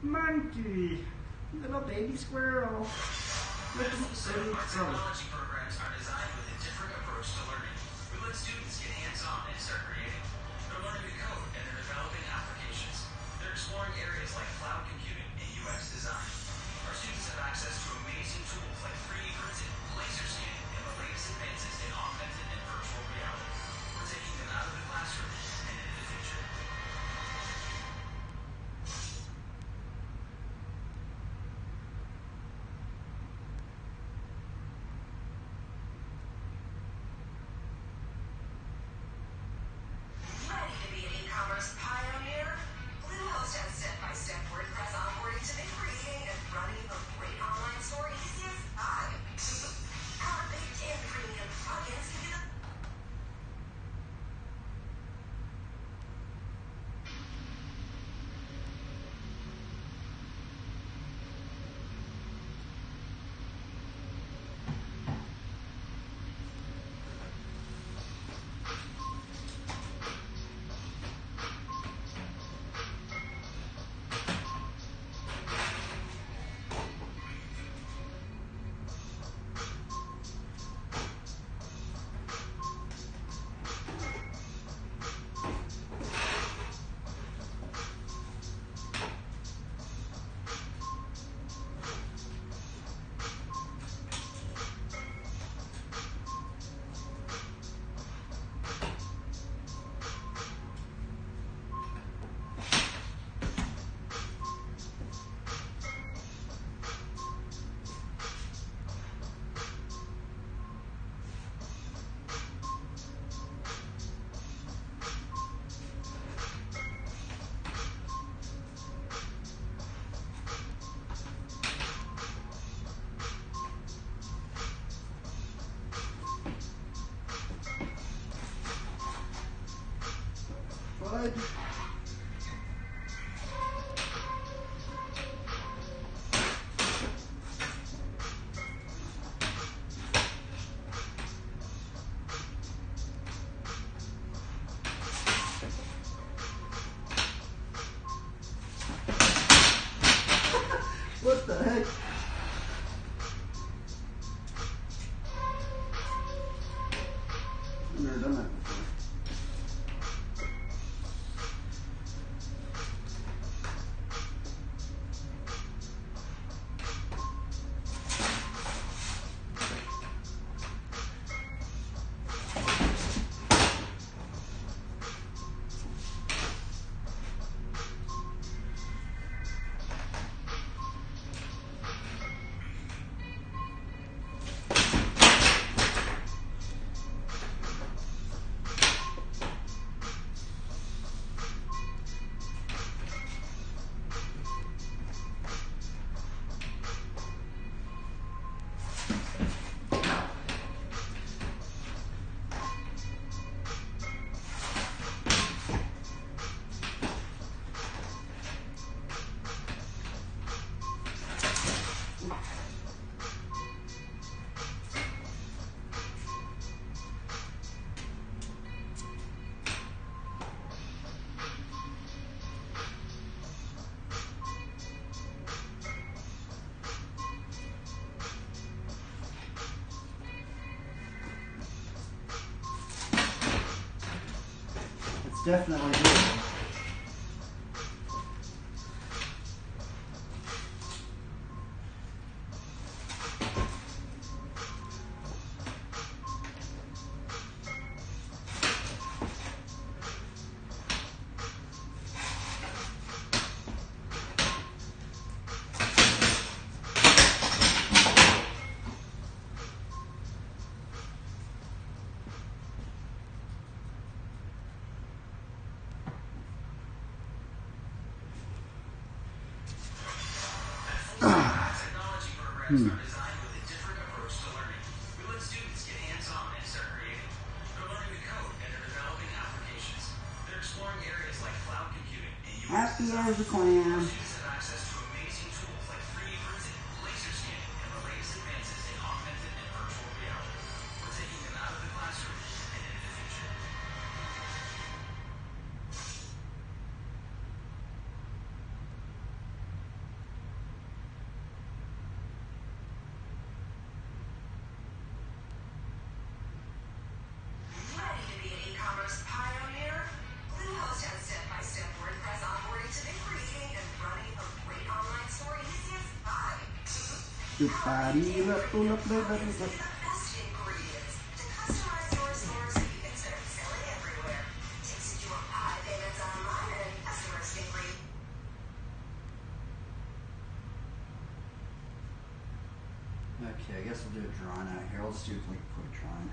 Monkey, little baby squirrel. Look at Some of our so. technology programs are designed with a different approach to learning. We let students get hands-on and start creating. They're learning to code and they're developing applications. They're exploring areas like cloud computing and UX design. Our students have access to amazing tools like 3D printing, laser scanning, and the latest advances in augmented and virtual reality. We're taking them out of the classroom and into the future. heck? What the heck? I've never done that before. It's definitely doable. Technology programs are designed with a different approach to learning. We let students get hands-on and start creating. They're learning to code and they're developing applications. They're exploring areas like cloud computing and UX Happy design. as a clam. Students have access to amazing tools like 3D printing, laser scanning, and the latest advances in augmented and virtual reality. We're taking them out of the classroom and into the future. Ready to be an e-commerce pioneer? Bluehost has step-by-step WordPress onboarding to make creating and running a great online store easy as pie. Your body up, pull up, The best ingredients to customize your store so you can start selling everywhere. Takes you to a pie payments online and customers can create. Okay, I guess we'll do a drawing out here. I'll just do like a quick drawing.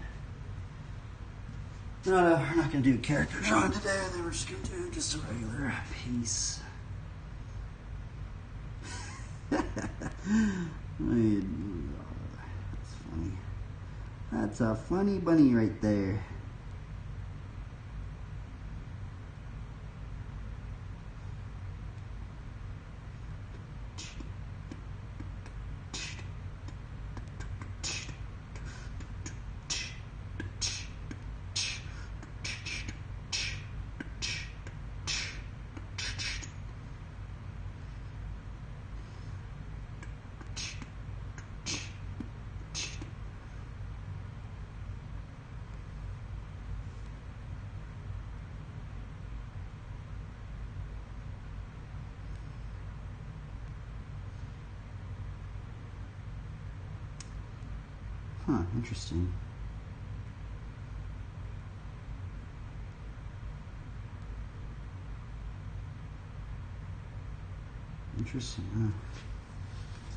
No, we're not gonna do a character drawing today. We're just gonna do just a regular piece. That's funny. That's a funny bunny right there. Huh, interesting. Interesting,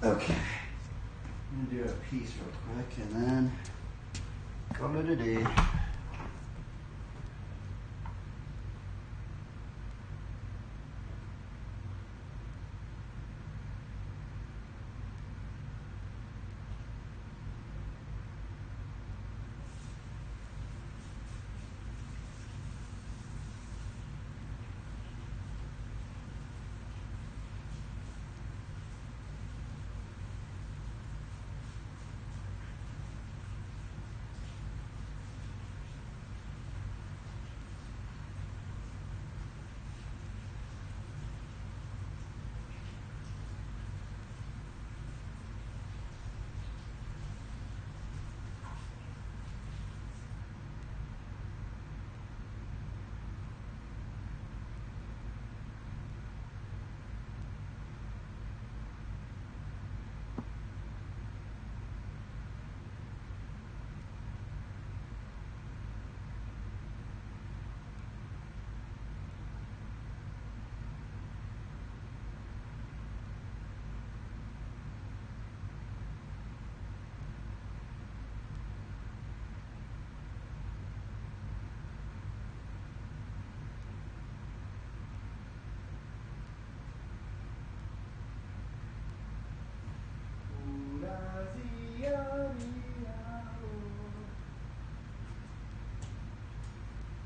huh? Okay. I'm gonna do a piece real quick and then call it a day.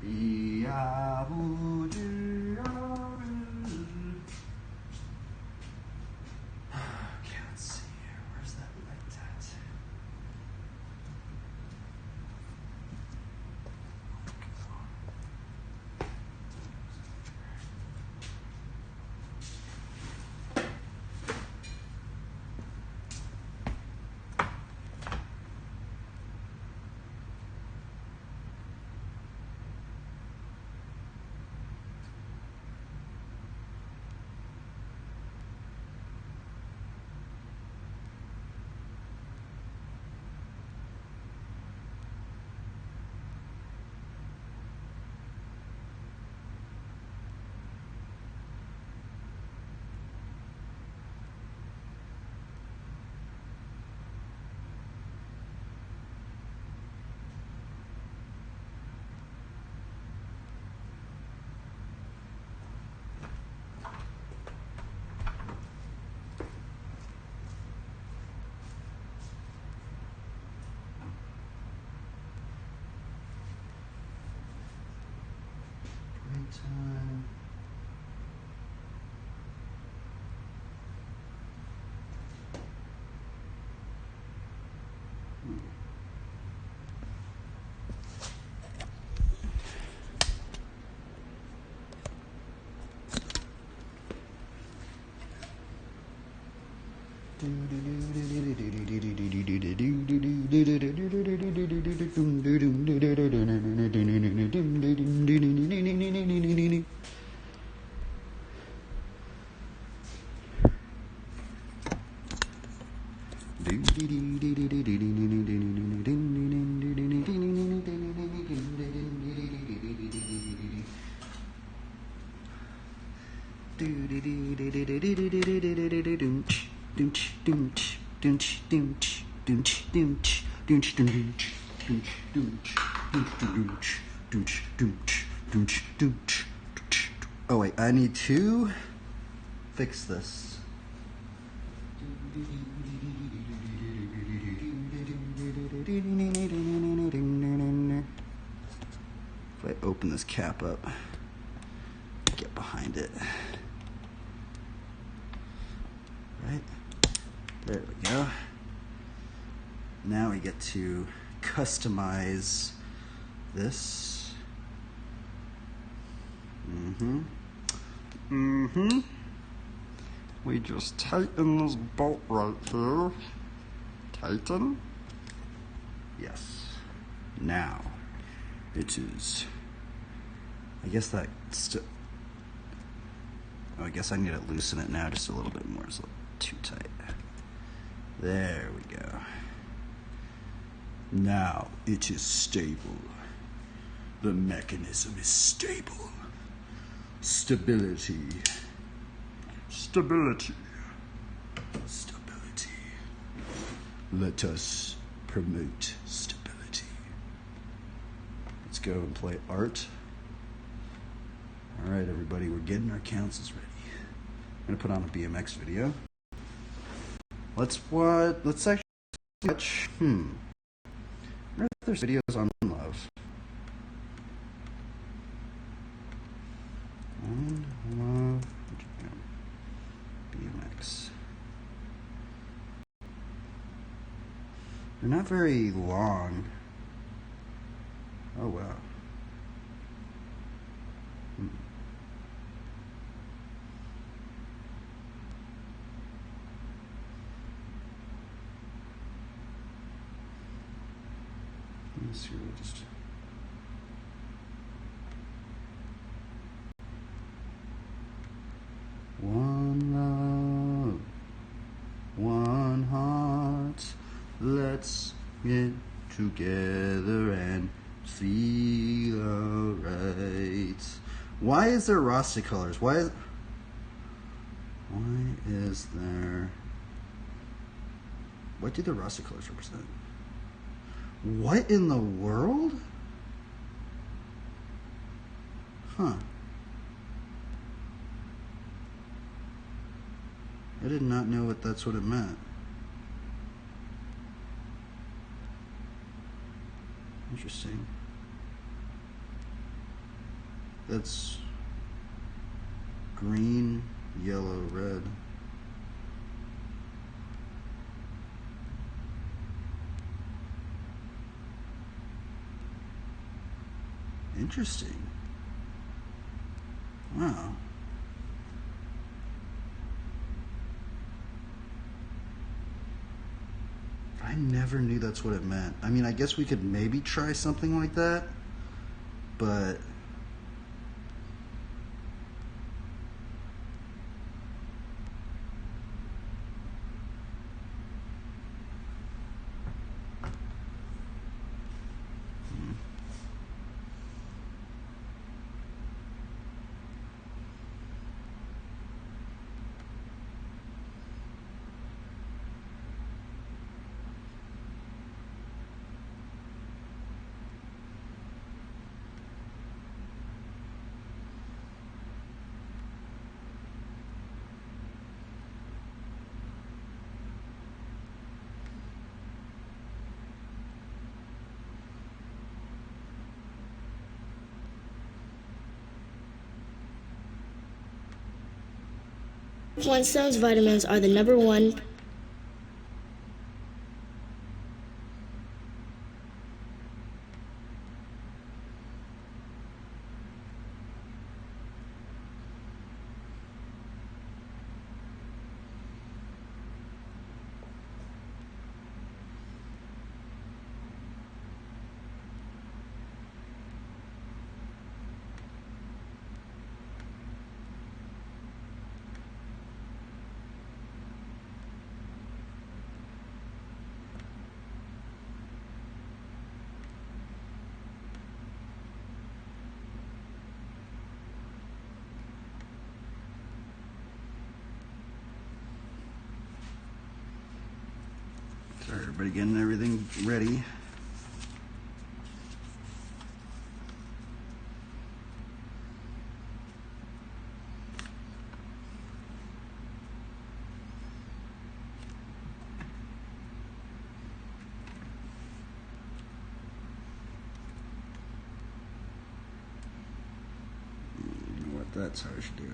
Okay, let's see here. Where's that light at? Time. Oh wait, I need to fix this. If I open this cap up, get behind it. Right? There we go. Now we get to customize this. We just tighten this bolt right here. Tighten. Yes. Now, it is. I guess that I guess I need to loosen it now just a little bit more. It's a little too tight. There we go. Now it is stable. The mechanism is stable. Stability. Stability. Stability. Let us promote stability. Let's go and play art. All right, everybody, we're getting our councils ready. I'm gonna put on a BMX video. Let's actually watch. I wonder if there's videos on love. On love. BMX. They're not very long. Oh wow. Let's see, we'll just. One love, one heart. Let's get together and feel alright. Why is there Rasta colors? Why is there? What do the Rasta colors represent? What in the world? Huh. I did not know that's what it meant. Interesting. That's green, yellow, red. Interesting. Wow. I never knew that's what it meant. I mean, I guess we could maybe try something like that, but Flintstones vitamins are the number one. Sorry, everybody getting everything ready. You know what? That's how I should do it.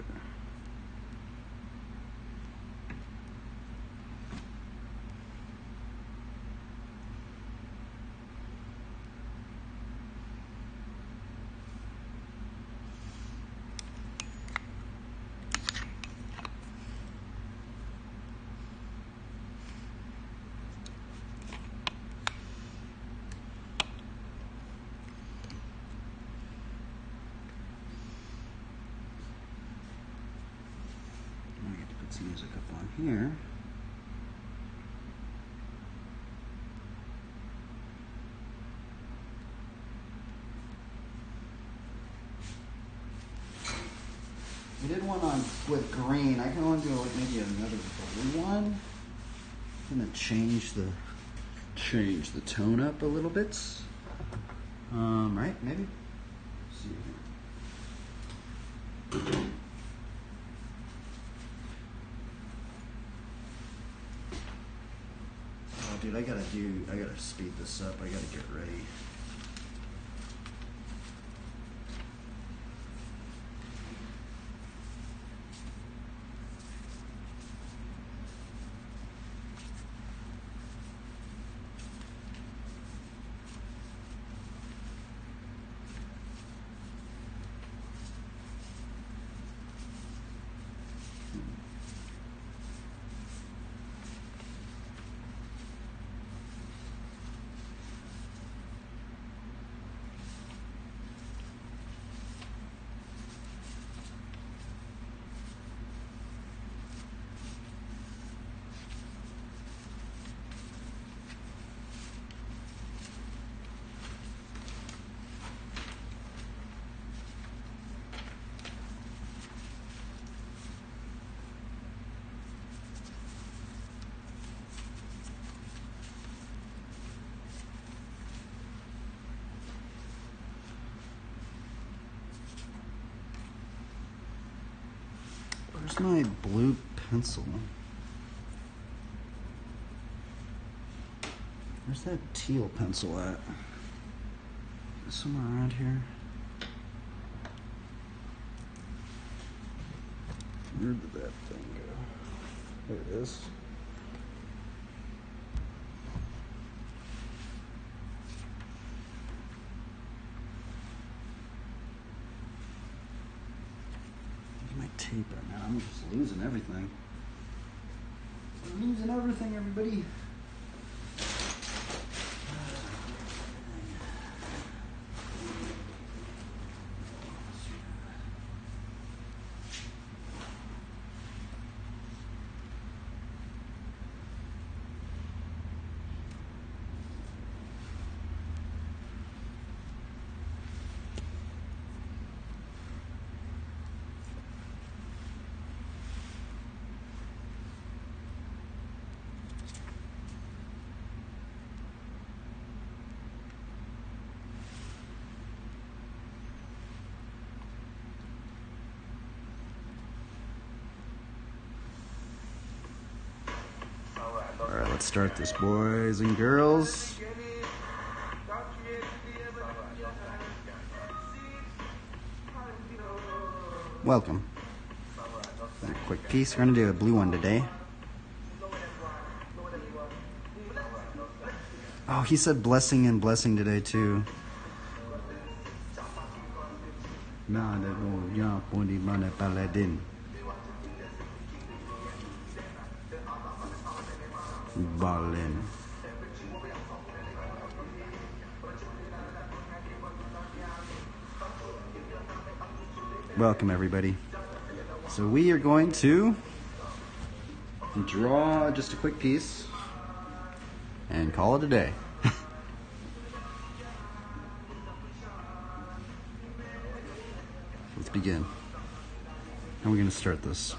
I get to put some music up on here. We did one on with green. I can only do like maybe another blue one. I'm gonna change the tone up a little bit. Right? Maybe. Let's see here. Oh, dude, I gotta speed this up. I gotta get ready. Where's my blue pencil? Where's that teal pencil at? Somewhere around here. Where did that thing go? There it is. Where's my tape at now? I'm just losing everything. I'm losing everything, everybody. Alright, let's start this, boys and girls. Welcome. A quick piece. We're going to do a blue one today. Oh, he said blessing and blessing today, too. Ballin. Welcome, everybody. So we are going to draw just a quick piece and call it a day. Let's begin. How are we going to start this?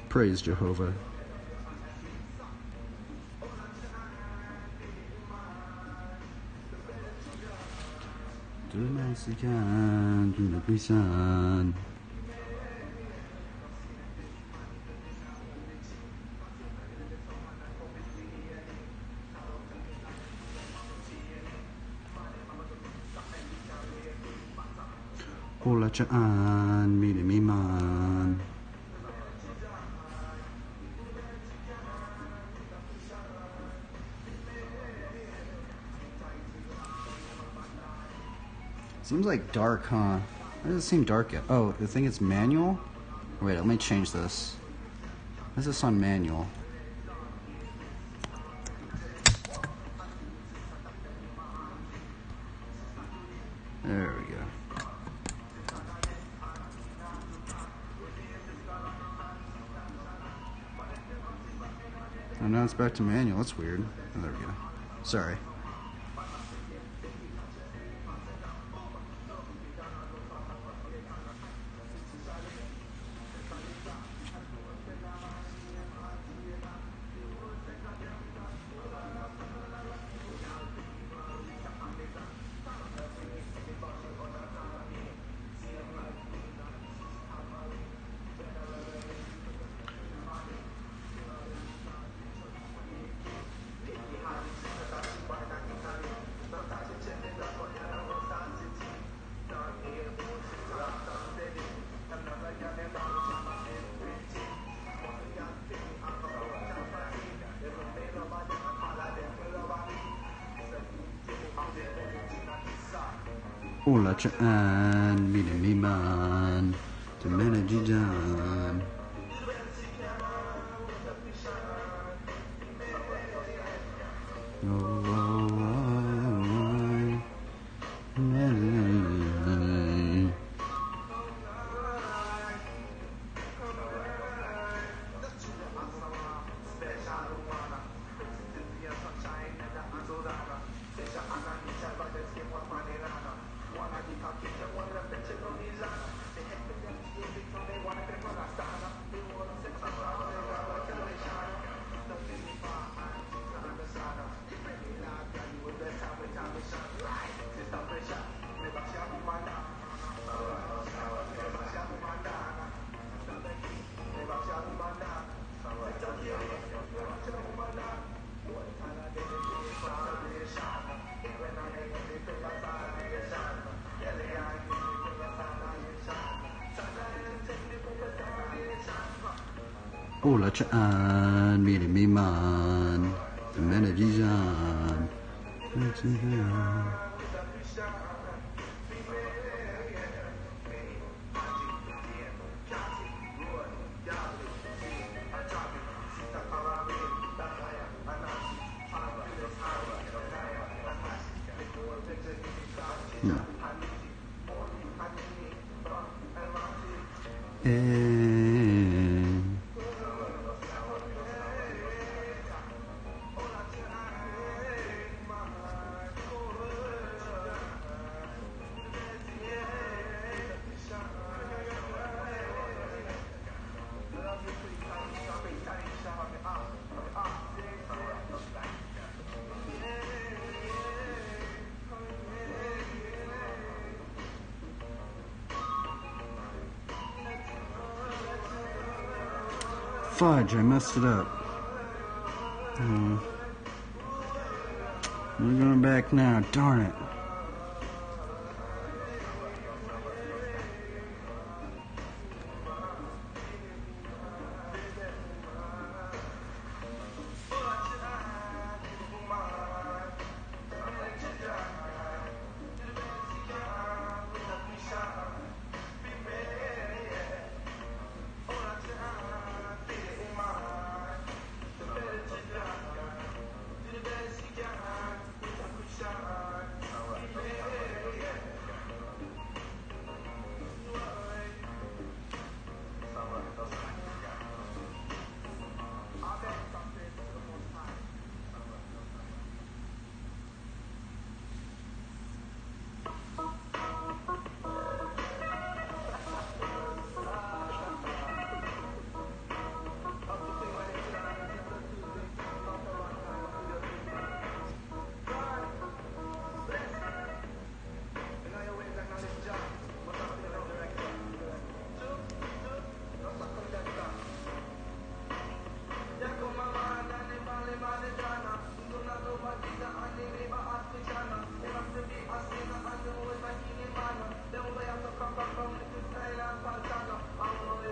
Praise Jehovah. To the Mexican, to the Christian. Hola chaan, mire mi man. Seems like dark, huh? Why does it seem dark yet? Oh, I think it's manual? Wait, let me change this. Why is this on manual? There we go. Oh, now it's back to manual. That's weird. Oh, there we go. Sorry. Hola chaan, mire mi man. Tumena jijan. Oh, oh, oh, oh. Ola Chaan, Miri Miman, Menajijan. Fudge, I messed it up. We're going back now, darn it.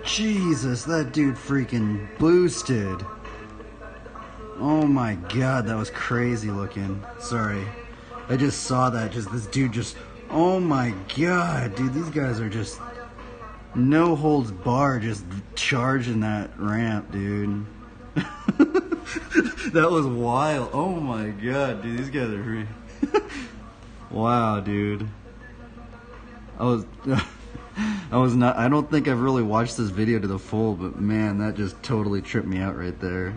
Jesus, that dude freaking boosted. Oh my god, that was crazy looking. Sorry. I just saw that. Just this dude just... Oh my god, dude. These guys are just... No holds barred, just charging that ramp, dude. That was wild. Oh my god, dude. These guys are free. Wow, dude. I don't think I've really watched this video to the full, but man, that just totally tripped me out right there.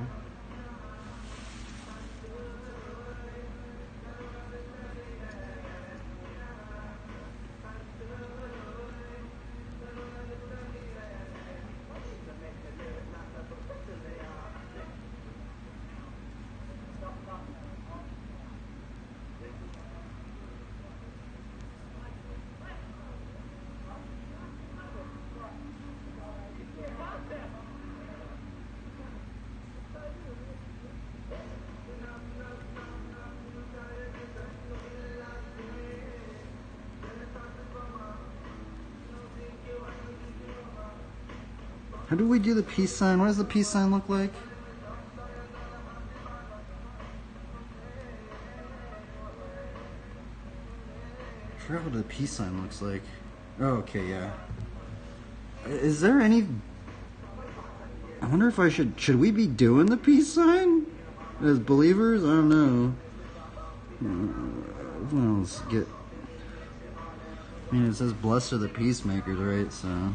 How do we do the peace sign? What does the peace sign look like? I forgot what the peace sign looks like. Oh, okay, yeah. Is there any... I wonder if I should we be doing the peace sign? As believers? I don't know. What else? I mean, it says blessed are the peacemakers, right? So...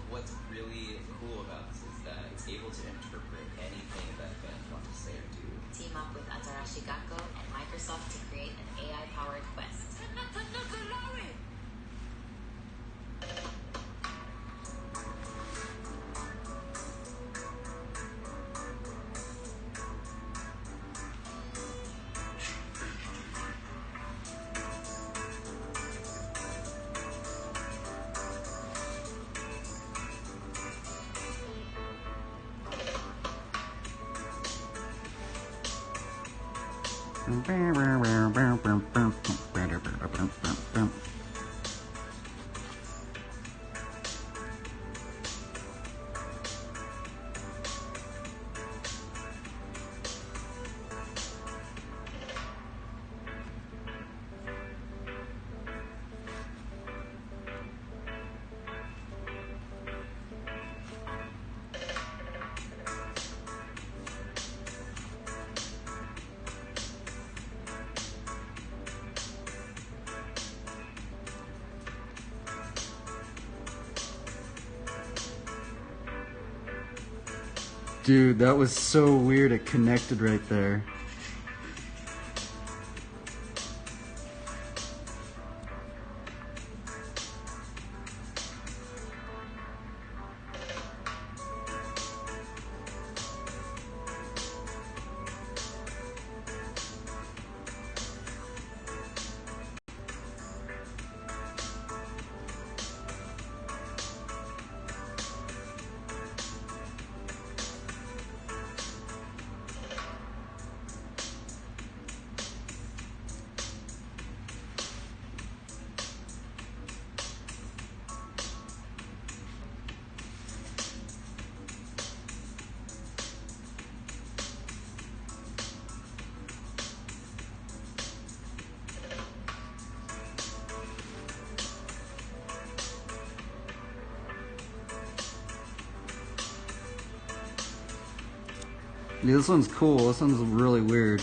What's really cool about this is that it's able to interpret anything that fans want to say or do. Team up with Atarashi Gakko and Microsoft to create an AI-powered quest. Dude, that was so weird. It connected right there. Yeah, this one's cool. This one's really weird.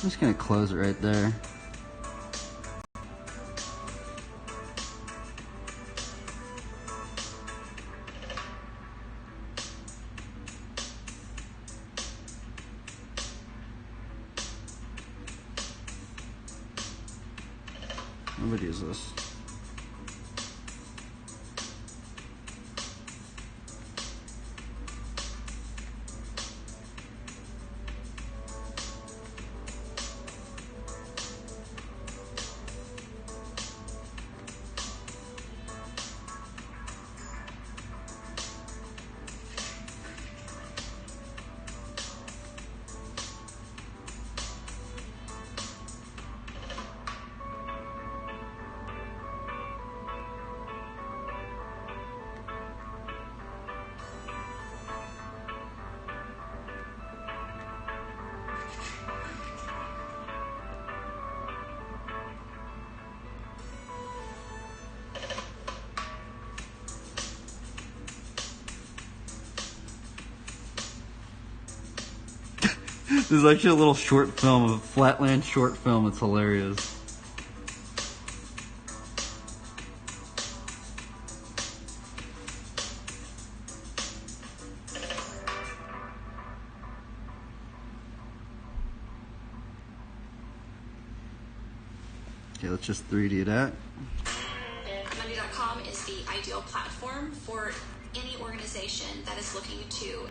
I'm just gonna close it right there. What video is this? This is actually a little short film, a Flatland short film. It's hilarious. Okay, let's just 3D that. Monday.com is the ideal platform for any organization that is looking to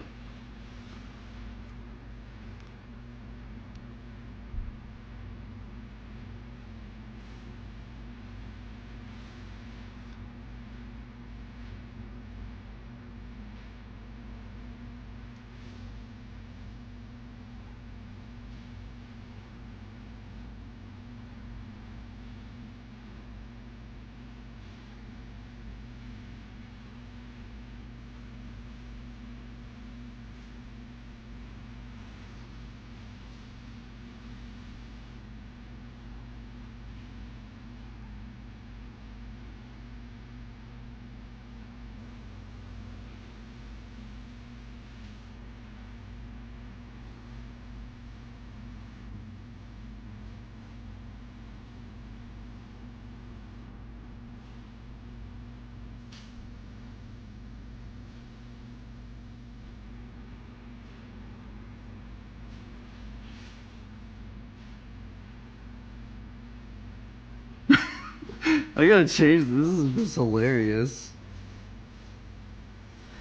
I gotta change this. This is just hilarious.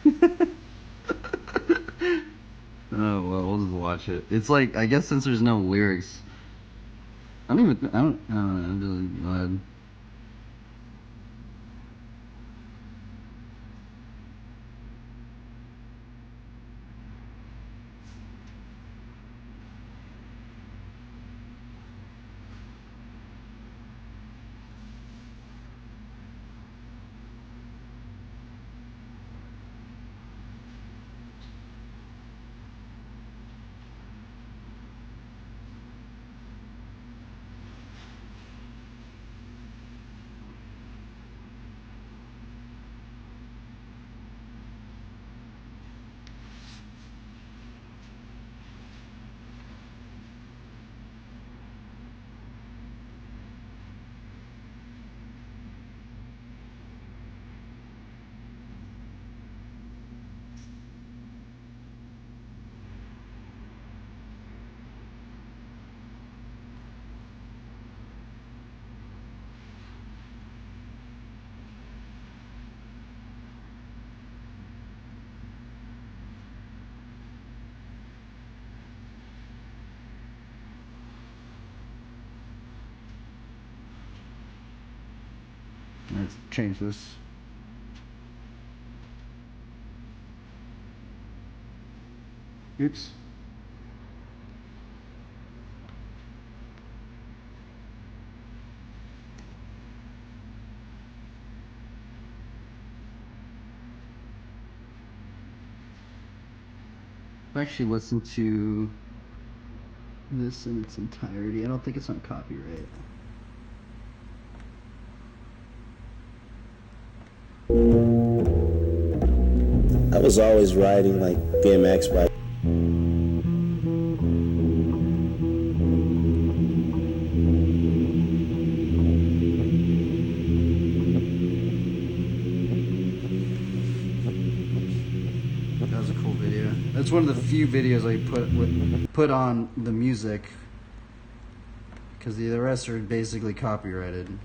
Oh well, we'll to watch it. It's like, I guess since there's no lyrics, I don't know. Just go ahead. Let's change this. Oops. I've actually listened to this in its entirety. I don't think it's on copyright. I was always riding like BMX bike. That was a cool video. That's one of the few videos I put on the music because the rest are basically copyrighted.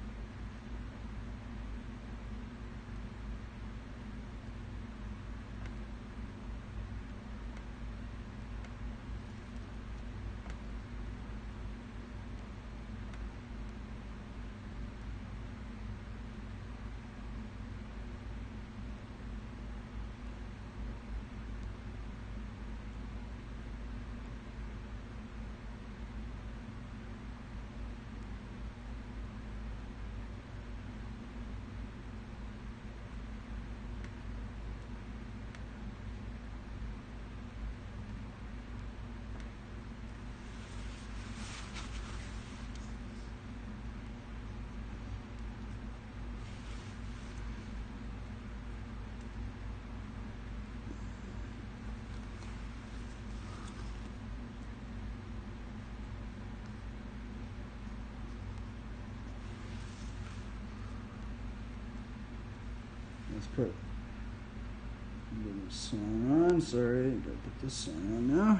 Let's put the song on. Sorry, gotta put this song on now.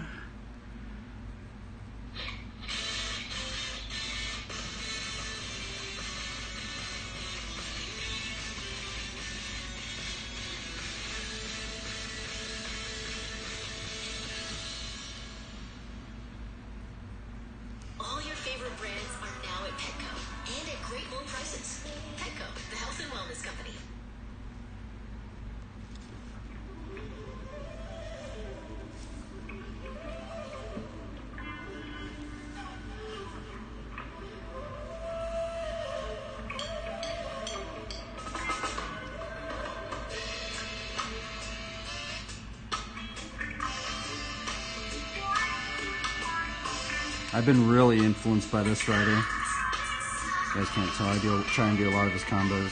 All your favorite brands are now at Petco and at great low prices. Petco, the health and wellness company. I've been really influenced by this writer. You guys can't tell. I try and do a lot of his combos.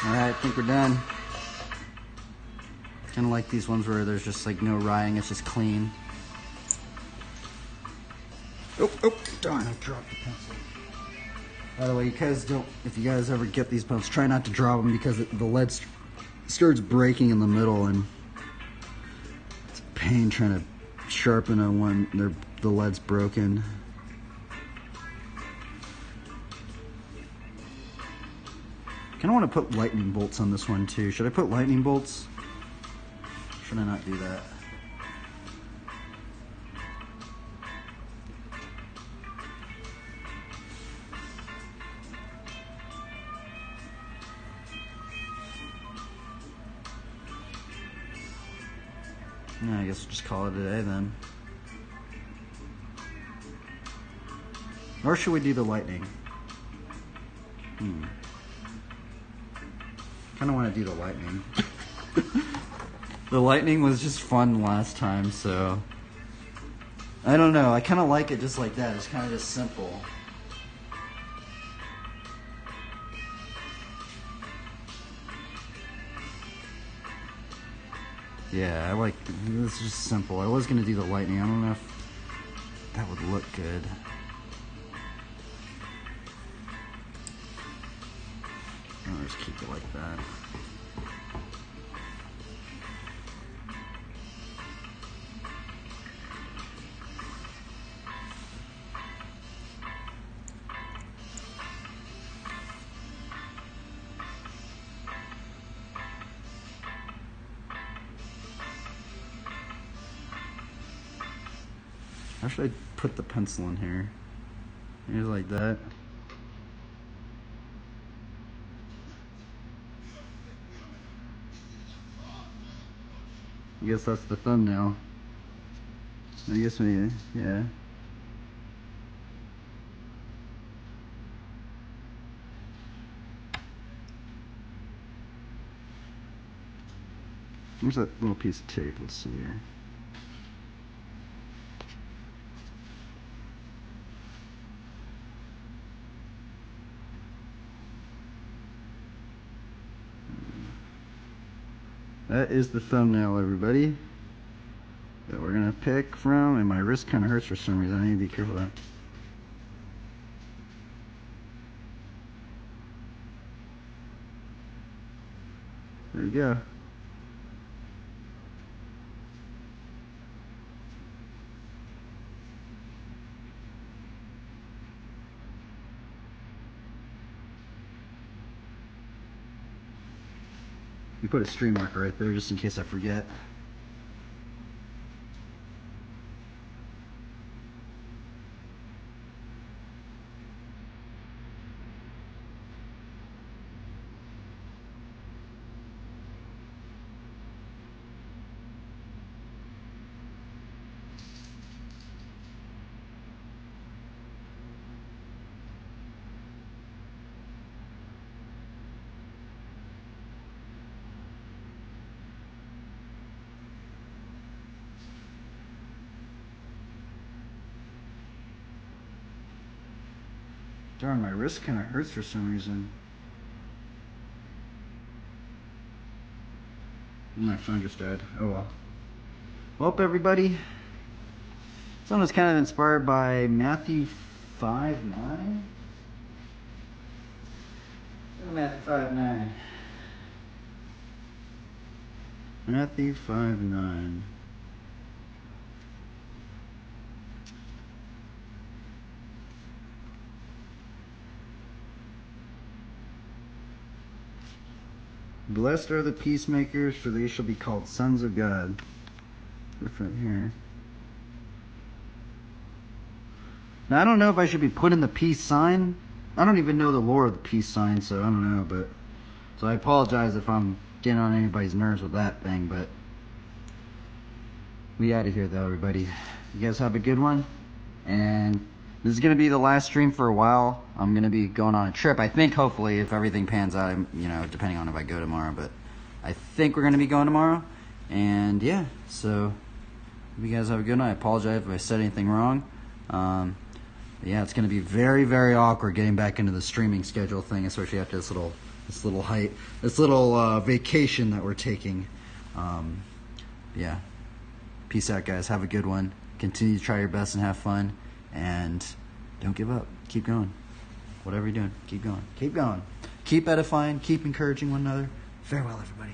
Alright, I think we're done. Kind of like these ones where there's just like no writing, it's just clean. Oh, darn, I dropped the pencil. By the way, you guys don't, if you guys ever get these pencils, try not to drop them because the lead starts breaking in the middle, and it's a pain trying to sharpen on when the lead's broken. Kind of want to put lightning bolts on this one too. Should I put lightning bolts? Should I not do that? Yeah, I guess we'll just call it a day then. Or should we do the lightning? Kind of want to do the lightning. The lightning was just fun last time, so I don't know. I kind of like it just like that. It's kind of just simple. Yeah, I like this. Is just simple. I was gonna do the lightning. I don't know if that would look good. I'll just keep it like that. How should I put the pencil in here? Here's like that. I guess that's the thumbnail. I guess we, yeah. Where's that little piece of tape? Let's see here. That is the thumbnail, everybody, that we're gonna pick from, and my wrist kind of hurts for some reason. I need to be careful of that. There you go. You put a stream marker right there just in case I forget. Darn, my wrist kind of hurts for some reason. My phone just died. Oh well. Well, everybody. This one was kind of inspired by Matthew 5:9. Matthew 5:9. Matthew 5:9. Blessed are the peacemakers, for they shall be called sons of God. Different here. Now, I don't know if I should be putting the peace sign. I don't even know the lore of the peace sign, so I don't know. But so I apologize if I'm getting on anybody's nerves with that thing. But we out of here, though, everybody. You guys have a good one. And this is going to be the last stream for a while. I'm going to be going on a trip. I think, hopefully, if everything pans out, you know, depending on if I go tomorrow. But I think we're going to be going tomorrow. And, yeah, so hope you guys have a good night. I apologize if I said anything wrong. Yeah, it's going to be very, very awkward getting back into the streaming schedule thing, especially after this little this little vacation that we're taking. Yeah. Peace out, guys. Have a good one. Continue to try your best and have fun, and don't give up. Keep going. Whatever you're doing, keep going. Keep going. Keep edifying. Keep encouraging one another. Farewell, everybody.